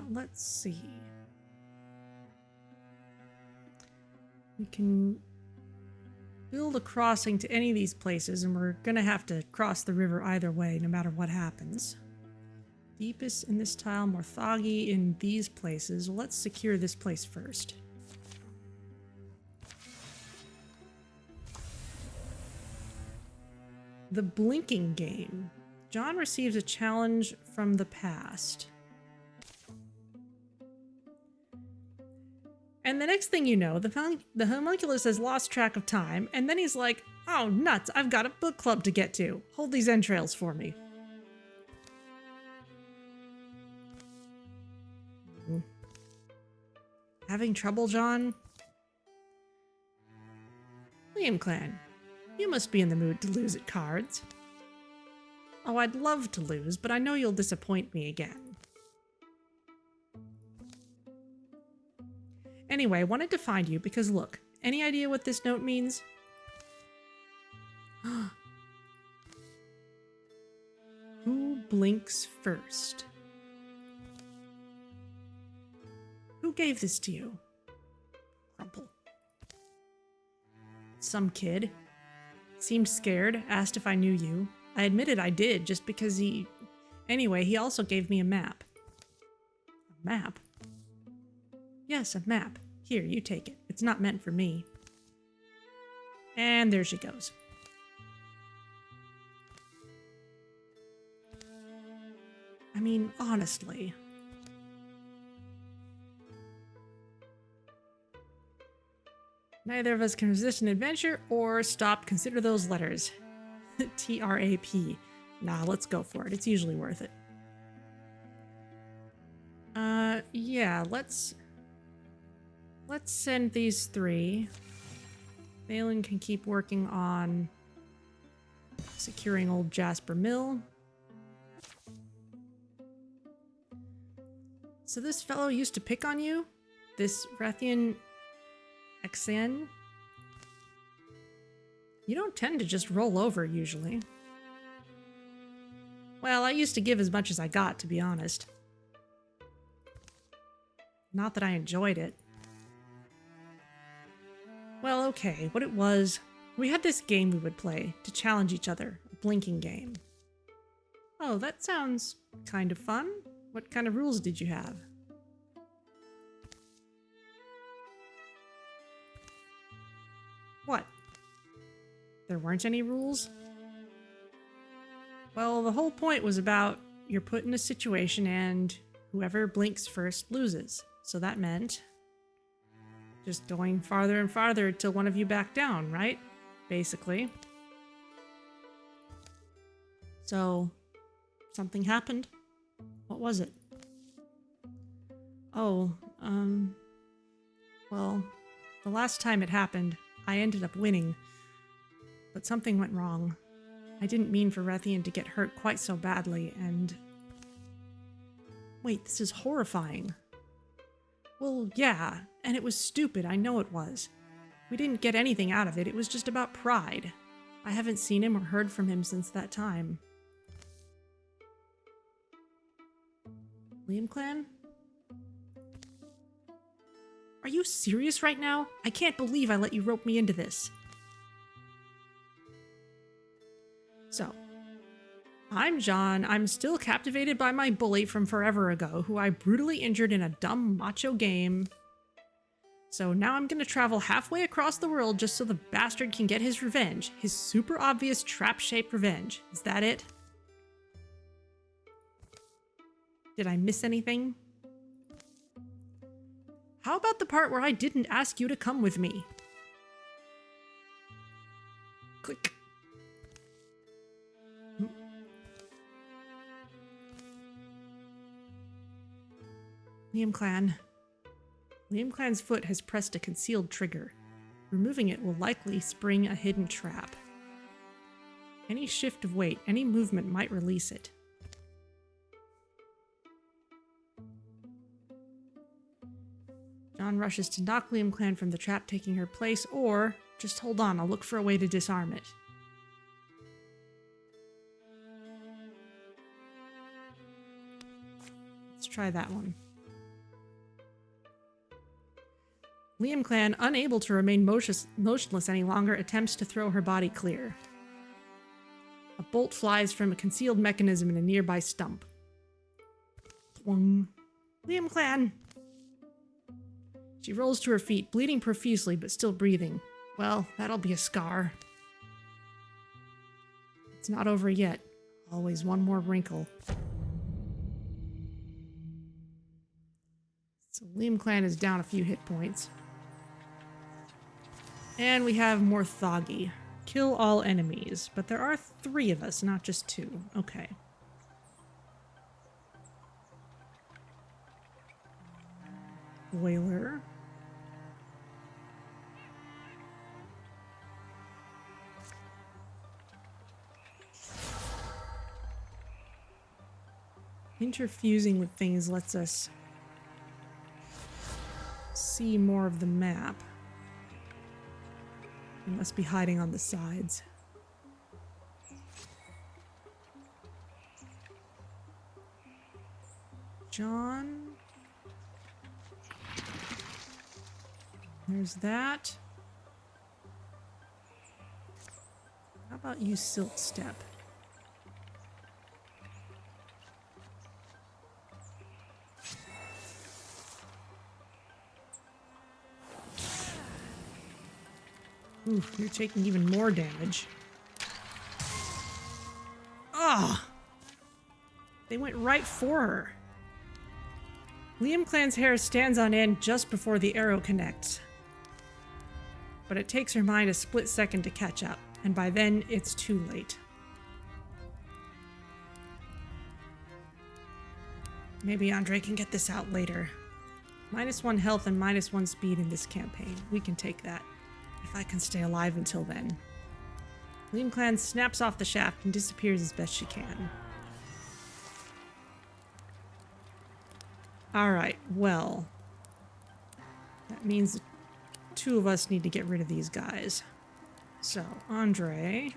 Let's see. We can build a crossing to any of these places, and we're gonna have to cross the river either way, no matter what happens. Deepest in this tile, Morthagi in these places. Well, let's secure this place first. The Blinking Game. John receives a challenge from the past. And the next thing you know, the homunculus has lost track of time, and then he's like, oh nuts, I've got a book club to get to. Hold these entrails for me. Having trouble, John? Liam Clan, you must be in the mood to lose at cards. Oh, I'd love to lose, but I know you'll disappoint me again. Anyway, I wanted to find you because look, any idea what this note means? Who blinks first? Who gave this to you? Crumple. Some kid. Seemed scared, asked if I knew you. I admitted I did, just because he... Anyway, he also gave me a map. A map? Yes, a map. Here, you take it. It's not meant for me. And there she goes. I mean, honestly. Neither of us can resist an adventure or stop. Consider those letters. T-R-A-P. Nah, let's go for it. It's usually worth it. Yeah, let's send these 3. Phelan can keep working on securing old Jasper Mill. So this fellow used to pick on you? This Rathian Xen? You don't tend to just roll over, usually. Well, I used to give as much as I got, to be honest. Not that I enjoyed it. Well, okay, what it was, we had this game we would play to challenge each other, a blinking game. Oh, that sounds kind of fun. What kind of rules did you have? What? There weren't any rules? Well, the whole point was about you're put in a situation and whoever blinks first loses. So that meant just going farther and farther till one of you backed down, right? Basically. So, something happened. What was it? Oh, well, the last time it happened, I ended up winning. But something went wrong. I didn't mean for Rethian to get hurt quite so badly, and... Wait, this is horrifying. Well, yeah, and it was stupid, I know it was. We didn't get anything out of it, it was just about pride. I haven't seen him or heard from him since that time. Liam Clan? Are you serious right now? I can't believe I let you rope me into this. So, I'm John. I'm still captivated by my bully from forever ago, who I brutally injured in a dumb macho game. So now I'm gonna travel halfway across the world just so the bastard can get his revenge. His super obvious trap-shaped revenge. Is that it? Did I miss anything? How about the part where I didn't ask you to come with me? Click. Liam Clan. Liam Clan's foot has pressed a concealed trigger. Removing it will likely spring a hidden trap. Any shift of weight, any movement might release it. John rushes to knock Liam Clan from the trap, taking her place, or just hold on, I'll look for a way to disarm it. Let's try that one. Liam Clan, unable to remain motionless any longer, attempts to throw her body clear. A bolt flies from a concealed mechanism in a nearby stump. Twung. Liam Clan! She rolls to her feet, bleeding profusely but still breathing. Well, that'll be a scar. It's not over yet. Always one more wrinkle. So Liam Clan is down a few hit points. And we have more Thoggy. Kill all enemies. But there are 3 of us, not just 2. Okay. Whaler. Interfusing with things lets us see more of the map. It must be hiding on the sides. John. There's that. How about you Silk Step? Oof, you're taking even more damage. Ah! They went right for her. Liam Clan's hair stands on end just before the arrow connects. But it takes her mind a split second to catch up, and by then, it's too late. Maybe Andre can get this out later. -1 health and -1 speed in this campaign. We can take that. If I can stay alive until then. Liam Clan snaps off the shaft and disappears as best she can. Alright, well. That means 2 of us need to get rid of these guys. So, Andre.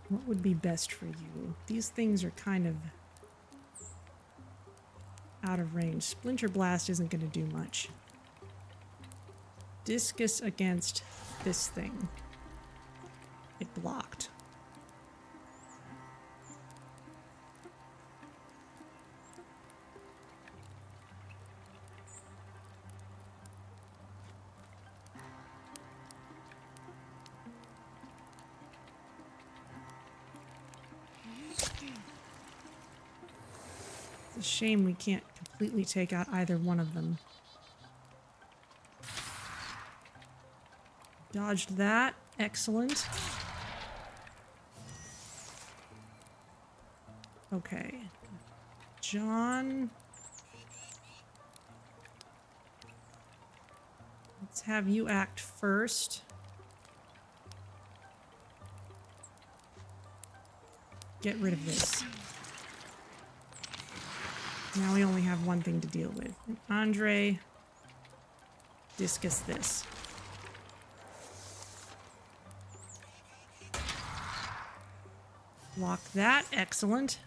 What would be best for you? These things are kind of out of range. Splinter Blast isn't going to do much. Discus against this thing. It blocked. It's a shame we can't completely take out either one of them. Dodged that. Excellent. Okay. John. Let's have you act first. Get rid of this. Now we only have one thing to deal with. And Andre, discus this. Block that. Excellent.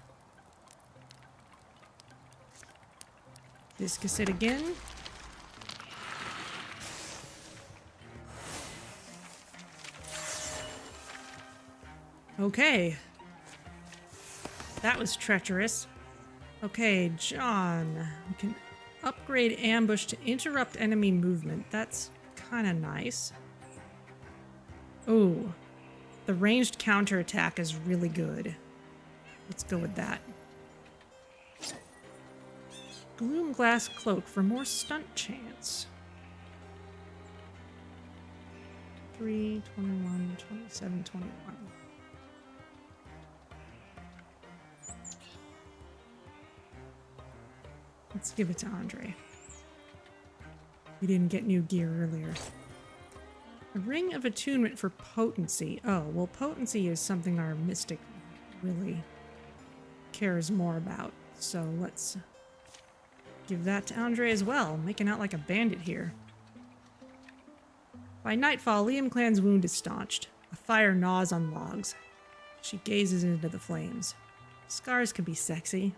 Discus it again. Okay. That was treacherous. Okay, John. We can upgrade ambush to interrupt enemy movement. That's kind of nice. Ooh. The ranged counterattack is really good. Let's go with that. Gloom Glass Cloak for more stunt chance. 3, 21, 27, 21. Let's give it to Andre. We didn't get new gear earlier. A Ring of Attunement for potency. Oh, well, potency is something our mystic really cares more about. So let's give that to Andre as well, making out like a bandit here. By nightfall, Liam Clan's wound is staunched. A fire gnaws on logs. She gazes into the flames. Scars can be sexy.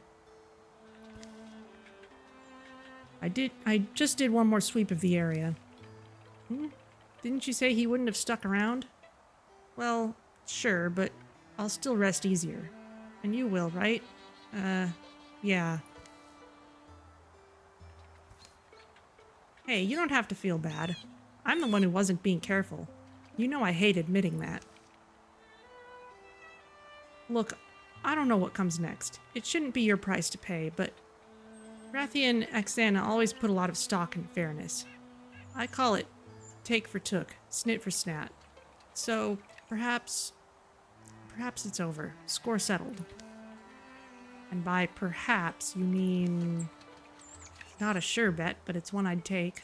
I just did one more sweep of the area. Didn't you say he wouldn't have stuck around? Well, sure, but I'll still rest easier. And you will, right? Yeah. Hey, you don't have to feel bad. I'm the one who wasn't being careful. You know I hate admitting that. Look, I don't know what comes next. It shouldn't be your price to pay, but Rathian and Axana always put a lot of stock in fairness. I call it take for took, snit for snat. So, perhaps it's over. Score settled. And by perhaps, you mean not a sure bet, but it's one I'd take.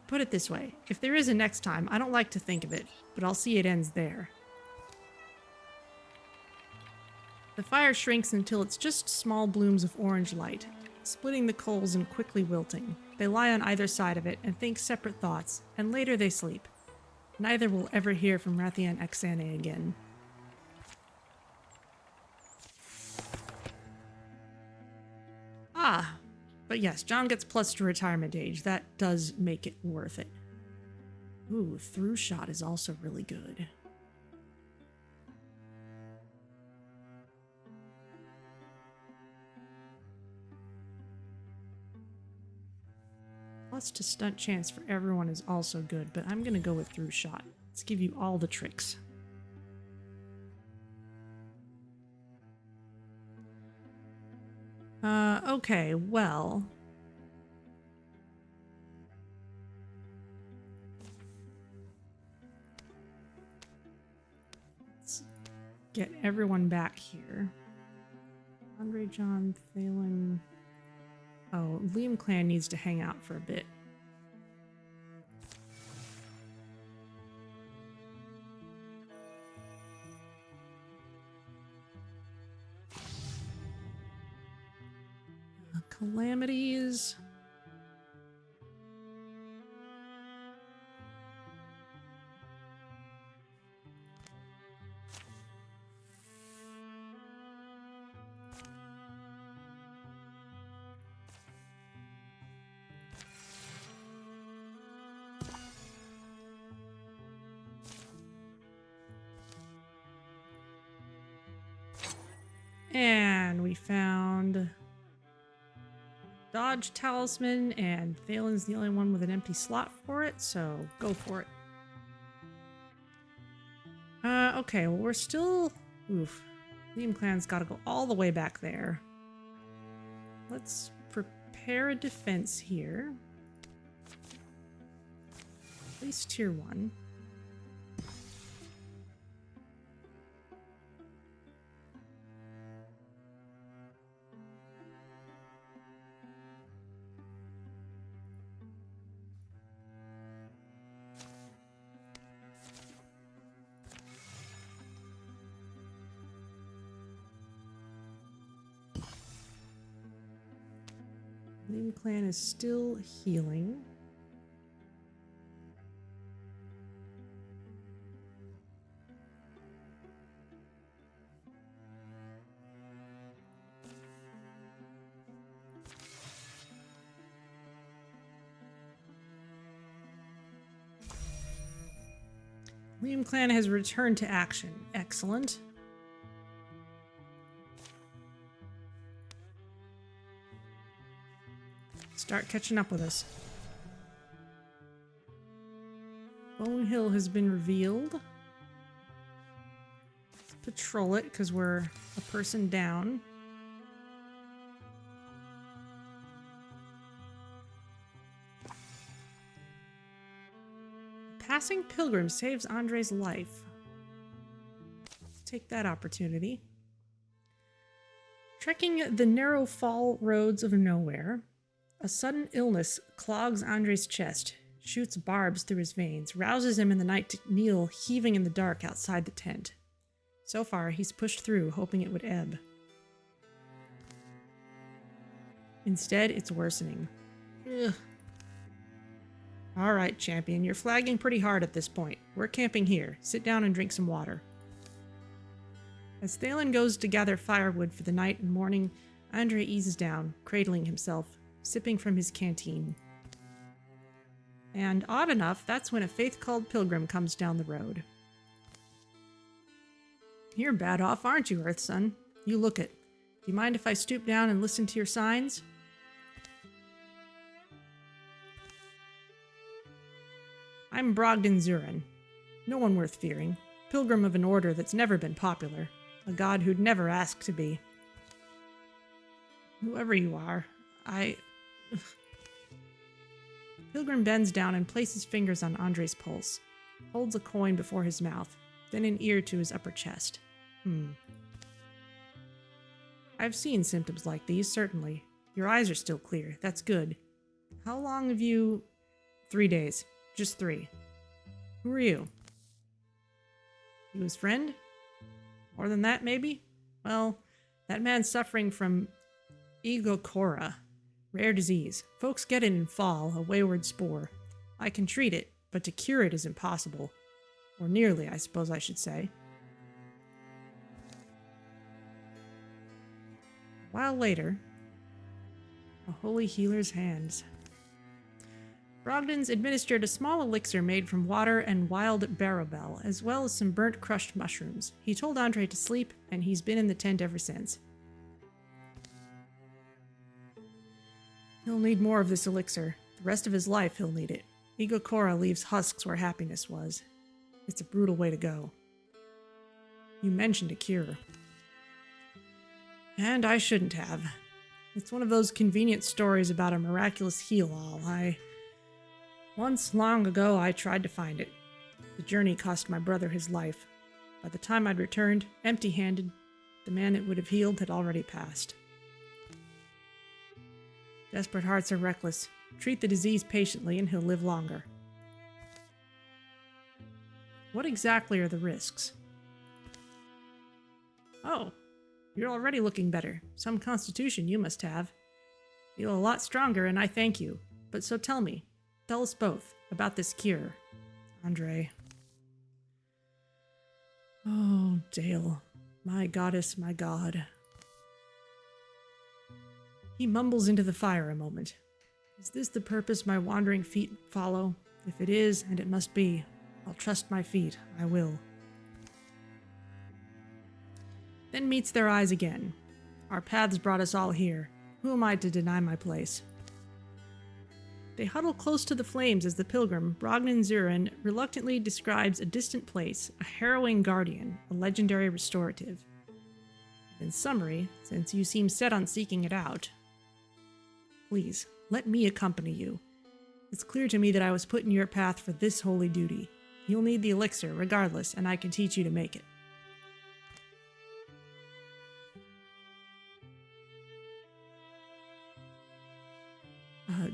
Put it this way, if there is a next time, I don't like to think of it, but I'll see it ends there. The fire shrinks until it's just small blooms of orange light, splitting the coals and quickly wilting. They lie on either side of it and think separate thoughts, and later they sleep. Neither will ever hear from Rathian Axane again. Ah, but yes, John gets plus to retirement age. That does make it worth it. Ooh, through shot is also really good. Plus to stunt chance for everyone is also good, but I'm gonna go with through shot. Let's give you all the tricks. Okay, well. Let's get everyone back here. Andre, John, Thalen. Oh, Liam Clan needs to hang out for a bit. Calamities. And we found Dodge Talisman, and Thalen's the only one with an empty slot for it, so go for it. Okay, well we're still... Oof. Liam Clan's gotta go all the way back there. let's prepare a defense here. At least tier 1. Liam clan is still healing. Liam clan has returned to action. Excellent. Start catching up with us. Bone Hill has been revealed. Let's patrol it because we're a person down. Passing pilgrim saves Andre's life. Let's take that opportunity. Trekking the narrow fall roads of nowhere. A sudden illness clogs Andre's chest, shoots barbs through his veins, rouses him in the night to kneel heaving in the dark outside the tent. So far, he's pushed through, hoping it would ebb. Instead, it's worsening. Ugh. All right, champion, you're flagging pretty hard at this point. We're camping here. Sit down and drink some water. As Thalen goes to gather firewood for the night and morning, Andre eases down, cradling himself, sipping from his canteen. And odd enough, that's when a faith-called pilgrim comes down the road. You're bad off, aren't you, Earthson? You look it. Do you mind if I stoop down and listen to your signs? I'm Brogden Zurin. No one worth fearing. Pilgrim of an order that's never been popular. A god who'd never ask to be. Whoever you are, Pilgrim bends down and places fingers on Andre's pulse. Holds a coin before his mouth, then an ear to his upper chest. I've seen symptoms like these, certainly. Your eyes are still clear. That's good. How long have you... 3 days. Just 3. Who are you? You his friend? More than that, maybe? Well, that man's suffering from Egocora. Rare disease. Folks get it in fall, a wayward spore. I can treat it, but to cure it is impossible. Or nearly, I suppose I should say. A while later, a holy healer's hands. Brogden's administered a small elixir made from water and wild barrowbell, as well as some burnt crushed mushrooms. He told Andre to sleep, and he's been in the tent ever since. He'll need more of this elixir. The rest of his life he'll need it. Egocora leaves husks where happiness was. It's a brutal way to go. You mentioned a cure. And I shouldn't have. It's one of those convenient stories about a miraculous heal-all. Once, long ago, I tried to find it. The journey cost my brother his life. By the time I'd returned, empty-handed, the man it would have healed had already passed. Desperate hearts are reckless. Treat the disease patiently and he'll live longer. What exactly are the risks? Oh, you're already looking better. Some constitution you must have. Feel a lot stronger and I thank you. But so tell me, tell us both about this cure, Andre. Oh, Dale, my goddess, my god. He mumbles into the fire a moment. Is this the purpose my wandering feet follow? If it is, and it must be, I'll trust my feet, I will. Then meets their eyes again. Our paths brought us all here. Who am I to deny my place? They huddle close to the flames as the pilgrim, Brogden Zurin, reluctantly describes a distant place, a harrowing guardian, a legendary restorative. In summary, since you seem set on seeking it out, Please, let me accompany you. It's clear to me that I was put in your path for this holy duty. You'll need the elixir regardless, and I can teach you to make it.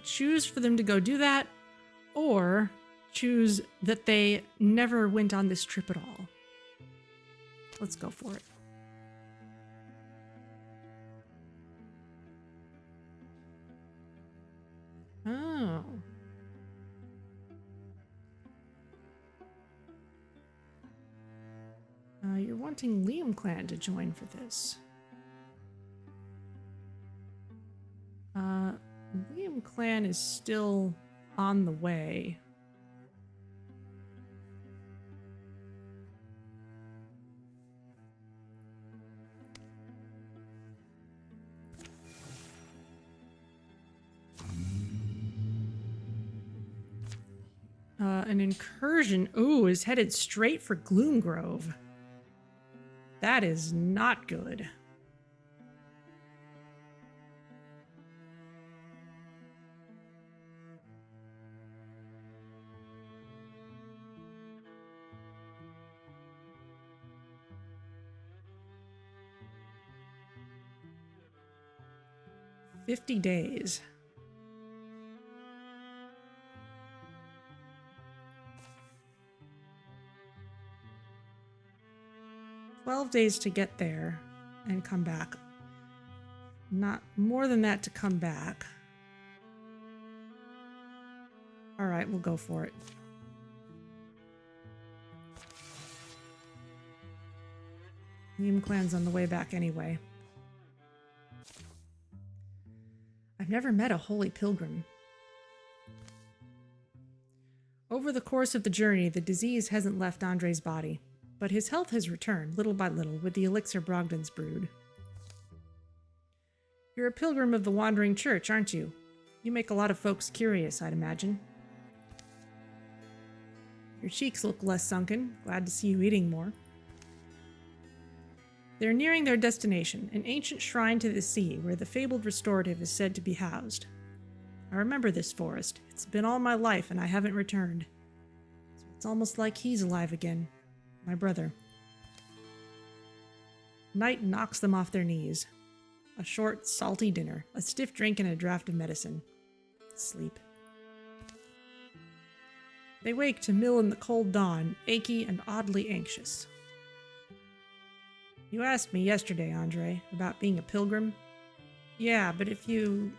Choose for them to go do that, or choose that they never went on this trip at all. Let's go for it. Oh. You're wanting Liam Clan to join for this. Liam Clan is still on the way. An incursion, is headed straight for Gloomgrove. That is not good. "50 days. "12 days to get there and come back. Not more than that to come back. All right, we'll go for it. Liam Clan's on the way back anyway. I've never met a holy pilgrim. Over the course of the journey, the disease hasn't left Andre's body, but his health has returned little by little with the elixir Brogdon's brewed. You're a pilgrim of the Wandering Church, aren't you? You make a lot of folks curious, I'd imagine. Your cheeks look less sunken. Glad to see you eating more. They're nearing their destination, an ancient shrine to the sea where the fabled restorative is said to be housed. I remember this forest. It's been all my life and I haven't returned. So it's almost like he's alive again. My brother. Night knocks them off their knees. A short, salty dinner, a stiff drink and a draft of medicine. Sleep. They wake to Mill in the cold dawn, achy and oddly anxious. You asked me yesterday, Andre, about being a pilgrim. Yeah, but if you...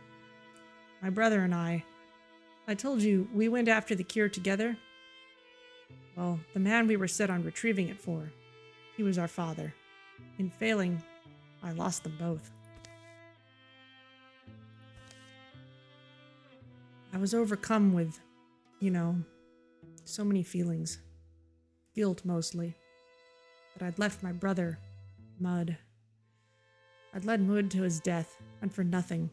My brother and I told you we went after the cure together. Well, the man we were set on retrieving it for, he was our father. In failing, I lost them both. I was overcome with, so many feelings. Guilt, mostly. That I'd left my brother, Mud. I'd led Mud to his death, and for nothing.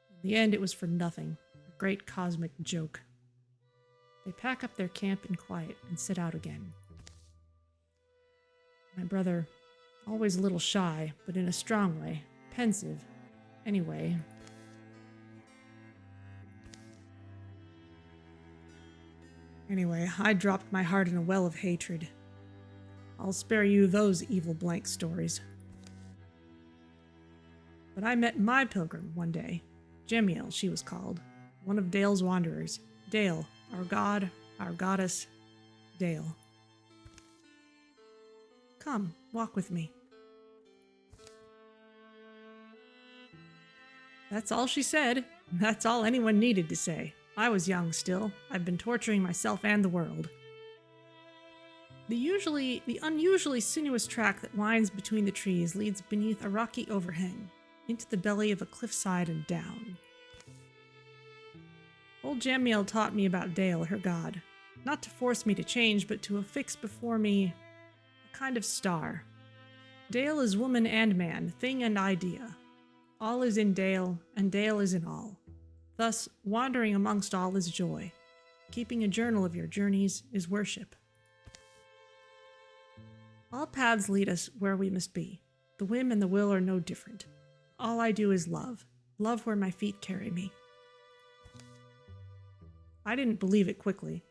In the end, it was for nothing. A great cosmic joke. They pack up their camp in quiet and set out again. My brother, always a little shy, but in a strong way, pensive. Anyway... I dropped my heart in a well of hatred. I'll spare you those evil blank stories. But I met my pilgrim one day. Jemiel, she was called. One of Dale's wanderers. Dale, our god, our goddess, Dale. Come, walk with me. That's all she said. That's all anyone needed to say. I was young still. I've been torturing myself and the world. The unusually sinuous track that winds between the trees leads beneath a rocky overhang, into the belly of a cliffside and down. Old Jamiel taught me about Dale, her god, not to force me to change, but to affix before me a kind of star. Dale is woman and man, thing and idea. All is in Dale, and Dale is in all. Thus, wandering amongst all is joy. Keeping a journal of your journeys is worship. All paths lead us where we must be. The whim and the will are no different. All I do is love. Love where my feet carry me. I didn't believe it quickly,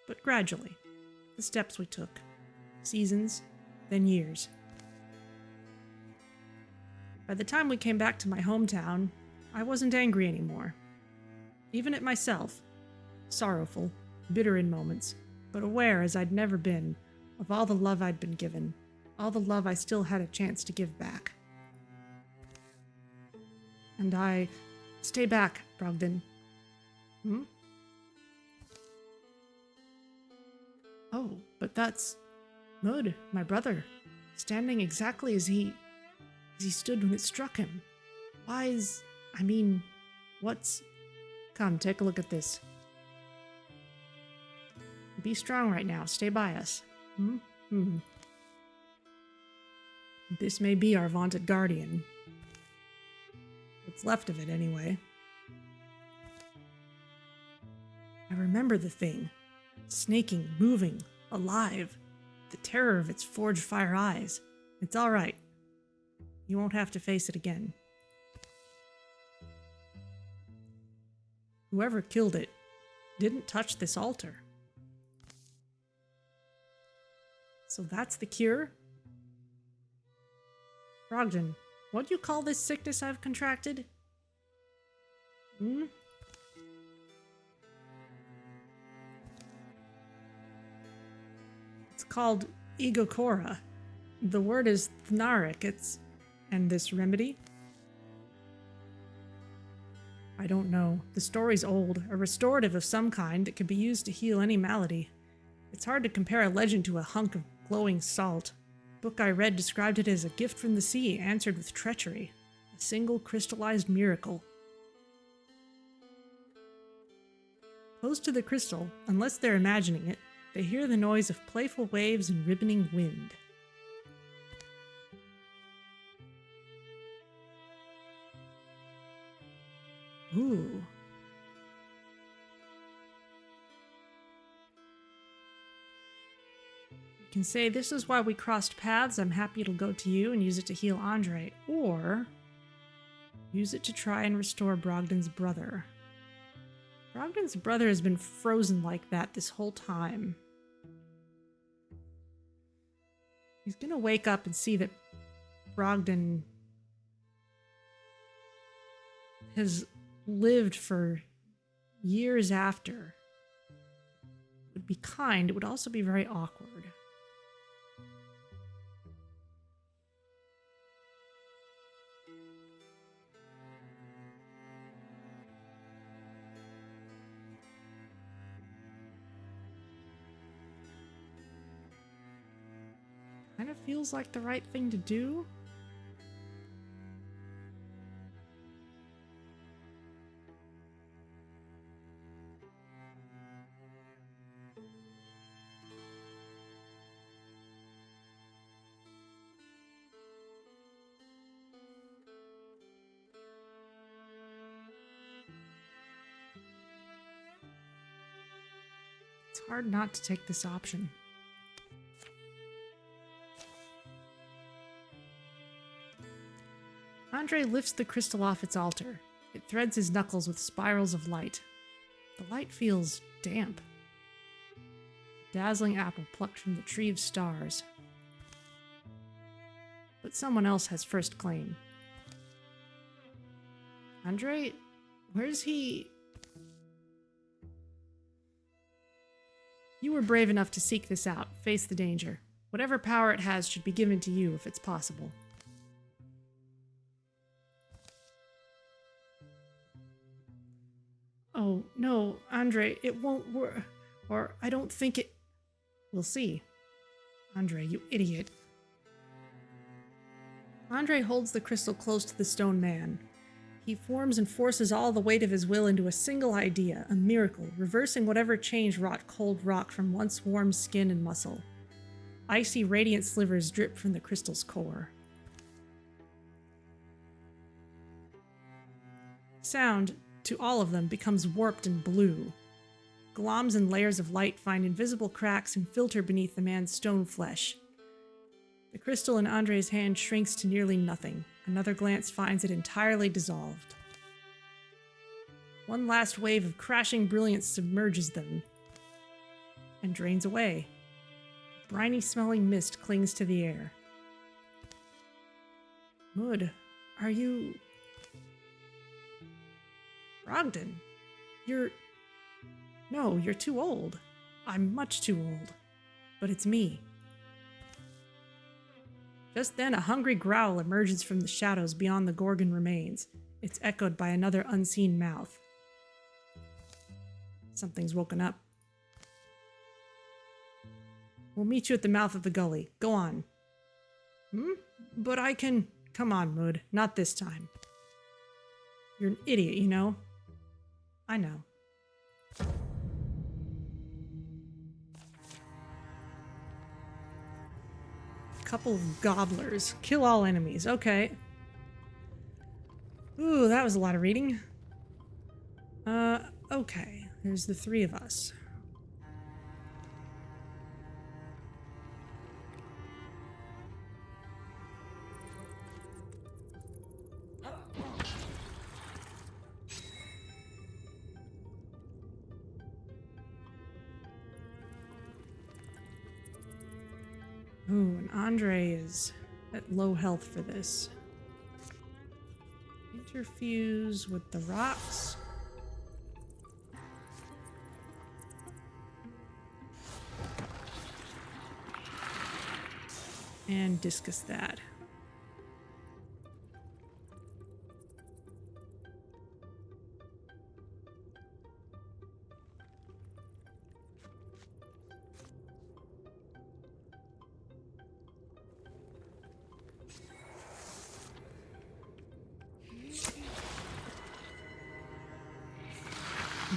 but gradually, the steps we took. Seasons, then years. By the time we came back to my hometown, I wasn't angry anymore. Even at myself. Sorrowful, bitter in moments, but aware as I'd never been of all the love I'd been given, all the love I still had a chance to give back. And I... Stay back, Brogden. Oh, but that's... Mud, my brother, standing exactly as he stood when it struck him. What's... Come, take a look at this. Be strong right now, stay by us. This may be our vaunted guardian. What's left of it, anyway. I remember the thing. Snaking, moving, alive. The terror of its forged fire eyes. It's all right. You won't have to face it again. Whoever killed it didn't touch this altar. So that's the cure? Brogden, what do you call this sickness I've contracted? It's called Egokora. The word is Thnaric. And this remedy? I don't know. The story's old, a restorative of some kind that could be used to heal any malady. It's hard to compare a legend to a hunk of glowing salt. The book I read described it as a gift from the sea answered with treachery. A single crystallized miracle. Close to the crystal, unless they're imagining it, they hear the noise of playful waves and ribboning wind. Ooh. You can say, this is why we crossed paths. I'm happy it'll go to you, and use it to heal Andre. Or use it to try and restore Brogden's brother. Brogden's brother has been frozen like that this whole time. He's gonna wake up and see that Brogden has lived for years after. It would be kind, it would also be very awkward. Kind of feels like the right thing to do. It's hard not to take this option. Andre lifts the crystal off its altar. It threads his knuckles with spirals of light. The light feels damp. Dazzling apple plucked from the tree of stars. But someone else has first claim. Andre, where's he? You were brave enough to seek this out, face the danger. Whatever power it has should be given to you if it's possible. Oh, no, Andre, it won't work. Or I don't think it... We'll see. Andre, you idiot. Andre holds the crystal close to the stone man. He forms and forces all the weight of his will into a single idea, a miracle, reversing whatever change wrought cold rock from once warm skin and muscle. Icy, radiant slivers drip from the crystal's core. Sound, to all of them, becomes warped and blue. Gloms and layers of light find invisible cracks and filter beneath the man's stone flesh. The crystal in Andre's hand shrinks to nearly nothing. Another glance finds it entirely dissolved. One last wave of crashing brilliance submerges them and drains away. Briny smelling mist clings to the air. Mood, are you... Brogden? No, you're too old. I'm much too old. But it's me. Just then, a hungry growl emerges from the shadows beyond the Gorgon remains. It's echoed by another unseen mouth. Something's woken up. We'll meet you at the mouth of the gully. Go on. But I can... Come on, Mood. Not this time. You're an idiot, you know? I know. Couple of gobblers. Kill all enemies. Okay. Ooh, that was a lot of reading. Okay. There's the three of us. Ooh, and Andre is at low health for this. Interfuse with the rocks. And discus that.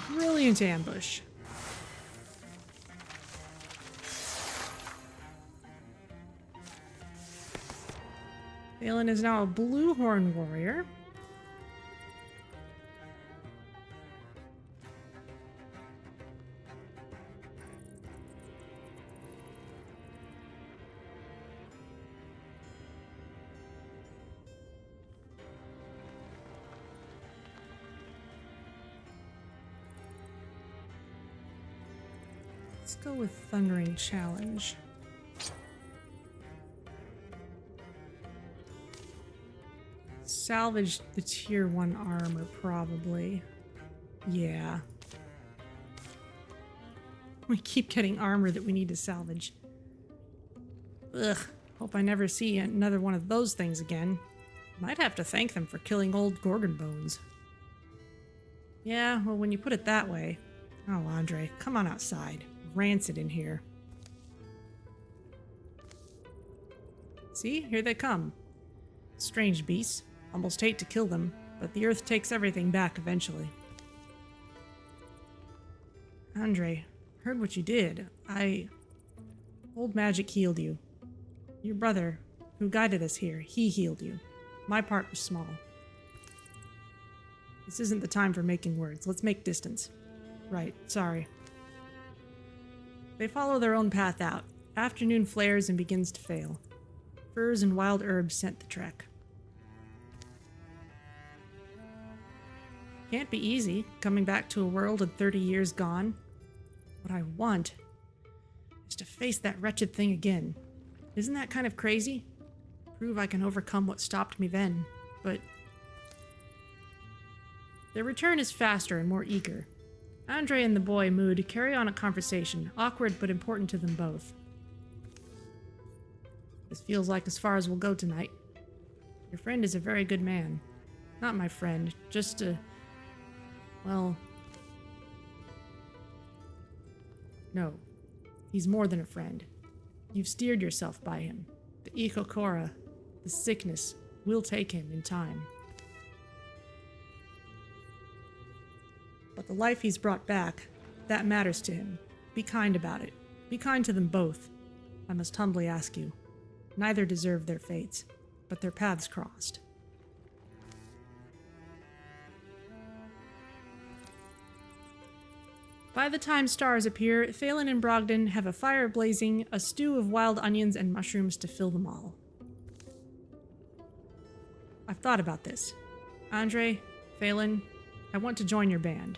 Brilliant ambush. Phelan is now a blue horn warrior. Let's go with Thundering Challenge. Salvage the tier 1 armor, probably. Yeah. We keep getting armor that we need to salvage. Ugh. Hope I never see another one of those things again. Might have to thank them for killing old Gorgon bones. Yeah, well, when you put it that way. Oh, Andre, come on outside. Rancid in here. See? Here they come. Strange beasts. Almost hate to kill them, but the earth takes everything back eventually. Andre, heard what you did. Old magic healed you. Your brother, who guided us here, he healed you. My part was small. This isn't the time for making words. Let's make distance. Right, sorry. They follow their own path out. Afternoon flares and begins to fail. Furs and wild herbs scent the trek. Can't be easy, coming back to a world of 30 years gone. What I want is to face that wretched thing again. Isn't that kind of crazy? Prove I can overcome what stopped me then, but... Their return is faster and more eager. Andre and the boy Mood carry on a conversation, awkward but important to them both. This feels like as far as we'll go tonight. Your friend is a very good man. Not my friend, just a... Well... No. He's more than a friend. You've steered yourself by him. The Ikokora, the sickness, will take him in time. But the life he's brought back, that matters to him. Be kind about it. Be kind to them both. I must humbly ask you. Neither deserve their fates, but their paths crossed. By the time stars appear, Phelan and Brogden have a fire blazing, a stew of wild onions and mushrooms to fill them all. I've thought about this. Andre, Phelan, I want to join your band.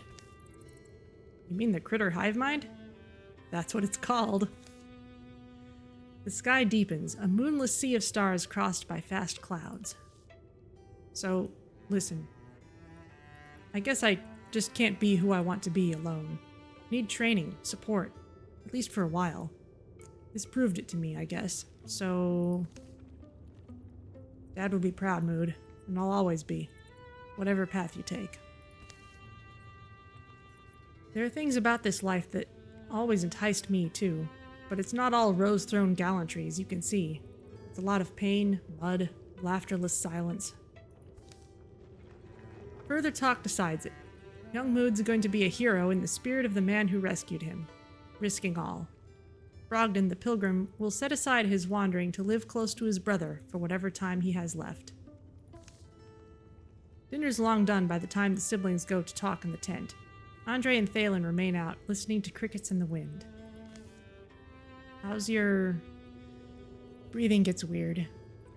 You mean the critter Hivemind? That's what it's called. The sky deepens, a moonless sea of stars crossed by fast clouds. So, listen. I guess I just can't be who I want to be alone. Need training, support, at least for a while. This proved it to me, I guess. So... Dad will be proud, Mood, and I'll always be, whatever path you take. There are things about this life that always enticed me, too, but it's not all rose-thrown gallantry, as you can see. It's a lot of pain, mud, laughterless silence. Further talk decides it. Young Mood's going to be a hero in the spirit of the man who rescued him, risking all. Brogden the Pilgrim will set aside his wandering to live close to his brother for whatever time he has left. Dinner's long done by the time the siblings go to talk in the tent. Andre and Thalen remain out, listening to crickets in the wind. How's your... Breathing gets weird.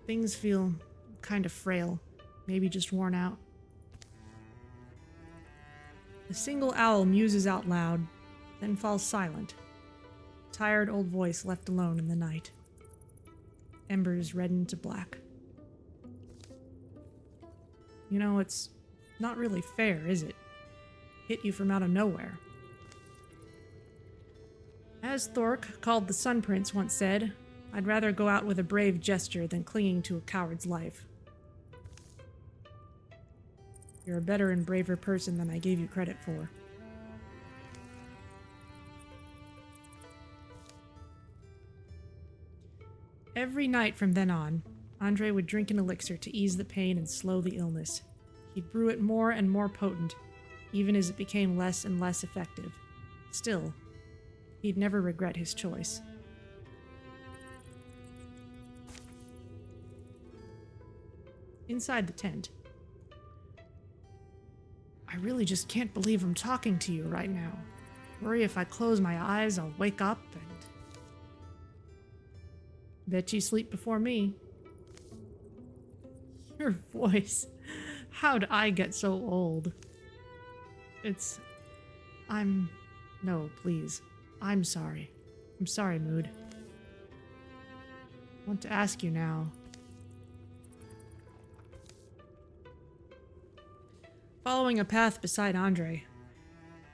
Things feel kind of frail, maybe just worn out. A single owl muses out loud, then falls silent. Tired old voice left alone in the night. Embers redden to black. You know, it's not really fair, is it? Hit you from out of nowhere. As Thork, called the Sun Prince, once said, I'd rather go out with a brave gesture than clinging to a coward's life. You're a better and braver person than I gave you credit for. Every night from then on, Andre would drink an elixir to ease the pain and slow the illness. He'd brew it more and more potent, even as it became less and less effective. Still, he'd never regret his choice. Inside the tent. I really just can't believe I'm talking to you right now. Worry if I close my eyes, I'll wake up and... Bet you sleep before me. Your voice. How'd I get so old? No, please. I'm sorry. I'm sorry, Mood. I want to ask you now. Following a path beside Andre.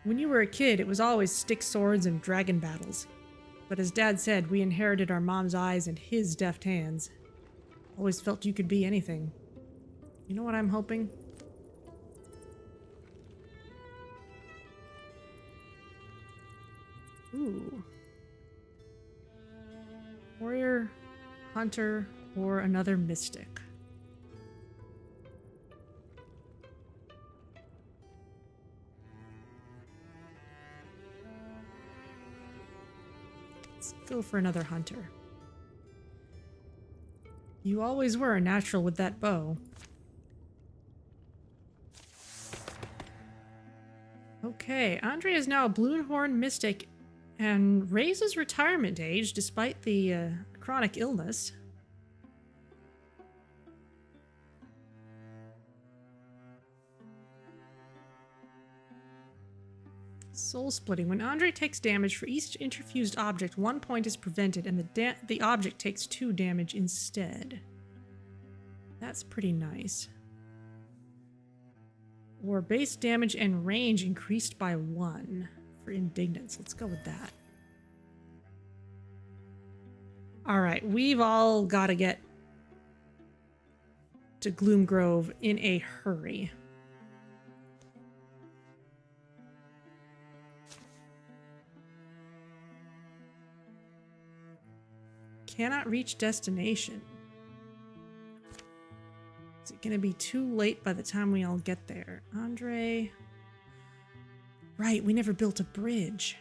When you were a kid, it was always stick swords and dragon battles. But as Dad said, we inherited our mom's eyes and his deft hands. Always felt you could be anything. You know what I'm hoping? Ooh. Warrior, hunter, or another mystic. Let's go for another hunter. You always were a natural with that bow. Okay, Andre is now a Bloodhorn Mystic and raises retirement age despite the chronic illness. Soul splitting. When Andre takes damage for each interfused object, 1 point is prevented and the object takes 2 damage instead. That's pretty nice. Or base damage and range increased by 1 for Indignance. Let's go with that. Alright, we've all got to get to Gloomgrove in a hurry. Cannot reach destination. Is it going to be too late by the time we all get there? Andre... Right, we never built a bridge.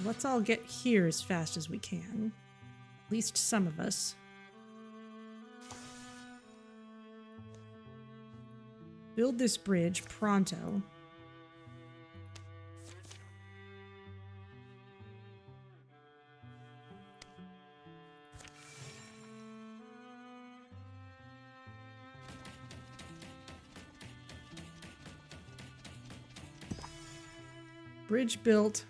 Let's all get here as fast as we can. At least some of us. Build this bridge pronto. Bridge built.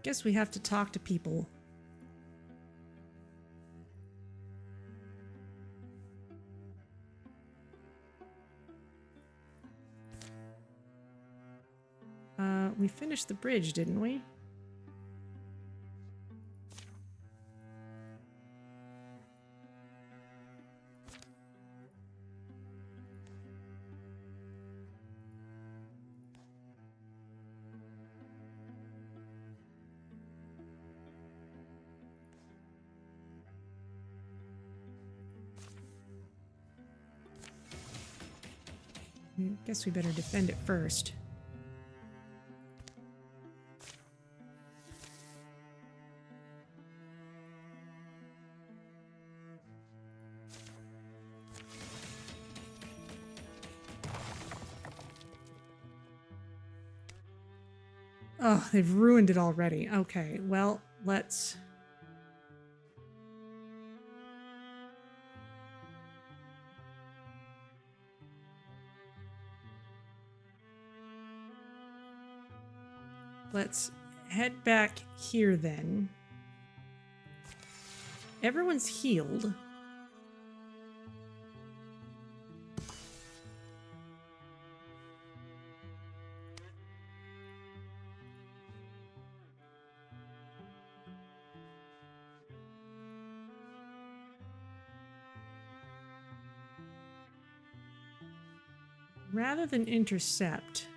Guess we have to talk to people. We finished the bridge, didn't we? Guess we better defend it first. Oh, they've ruined it already. Okay, well, let's... Let's head back here then. Everyone's healed. Rather than intercept...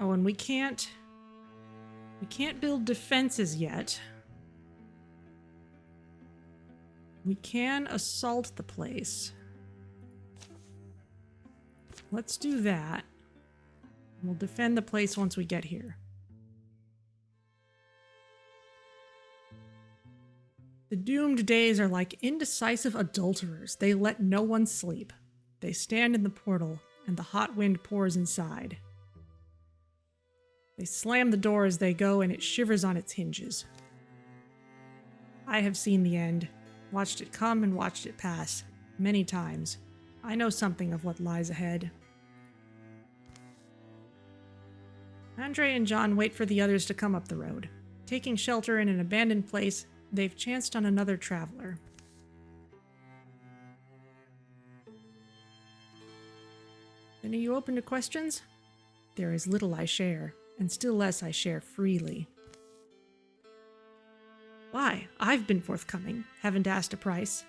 Oh, and we can't build defenses yet. We can assault the place. Let's do that. We'll defend the place once we get here. The doomed days are like indecisive adulterers. They let no one sleep. They stand in the portal, and the hot wind pours inside. They slam the door as they go, and it shivers on its hinges. I have seen the end, watched it come and watched it pass, many times. I know something of what lies ahead. Andre and John wait for the others to come up the road. Taking shelter in an abandoned place, they've chanced on another traveler. Then are you open to questions? There is little I share, and still less I share freely. Why? I've been forthcoming, haven't asked a price.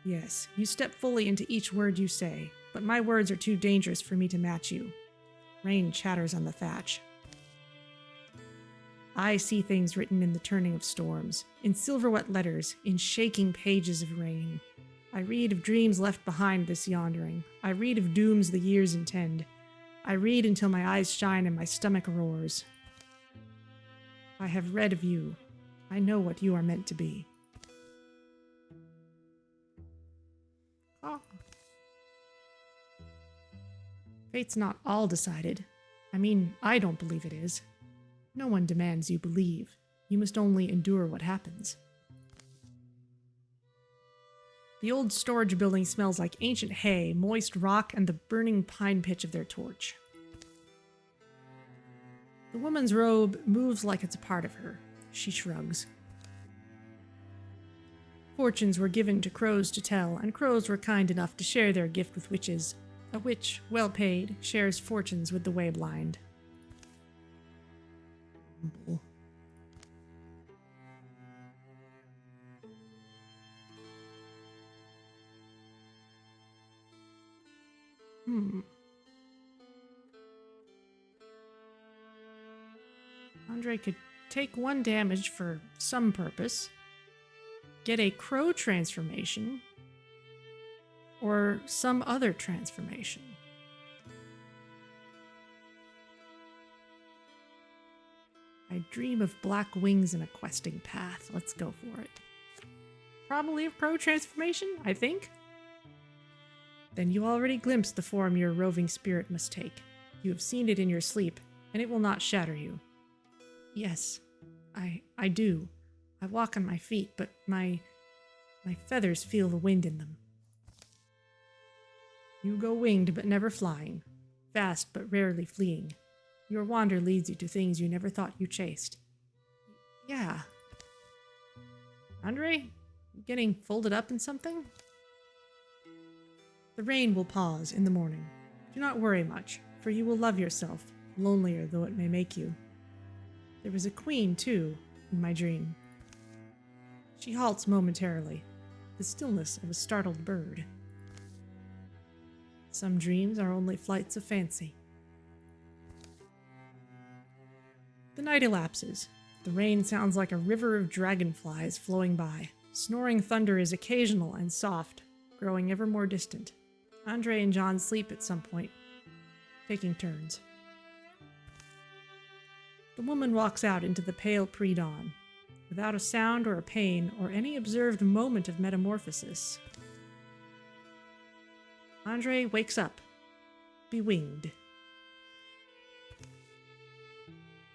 Yes, you step fully into each word you say, but my words are too dangerous for me to match you. Rain chatters on the thatch. I see things written in the turning of storms, in silver-wet letters, in shaking pages of rain. I read of dreams left behind this yondering. I read of dooms the years intend. I read until my eyes shine and my stomach roars. I have read of you. I know what you are meant to be. Oh. Fate's not all decided. I mean, I don't believe it is. No one demands you believe. You must only endure what happens. The old storage building smells like ancient hay, moist rock, and the burning pine pitch of their torch. The woman's robe moves like it's a part of her. She shrugs. Fortunes were given to crows to tell, and crows were kind enough to share their gift with witches. A witch, well paid, shares fortunes with the wayblind. Andre could take 1 damage for some purpose, get a crow transformation, or some other transformation. I dream of black wings in a questing path. Let's go for it. Probably a crow transformation, I think. Then you already glimpsed the form your roving spirit must take. You have seen it in your sleep, and it will not shatter you. Yes, I do. I walk on my feet, but my feathers feel the wind in them. You go winged, but never flying. fast but rarely fleeing. Your wander leads you to things you never thought you chased. Yeah. Andre? Getting folded up in something? The rain will pause in the morning. Do not worry much, for you will love yourself, lonelier though it may make you. There was a queen, too, in my dream. She halts momentarily, the stillness of a startled bird. Some dreams are only flights of fancy. The night elapses. The rain sounds like a river of dragonflies flowing by. Snoring thunder is occasional and soft, growing ever more distant. Andre and John sleep at some point, taking turns. The woman walks out into the pale pre-dawn, without a sound or a pain or any observed moment of metamorphosis. Andre wakes up, bewinged.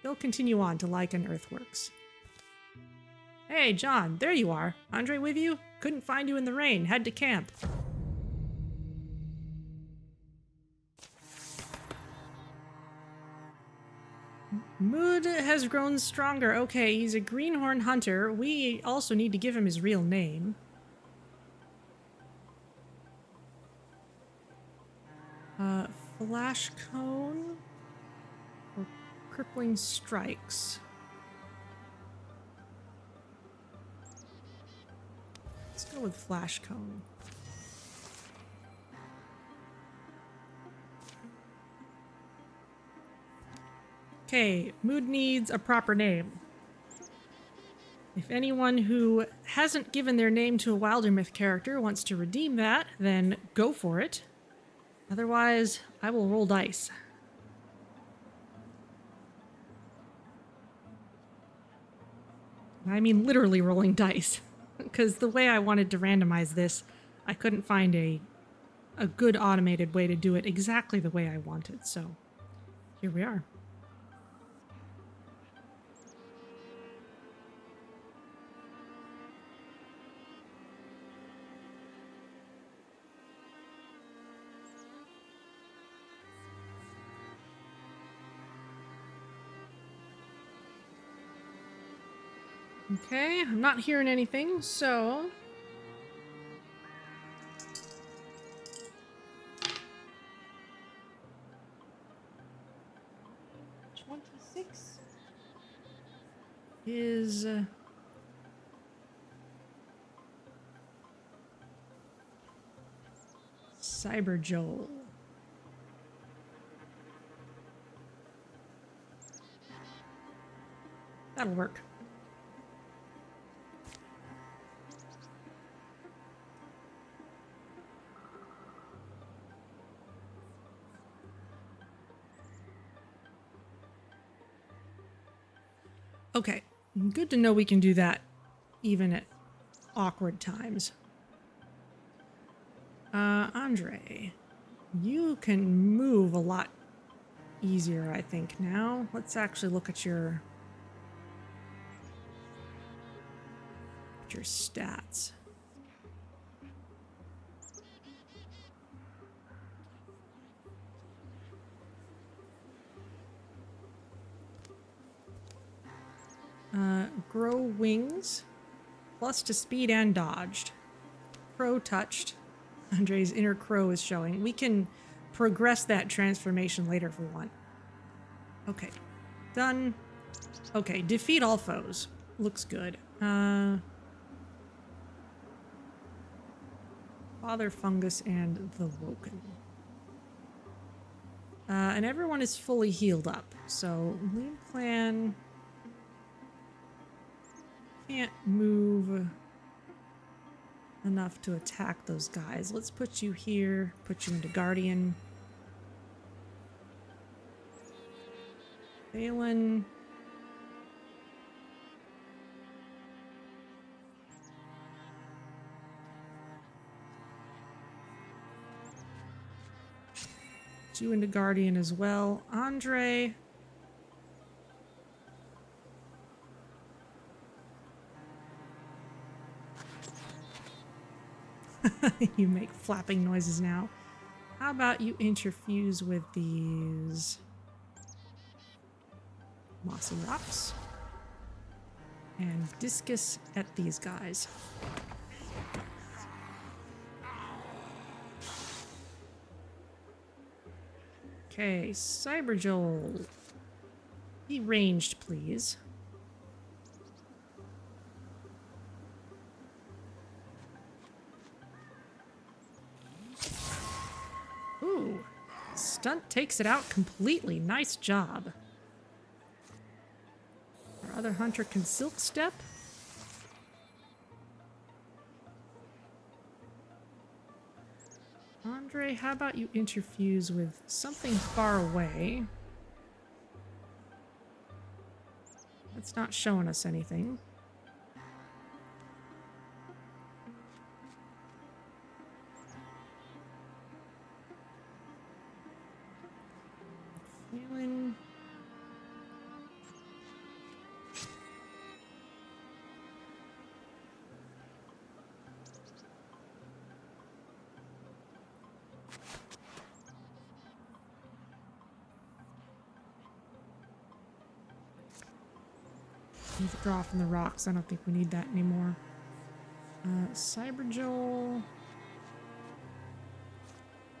They'll continue on to Lycan Earthworks. Hey, John, there you are. Andre with you? Couldn't find you in the rain. Head to camp. Mood has grown stronger. Okay, he's a greenhorn hunter. We also need to give him his real name. Flash Cone or Crippling Strikes. Let's go with Flash Cone. Okay, Mood needs a proper name. If anyone who hasn't given their name to a Wildermyth character wants to redeem that, then go for it. Otherwise, I will roll dice. I mean literally rolling dice. Because the way I wanted to randomize this, I couldn't find a good automated way to do it exactly the way I wanted. So, here we are. Okay, I'm not hearing anything, so... is... Cyber Joel. That'll work. Okay, good to know we can do that even at awkward times. Andre, you can move a lot easier, I think, now. Let's actually look at your stats. Grow wings, plus to speed and dodged. Crow touched. Andre's inner crow is showing. We can progress that transformation later if we want. Okay, done. Okay, defeat all foes. Looks good. Father Fungus and the Woken. And everyone is fully healed up, so lead plan... can't move enough to attack those guys. Let's put you here, put you into Guardian. Balin. Put you into Guardian as well. Andre. You make flapping noises now. How about you interfuse with these mossy rocks and discus at these guys. Okay, Cyberjoel. Be ranged, please. Ooh. Stunt takes it out completely. Nice job. Our other hunter can silk step. Andre, how about you interfuse with something far away? That's not showing us anything. Feeling... Withdraw from the rocks. I don't think we need that anymore. Cyberjoel.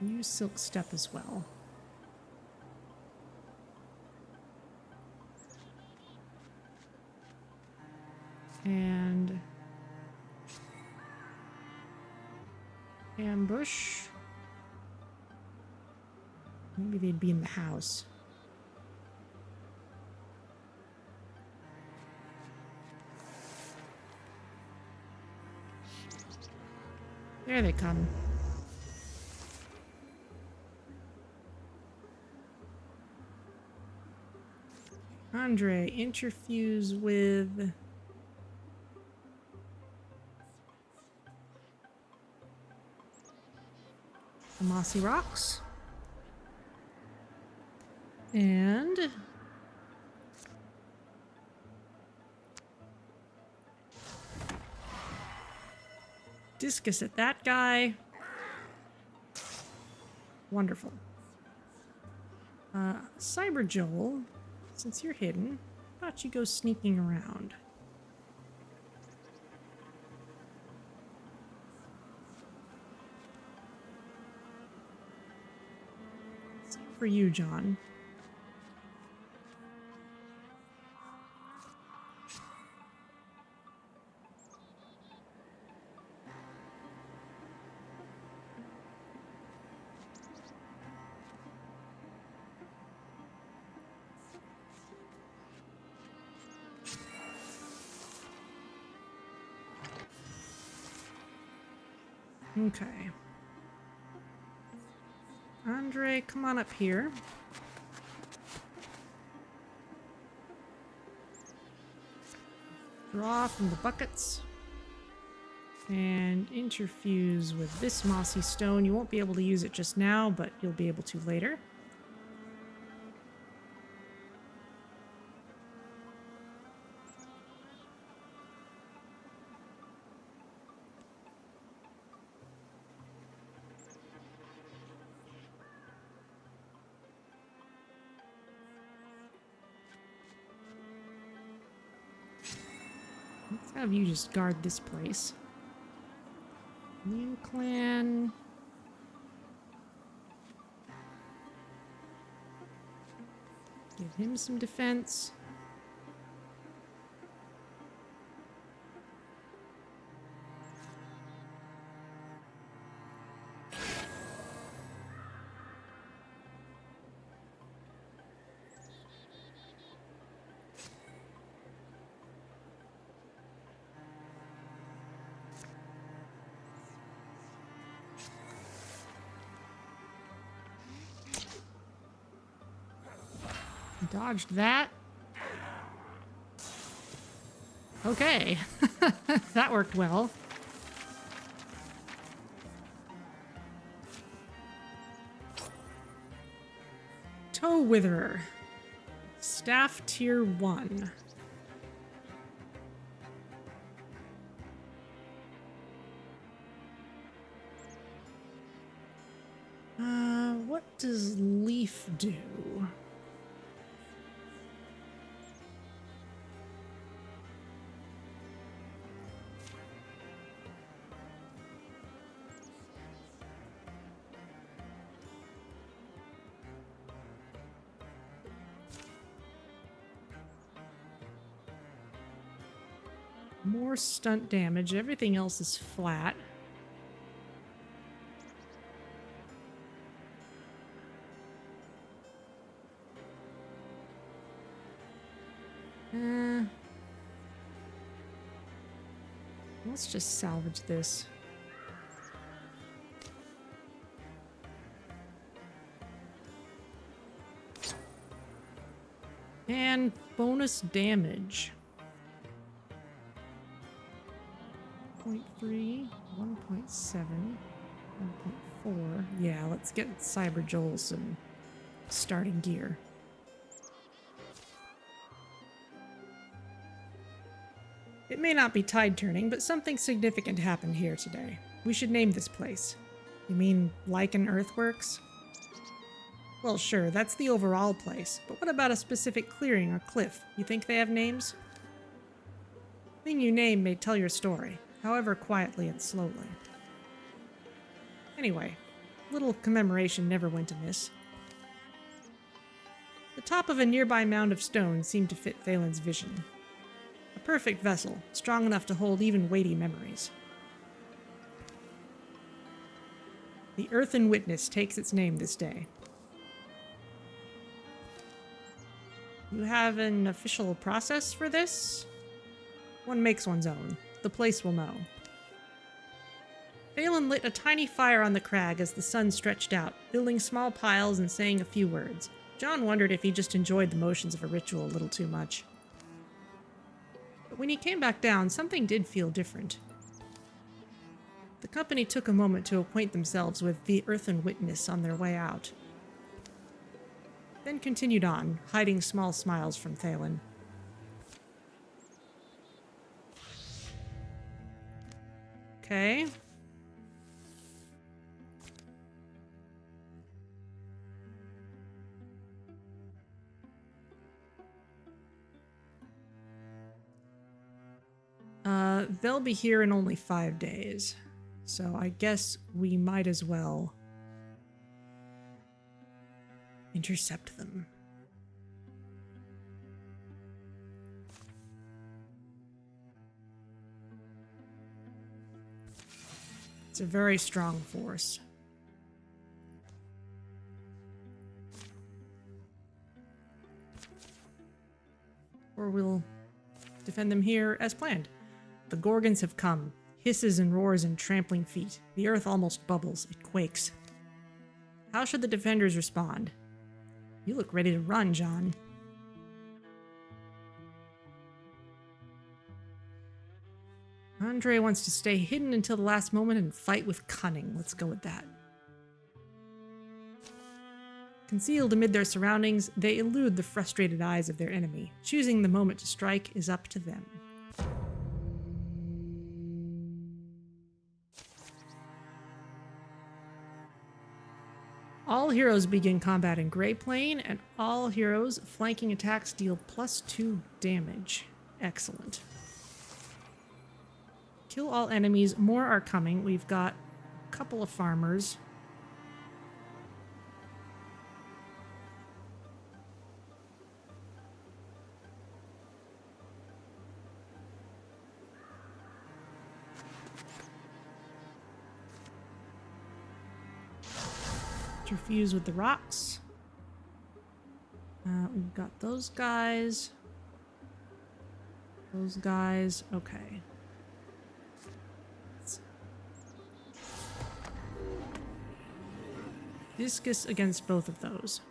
Use Silk Step as well. And ambush. Maybe they'd be in the house. There they come. Andre, interfuse with the mossy rocks. And discus at that guy. Wonderful. Cyberjoel, since you're hidden, how about you go sneaking around? Same for you, John. Okay. Andre, come on up here. Draw from the buckets. And interfuse with this mossy stone. You won't be able to use it just now, but you'll be able to later. Let's have you just guard this place. New clan. Give him some defense. Dodged that. Okay. That worked well. Toe Witherer. Staff tier 1. What does Leaf do? More stunt damage. Everything else is flat. Let's just salvage this. And bonus damage. 0.3, 1.7, 1.4. Yeah, let's get Cyber Joel some starting gear. It may not be tide turning, but something significant happened here today. We should name this place. You mean Lycan Earthworks? Well, sure, that's the overall place, but what about a specific clearing or cliff? You think they have names? The thing you name may tell your story, however quietly and slowly. Anyway, little commemoration never went amiss. The top of a nearby mound of stone seemed to fit Thalen's vision. A perfect vessel, strong enough to hold even weighty memories. The Earthen Witness takes its name this day. You have an official process for this? One makes one's own. The place will know. Thalen lit a tiny fire on the crag as the sun stretched out, building small piles and saying a few words. John wondered if he just enjoyed the motions of a ritual a little too much. But when he came back down, something did feel different. The company took a moment to acquaint themselves with the Earthen Witness on their way out. Then continued on, hiding small smiles from Thalen. Okay. They'll be here in only 5 days, so I guess we might as well intercept them. It's a very strong force. Or we'll defend them here as planned. The Gorgons have come. Hisses and roars and trampling feet. The earth almost bubbles. It quakes. How should the defenders respond? You look ready to run, John. Andre wants to stay hidden until the last moment and fight with cunning. Let's go with that. Concealed amid their surroundings, they elude the frustrated eyes of their enemy. Choosing the moment to strike is up to them. All heroes begin combat in Grey Plane, and all heroes flanking attacks deal +2 damage. Excellent. Kill all enemies. More are coming. We've got a couple of farmers. Fuse with the rocks. We've got those guys. Those guys. Okay. Discus against both of those.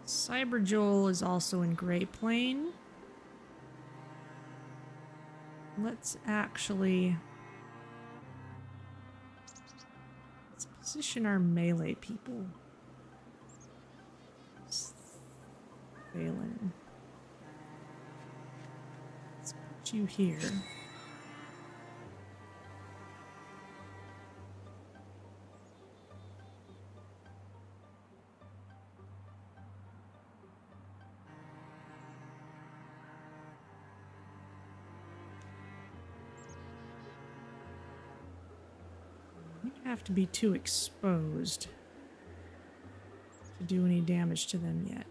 Cyber Joel is also in Grey Plane. Let's actually position our melee people. Thalen. Let's put you here. have to be too exposed to do any damage to them yet.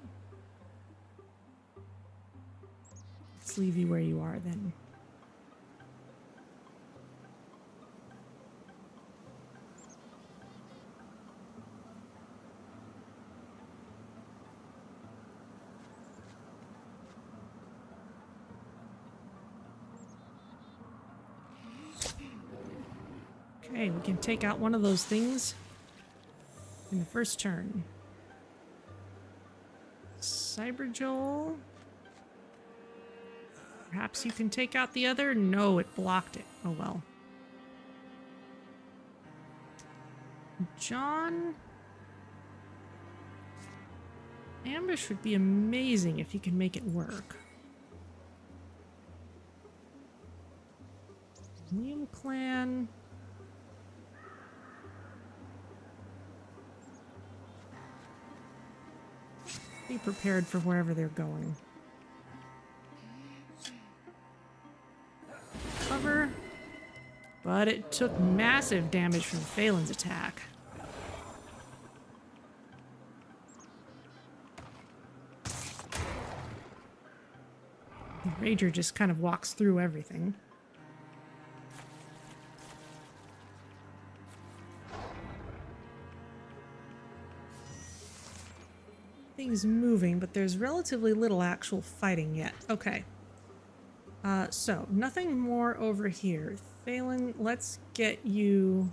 Let's leave you where you are then. Okay, we can take out one of those things in the first turn. Cyberjoel. Perhaps you can take out the other? No, it blocked it. Oh well. John. Ambush would be amazing if you can make it work. Liam Clan. Be prepared for wherever they're going. Cover. But it took massive damage from Phelan's attack. The Rager just kind of walks through everything. Things moving, but there's relatively little actual fighting yet. Okay. So, nothing more over here. Phelan, let's get you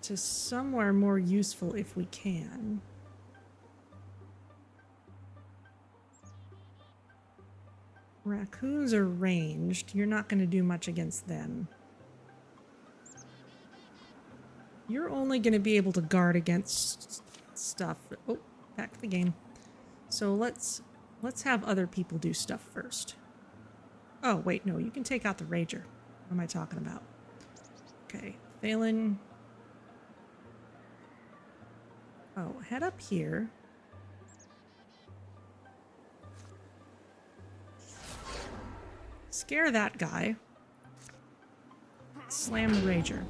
to somewhere more useful if we can. Raccoons are ranged. You're not going to do much against them. You're only going to be able to guard against stuff. Oh, back to the game. So let's have other people do stuff first. Oh, wait, no, you can take out the Rager. What am I talking about? Okay, Phelan. Oh, head up here. Scare that guy. Slam the Rager.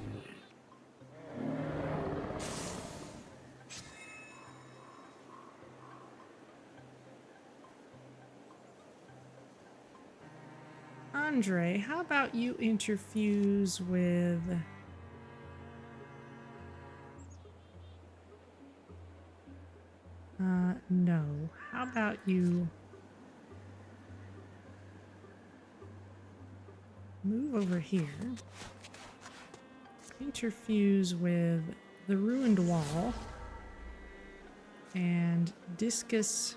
Andre, how about you interfuse with... no. How about you... move over here. Interfuse with the ruined wall. And discus...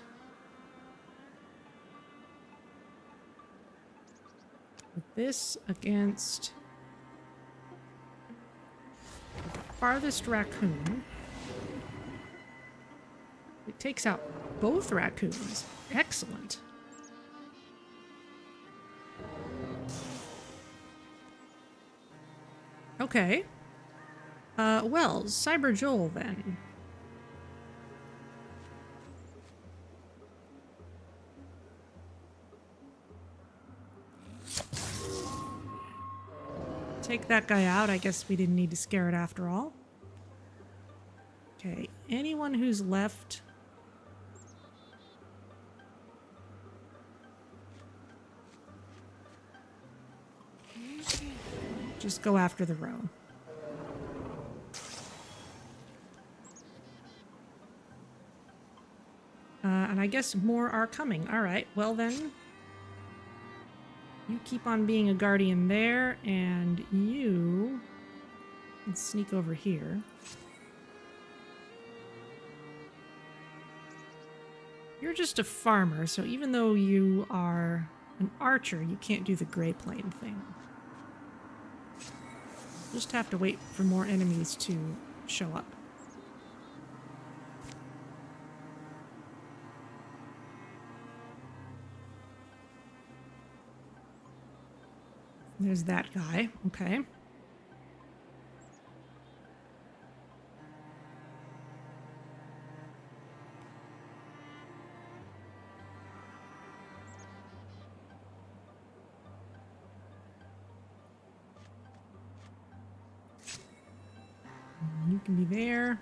with this against the farthest raccoon. It takes out both raccoons. Excellent. Okay. Well, Cyberjoel then. Take that guy out. I guess we didn't need to scare it after all. Okay, anyone who's left... just go after the row. And I guess more are coming. All right, well then... you keep on being a guardian there, and you can sneak over here. You're just a farmer, so even though you are an archer, you can't do the gray plane thing. Just have to wait for more enemies to show up. There's that guy. Okay. can be there.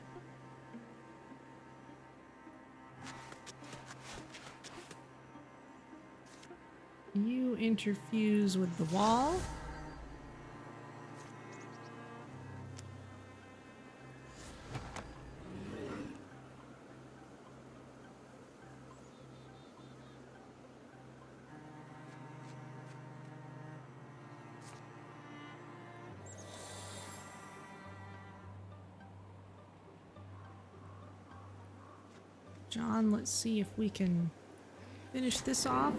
You interfuse with the wall. John, let's see if we can finish this off.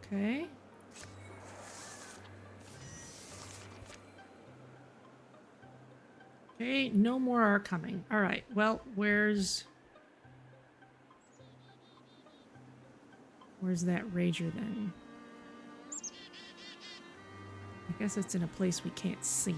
Okay. Okay, no more are coming. All right, well, where's that rager then? I guess it's in a place we can't see.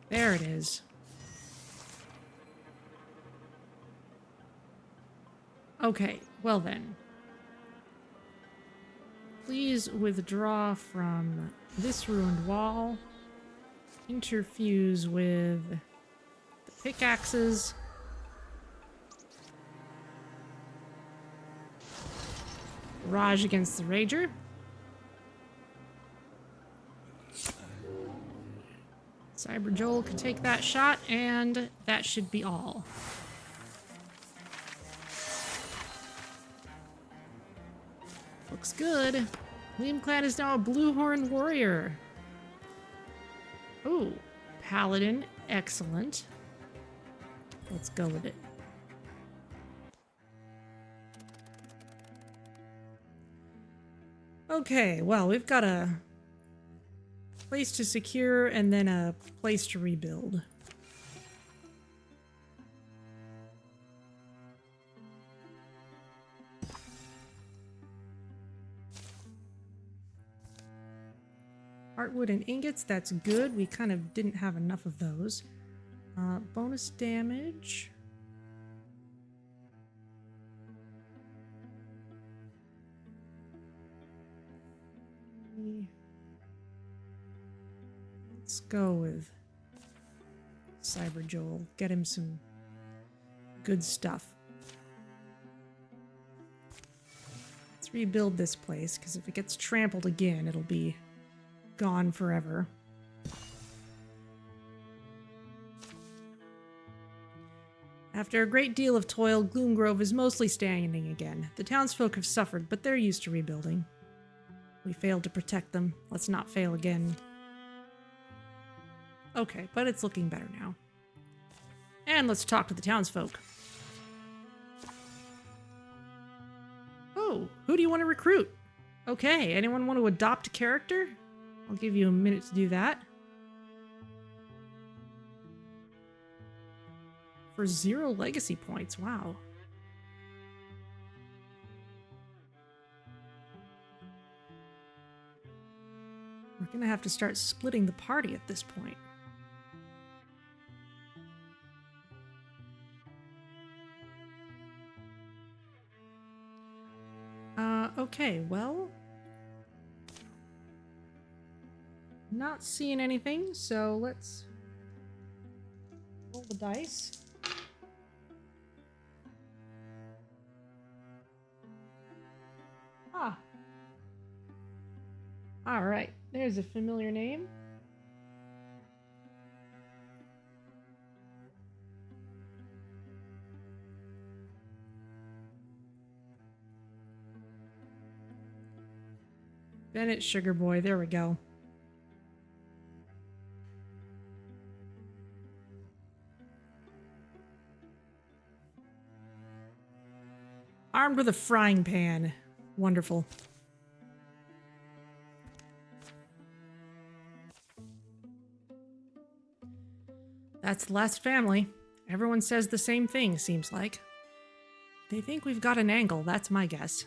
There it is. Okay, well then. Please withdraw from this ruined wall. Interfuse with the pickaxes. Barrage against the rager. Cyber Joel can take that shot, and that should be all. Looks good. Gleamclad is now a Bluehorn warrior. Oh, Paladin. Excellent. Let's go with it. Okay, well, we've got a place to secure and then a place to rebuild. Heartwood and ingots, that's good. We kind of didn't have enough of those. Bonus damage. Let's go with Cyber Joel. Get him some good stuff. Let's rebuild this place, because if it gets trampled again, it'll be gone forever. After a great deal of toil, Gloomgrove is mostly standing again. The townsfolk have suffered, but they're used to rebuilding. We failed to protect them. Let's not fail again. Okay, but it's looking better now. And let's talk to the townsfolk. Oh, who do you want to recruit? Okay, anyone want to adopt a character? I'll give you a minute to do that. For 0 legacy points, wow. We're gonna have to start splitting the party at this point. Okay, well, not seeing anything, so let's roll the dice. Ah. All right, there's a familiar name. Bennett Sugar Boy, there we go. Armed with a frying pan. Wonderful. That's the last family. Everyone says the same thing, seems like. They think we've got an angle, that's my guess.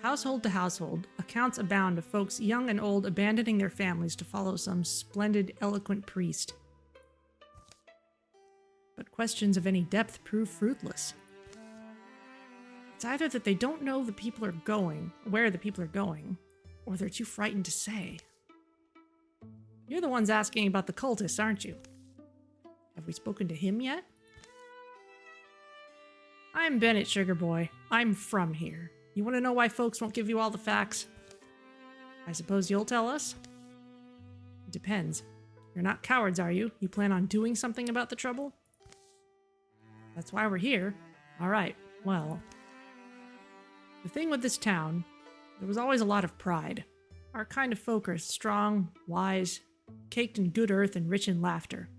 Household to household, accounts abound of folks young and old abandoning their families to follow some splendid, eloquent priest. But questions of any depth prove fruitless. It's either that they don't know the people are going, where the people are going, or they're too frightened to say. You're the ones asking about the cultists, aren't you? Have we spoken to him yet? I'm Bennett, Sugar Boy. I'm from here. You want to know why folks won't give you all the facts? I suppose you'll tell us? It depends. You're not cowards, are you? You plan on doing something about the trouble? That's why we're here. All right, well. The thing with this town, there was always a lot of pride. Our kind of folk are strong, wise, caked in good earth and rich in laughter.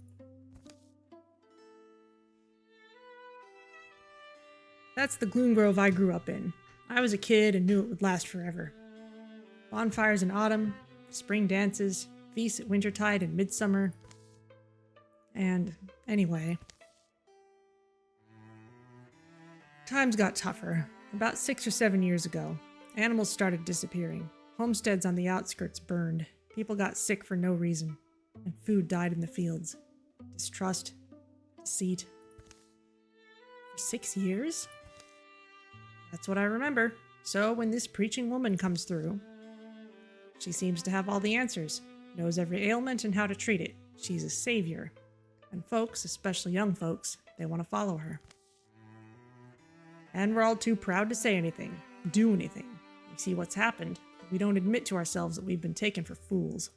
That's the gloom grove I grew up in. I was a kid and knew it would last forever. Bonfires in autumn, spring dances, feasts at wintertide and midsummer. And anyway, times got tougher. About 6 or 7 years ago, animals started disappearing. Homesteads on the outskirts burned. People got sick for no reason. And food died in the fields. Distrust. Deceit. For 6 years? That's what I remember. So when this preaching woman comes through, she seems to have all the answers. Knows every ailment and how to treat it. She's a savior. And folks, especially young folks, they want to follow her. And we're all too proud to say anything, do anything. We see what's happened, but we don't admit to ourselves that we've been taken for fools.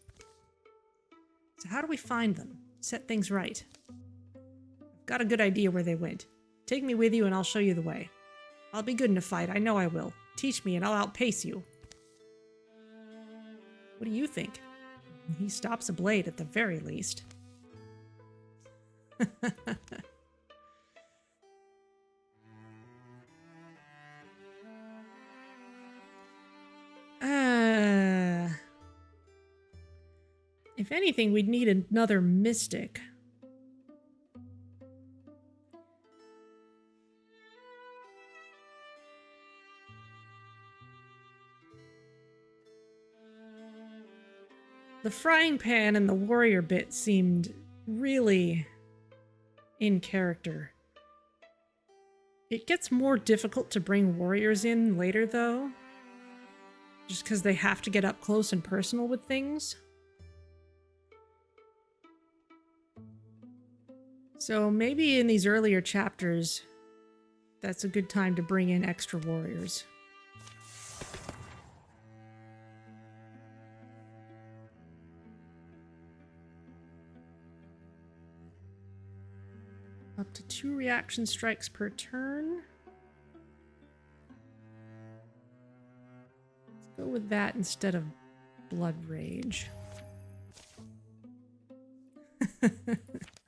So how do we find them? Set things right? I've got a good idea where they went. Take me with you and I'll show you the way. I'll be good in a fight, I know I will. Teach me and I'll outpace you. What do you think? He stops a blade at the very least. If anything, we'd need another mystic. The frying pan and the warrior bit seemed really in character. It gets more difficult to bring warriors in later, though. Just because they have to get up close and personal with things. So maybe in these earlier chapters, that's a good time to bring in extra warriors. Up to 2 reaction strikes per turn. Let's go with that instead of Blood Rage.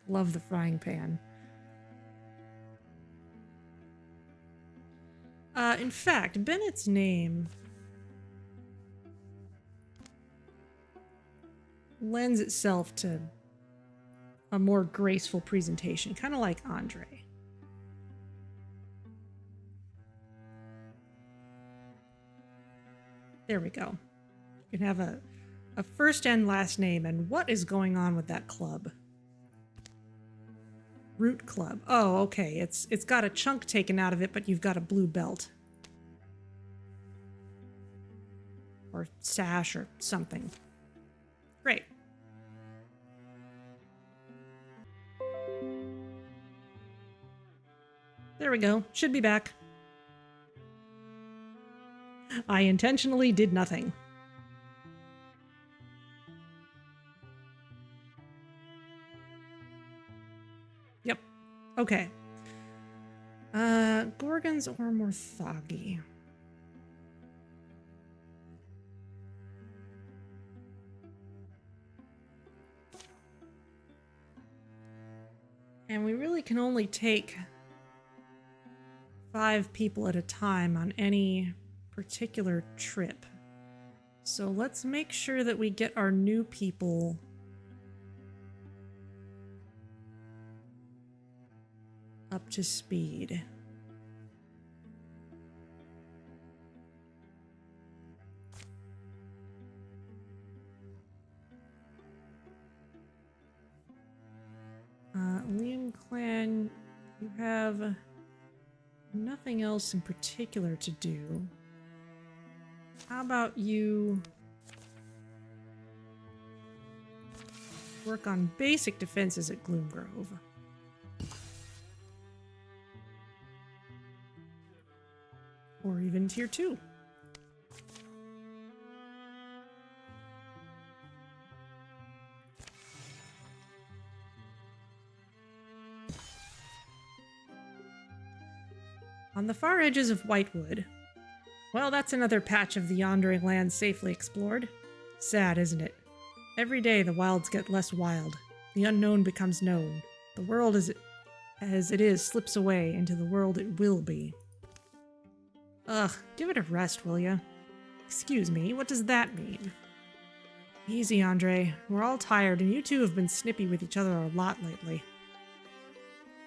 Love the frying pan. In fact, Bennett's name lends itself to a more graceful presentation, kind of like Andre. There we go. You can have a first and last name, and what is going on with that club? Root Club. Oh, okay. It's got a chunk taken out of it, but you've got a blue belt. Or sash or something. Great. There we go. Should be back. I intentionally did nothing. Yep. Okay. Gorgons or Morthagi? And we really can only take 5 people at a time on any particular trip. So let's make sure that we get our new people up to speed. Liam Clan, you have nothing else in particular to do. How about you work on basic defenses at Gloomgrove? Or even tier 2. On the far edges of Whitewood. Well, that's another patch of the Yandering Lands safely explored. Sad, isn't it? Every day the wilds get less wild. The unknown becomes known. The world as it is slips away into the world it will be. Ugh, give it a rest, will ya? Excuse me, what does that mean? Easy, Andre. We're all tired, and you two have been snippy with each other a lot lately.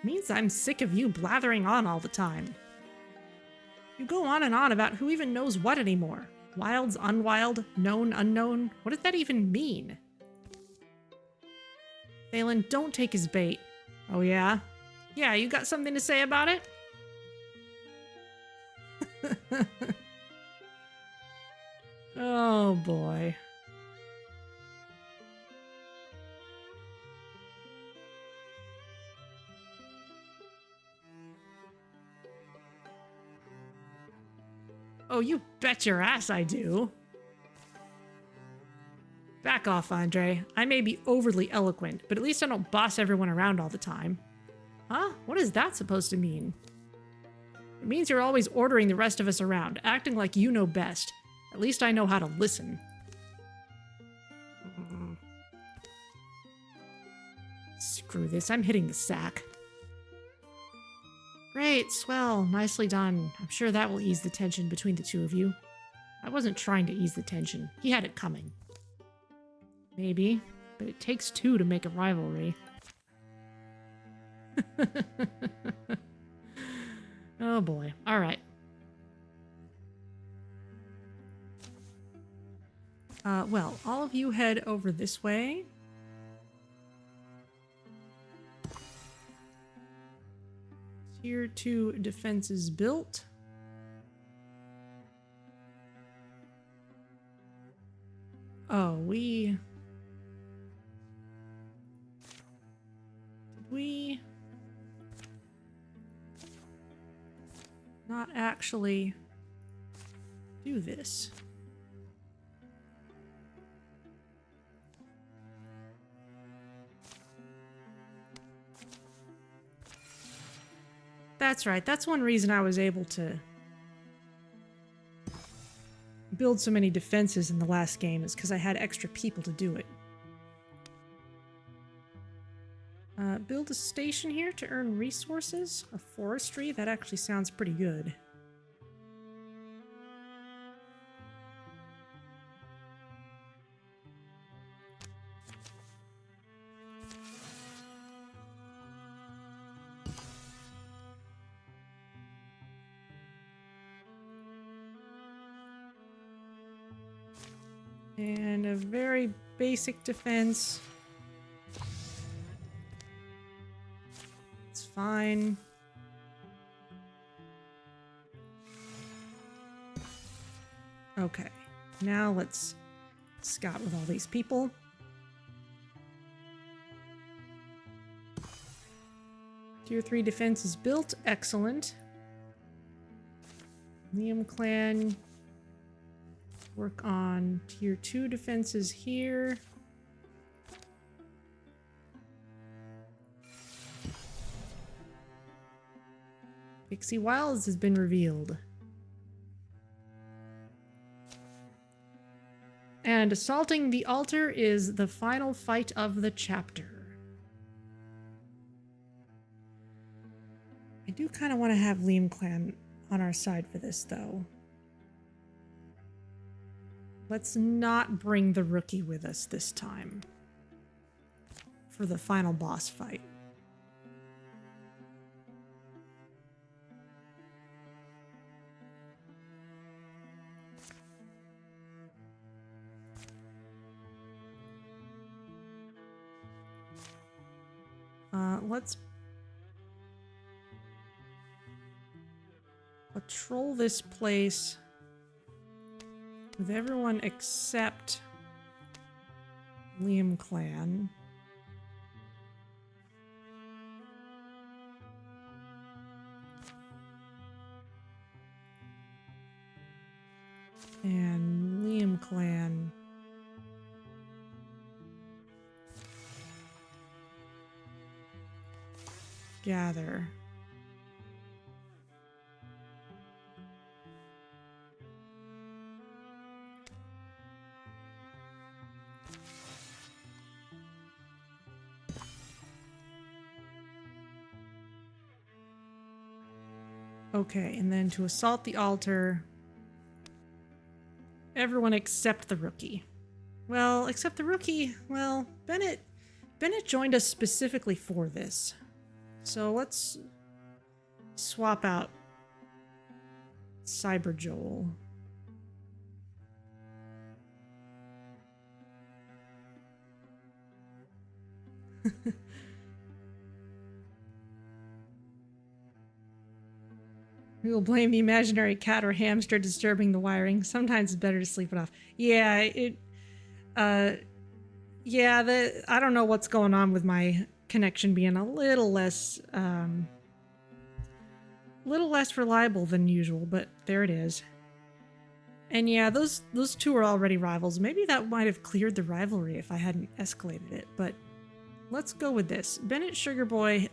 It means I'm sick of you blathering on all the time. You go on and on about who even knows what anymore. Wilds, unwild, known, unknown. What does that even mean? Thalen, don't take his bait. Oh yeah? Yeah, you got something to say about it? Oh boy. Oh, you bet your ass I do. Back off, Andre. I may be overly eloquent, but at least I don't boss everyone around all the time. Huh? What is that supposed to mean? It means you're always ordering the rest of us around, acting like you know best. At least I know how to listen. Screw this, I'm hitting the sack. Great, swell, nicely done. I'm sure that will ease the tension between the two of you. I wasn't trying to ease the tension. He had it coming. Maybe, but it takes two to make a rivalry. Oh boy, alright. Well, all of you head over this way. Tier 2 defenses built. Oh, did we not actually do this? That's right. That's one reason I was able to build so many defenses in the last game, is because I had extra people to do it. Build a station here to earn resources. A forestry? That actually sounds pretty good. And a very basic defense. It's fine. Okay, now let's scout with all these people. Tier 3 defense is built. Excellent. Liam Clan. Work on tier 2 defenses here. Pixie Wilds has been revealed. And assaulting the altar is the final fight of the chapter. I do kind of want to have Liam Clan on our side for this, though. Let's not bring the rookie with us this time for the final boss fight. let's patrol this place with everyone except Liam Clan. And Liam Clan. Gather. Okay, and then to assault the altar, everyone except the rookie. Well, except the rookie, well, Bennett joined us specifically for this. So let's swap out Cyber Joel. We will blame the imaginary cat or hamster disturbing the wiring. Sometimes it's better to sleep it off. Yeah, I don't know what's going on with my connection being a little less reliable than usual, but there it is. And yeah, those two are already rivals. Maybe that might have cleared the rivalry if I hadn't escalated it, but let's go with this. Bennett Sugarboy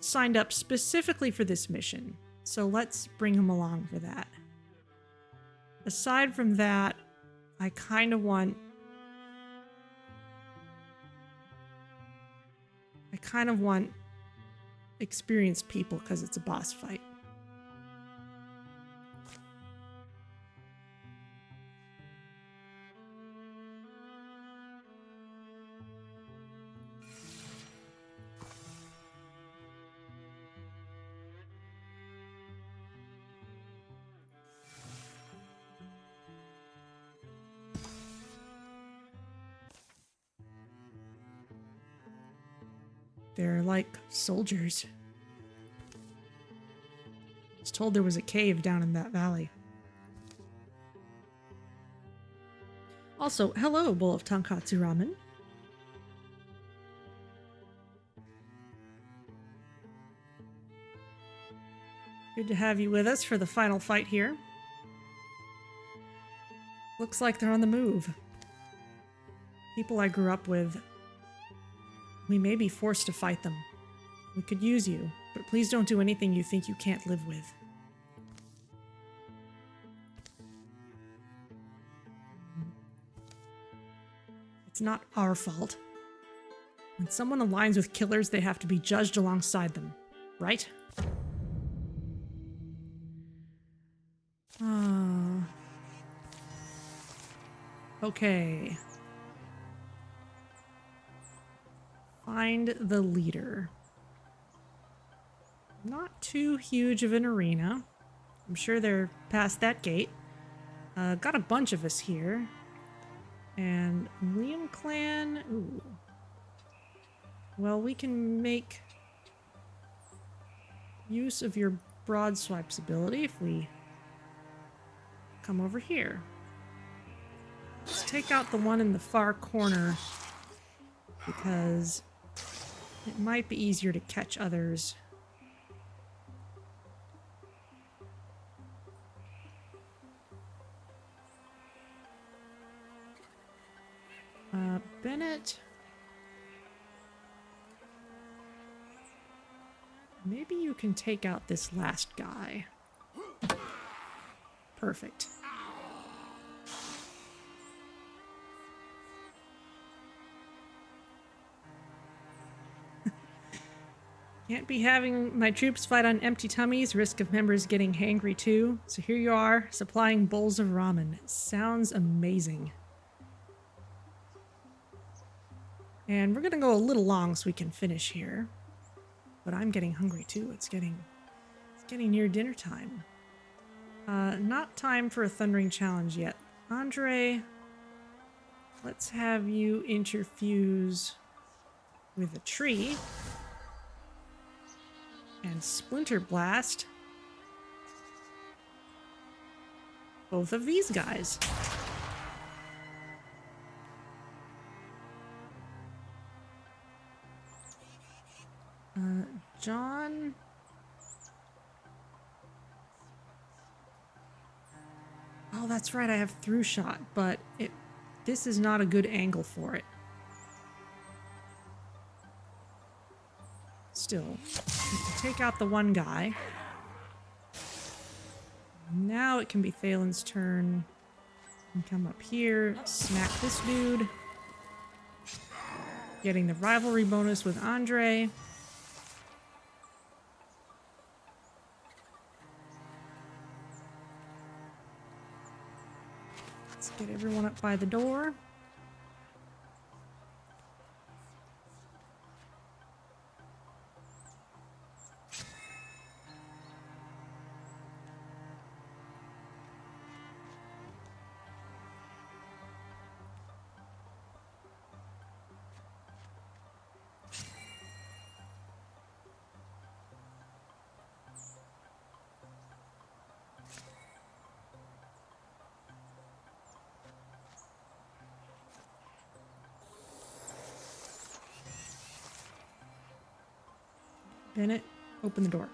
signed up specifically for this mission, so let's bring him along for that. Aside from that, I kind of want experienced people because it's a boss fight. They're like soldiers. I was told there was a cave down in that valley. Also, hello, bowl of tonkatsu ramen. Good to have you with us for the final fight here. Looks like they're on the move. People I grew up with. We may be forced to fight them. We could use you, but please don't do anything you think you can't live with. It's not our fault. When someone aligns with killers, they have to be judged alongside them, right? Okay. Find the leader. Not too huge of an arena. I'm sure they're past that gate. Got a bunch of us here. And Liam Clan. Ooh. Well, we can make use of your broad swipes ability if we come over here. Let's take out the one in the far corner because it might be easier to catch others. Bennett. Maybe you can take out this last guy. Perfect. Can't be having my troops fight on empty tummies, risk of members getting hangry too. So here you are, supplying bowls of ramen. Sounds amazing. And we're gonna go a little long so we can finish here. But I'm getting hungry too. It's getting near dinner time. Not time for a thundering challenge yet. Andre, let's have you interfuse with a tree. And Splinter Blast. Both of these guys. John. Oh, that's right. I have through shot, but this is not a good angle for it. Still, we can take out the one guy. Now it can be Thalen's turn. And come up here, smack this dude. Getting the rivalry bonus with Andre. Let's get everyone up by the door. Bennett, open the door.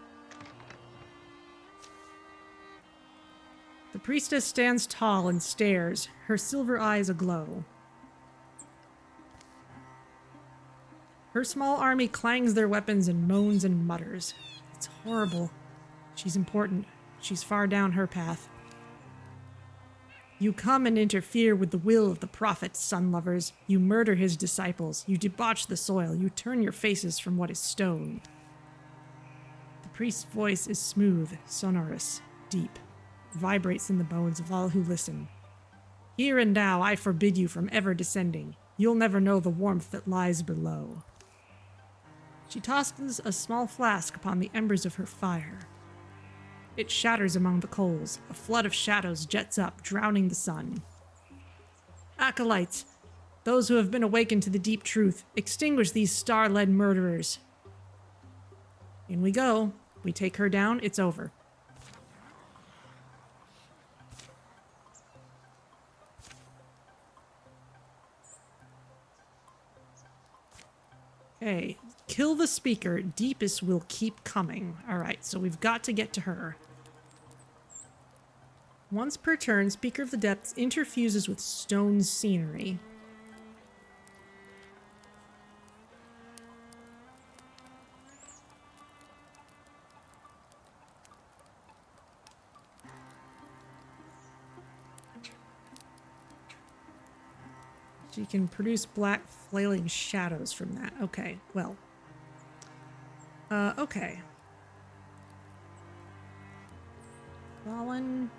The priestess stands tall and stares, her silver eyes aglow. Her small army clangs their weapons and moans and mutters. It's horrible. She's important. She's far down her path. You come and interfere with the will of the prophet, sun lovers. You murder his disciples. You debauch the soil. You turn your faces from what is stone. The priest's voice is smooth, sonorous, deep, vibrates in the bones of all who listen. Here and now I forbid you from ever descending. You'll never know the warmth that lies below. She tosses a small flask upon the embers of her fire. It shatters among the coals. A flood of shadows jets up, drowning the sun. Acolytes, those who have been awakened to the deep truth, extinguish these star-led murderers. In we go. We take her down, it's over. Okay, kill the speaker. Deepist will keep coming. Alright, so we've got to get to her. Once per turn, Speaker of the Depths interfuses with stone scenery. She can produce black flailing shadows from that. Okay, well. Okay. Fallen.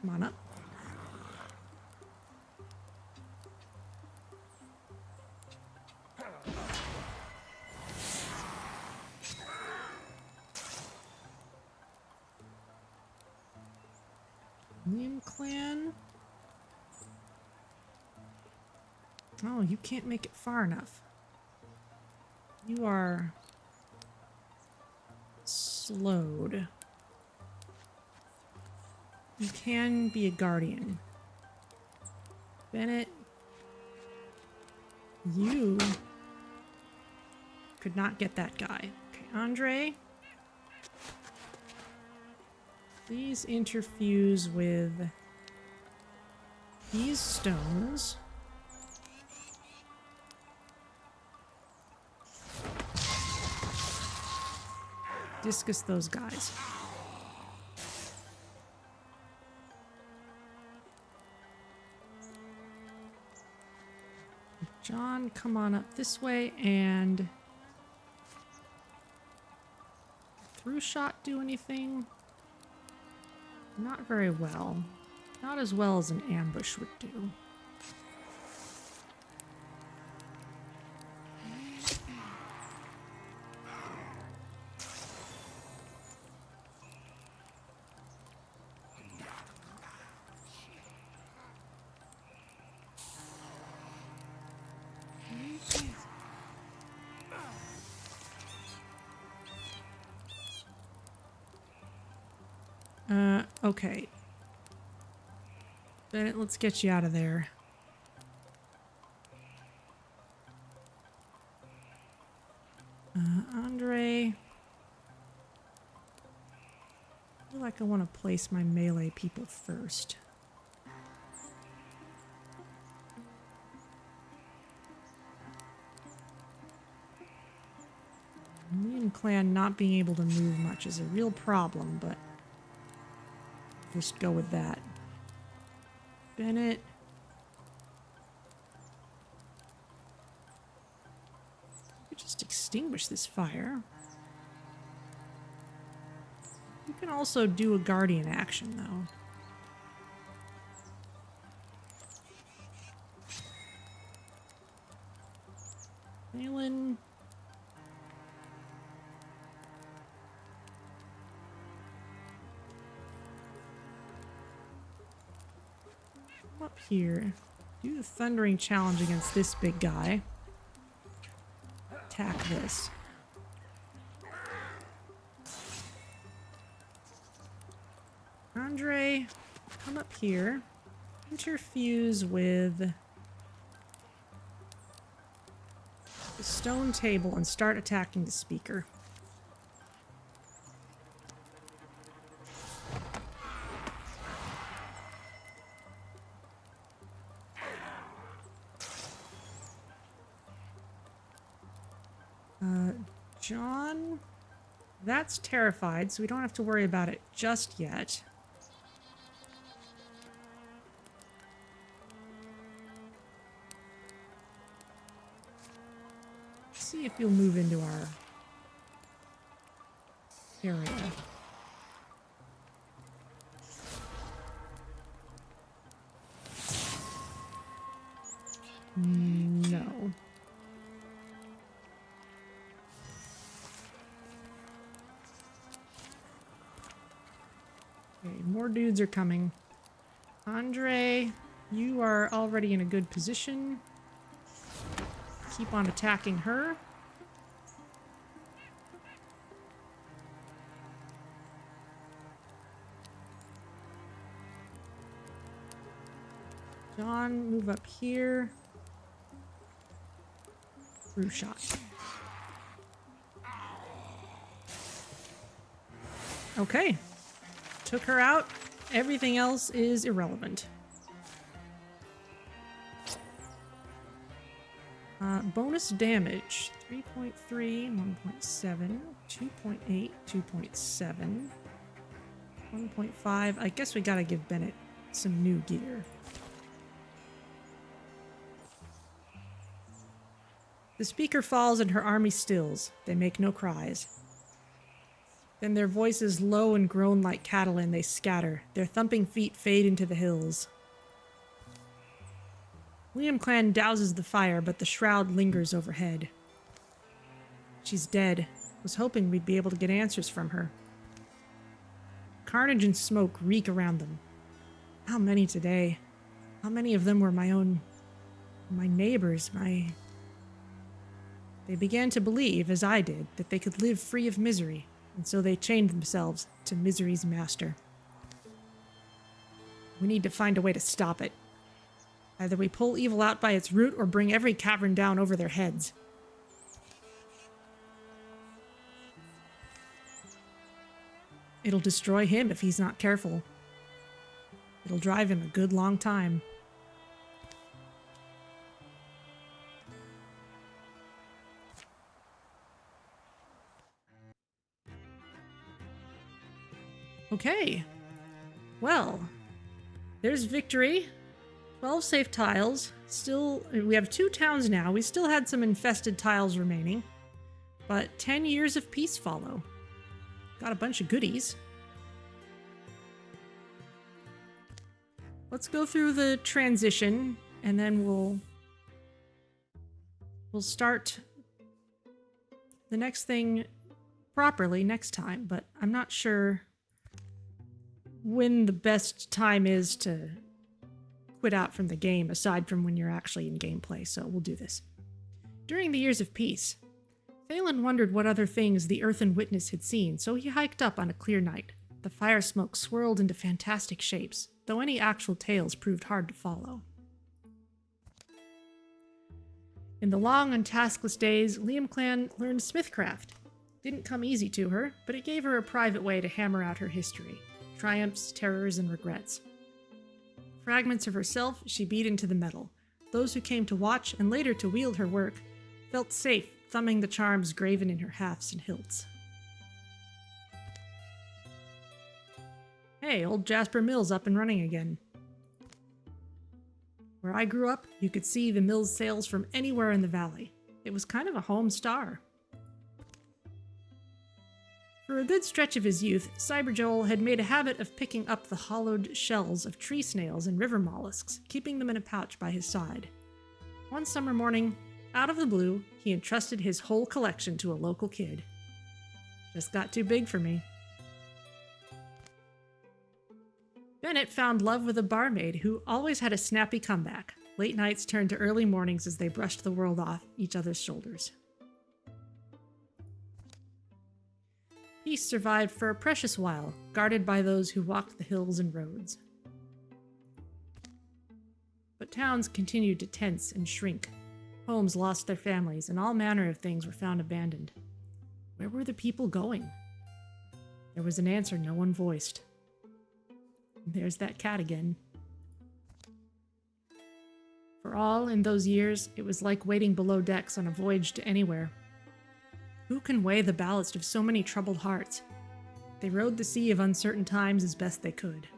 Come on up. Nim Clan. Oh, you can't make it far enough. You are slowed. You can be a guardian. Bennett, you could not get that guy. Okay, Andre. Please interfuse with these stones. Discus those guys. John, come on up this way, and through shot do anything? Not very well. Not as well as an ambush would do. Okay. Bennett, let's get you out of there. Andre. I feel like I want to place my melee people first. Me and Clan not being able to move much is a real problem, but just go with that. Bennett. You just extinguish this fire. You can also do a guardian action, though. Malin. Up here. Do the thundering challenge against this big guy. Attack this. Andre, come up here. Interfuse with the stone table and start attacking the speaker. John, that's terrified, so we don't have to worry about it just yet. Let's see if you'll move into our area. No. Okay, more dudes are coming. Andre, you are already in a good position. Keep on attacking her. John, move up here. Through shot. Okay. Took her out. Everything else is irrelevant. Bonus damage. 3.3, 1.7, 2.8, 2.7, 1.5. I guess we gotta give Bennett some new gear. The speaker falls and her army stills. They make no cries. Then their voices low and groan like cattle and they scatter. Their thumping feet fade into the hills. Liam Clan douses the fire, but the shroud lingers overhead. She's dead. Was hoping we'd be able to get answers from her. Carnage and smoke reek around them. How many today? How many of them were my neighbors, They began to believe, as I did, that they could live free of misery, and so they chained themselves to misery's master. We need to find a way to stop it. Either we pull evil out by its root or bring every cavern down over their heads. It'll destroy him if he's not careful. It'll drive him a good long time. Okay. Well, there's victory. 12 safe tiles. Still, we have 2 towns now. We still had some infested tiles remaining. But 10 years of peace follow. Got a bunch of goodies. Let's go through the transition, and then we'll start the next thing properly next time, but I'm not sure when the best time is to quit out from the game, aside from when you're actually in gameplay, so we'll do this. During the years of peace, Thalen wondered what other things the Earthen Witness had seen, so he hiked up on a clear night. The fire smoke swirled into fantastic shapes, though any actual tales proved hard to follow. In the long and taskless days, Liam Clan learned smithcraft. Didn't come easy to her, but it gave her a private way to hammer out her history, triumphs, terrors, and regrets. Fragments of herself she beat into the metal. Those who came to watch and later to wield her work felt safe thumbing the charms graven in her hafts and hilts. Hey, old Jasper Mill's up and running again. Where I grew up, you could see the mill's sails from anywhere in the valley. It was kind of a home star. For a good stretch of his youth, Cyberjoel had made a habit of picking up the hollowed shells of tree snails and river mollusks, keeping them in a pouch by his side. One summer morning, out of the blue, he entrusted his whole collection to a local kid. Just got too big for me. Bennett found love with a barmaid who always had a snappy comeback. Late nights turned to early mornings as they brushed the world off each other's shoulders. Peace survived for a precious while, guarded by those who walked the hills and roads. But towns continued to tense and shrink. Homes lost their families, and all manner of things were found abandoned. Where were the people going? There was an answer no one voiced. There's that cat again. For all in those years, it was like waiting below decks on a voyage to anywhere. Who can weigh the ballast of so many troubled hearts? They rode the sea of uncertain times as best they could.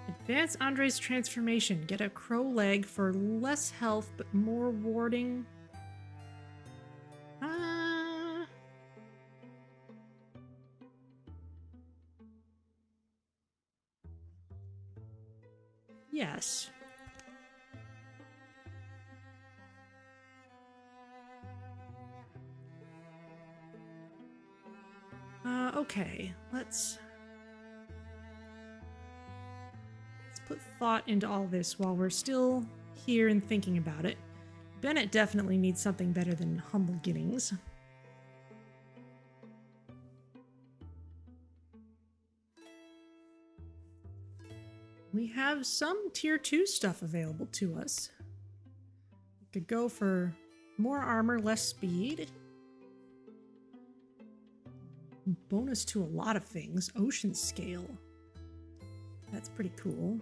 Advance Andre's transformation. Get a crow leg for less health but more warding. Yes. Okay, let's put thought into all this while we're still here and thinking about it. Bennett definitely needs something better than humble beginnings. We have some tier 2 stuff available to us. We could go for more armor, less speed. Bonus to a lot of things. Ocean scale. That's pretty cool.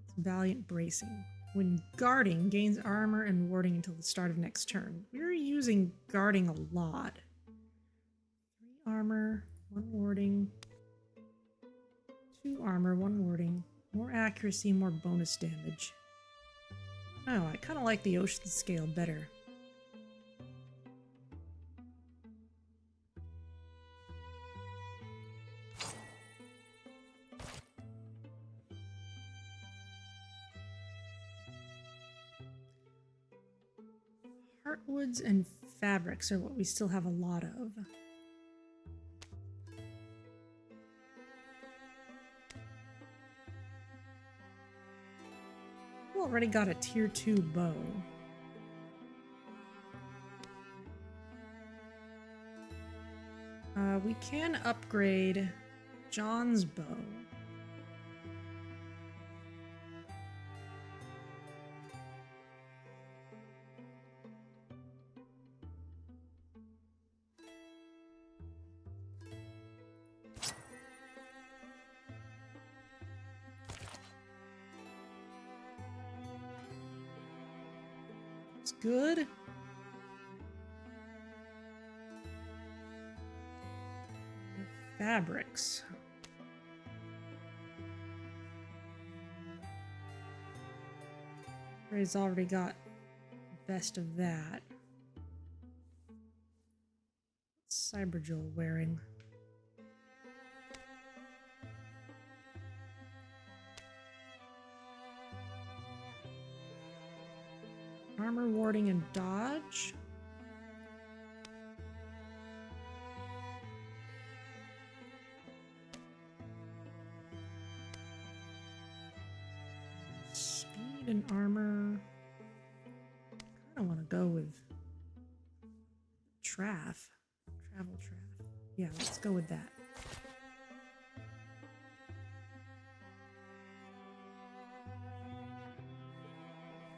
It's Valiant bracing. When guarding, gains armor and warding until the start of next turn. We're using guarding a lot. 3 armor, 1 warding. 2 armor, 1 warding. More accuracy, more bonus damage. Oh, I kind of like the ocean scale better. Heartwoods and fabrics are what we still have a lot of. We already got a tier 2 bow. We can upgrade John's bow. It's good. Fabrics. Ray's already got best of that. What's Cyberjoel wearing? Armor, warding, and dodge. Speed and armor. I kind of want to go with Traff. Travel Traff. Yeah, let's go with that.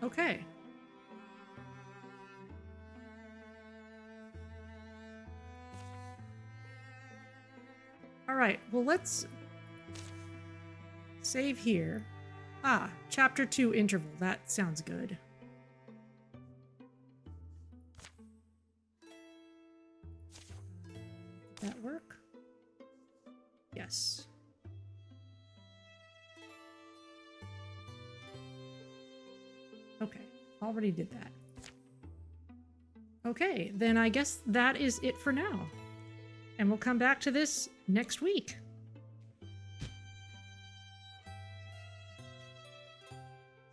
Okay. All right, well, let's save here. Ah, chapter 2 interval. That sounds good. Did that work? Yes. Okay, already did that. Okay, then I guess that is it for now. And we'll come back to this next week.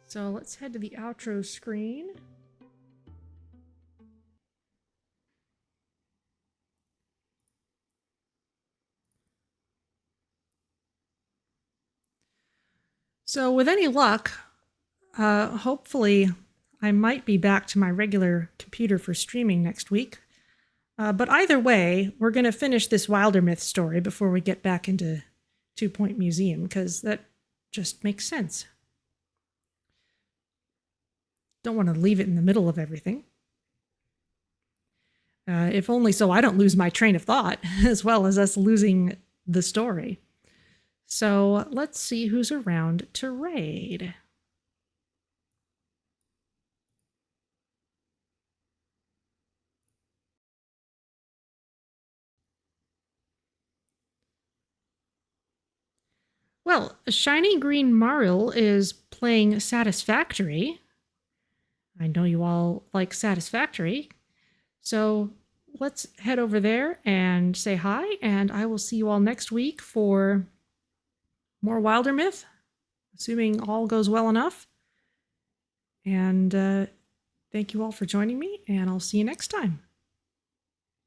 So let's head to the outro screen. So with any luck, hopefully I might be back to my regular computer for streaming next week. But either way, we're going to finish this Wildermyth story before we get back into 2 Point Museum, because that just makes sense. Don't want to leave it in the middle of everything. If only so I don't lose my train of thought, as well as us losing the story. So let's see who's around to raid. Well, Shiny Green Maril is playing Satisfactory. I know you all like Satisfactory. So let's head over there and say hi, and I will see you all next week for more Wildermyth, assuming all goes well enough. And thank you all for joining me, and I'll see you next time.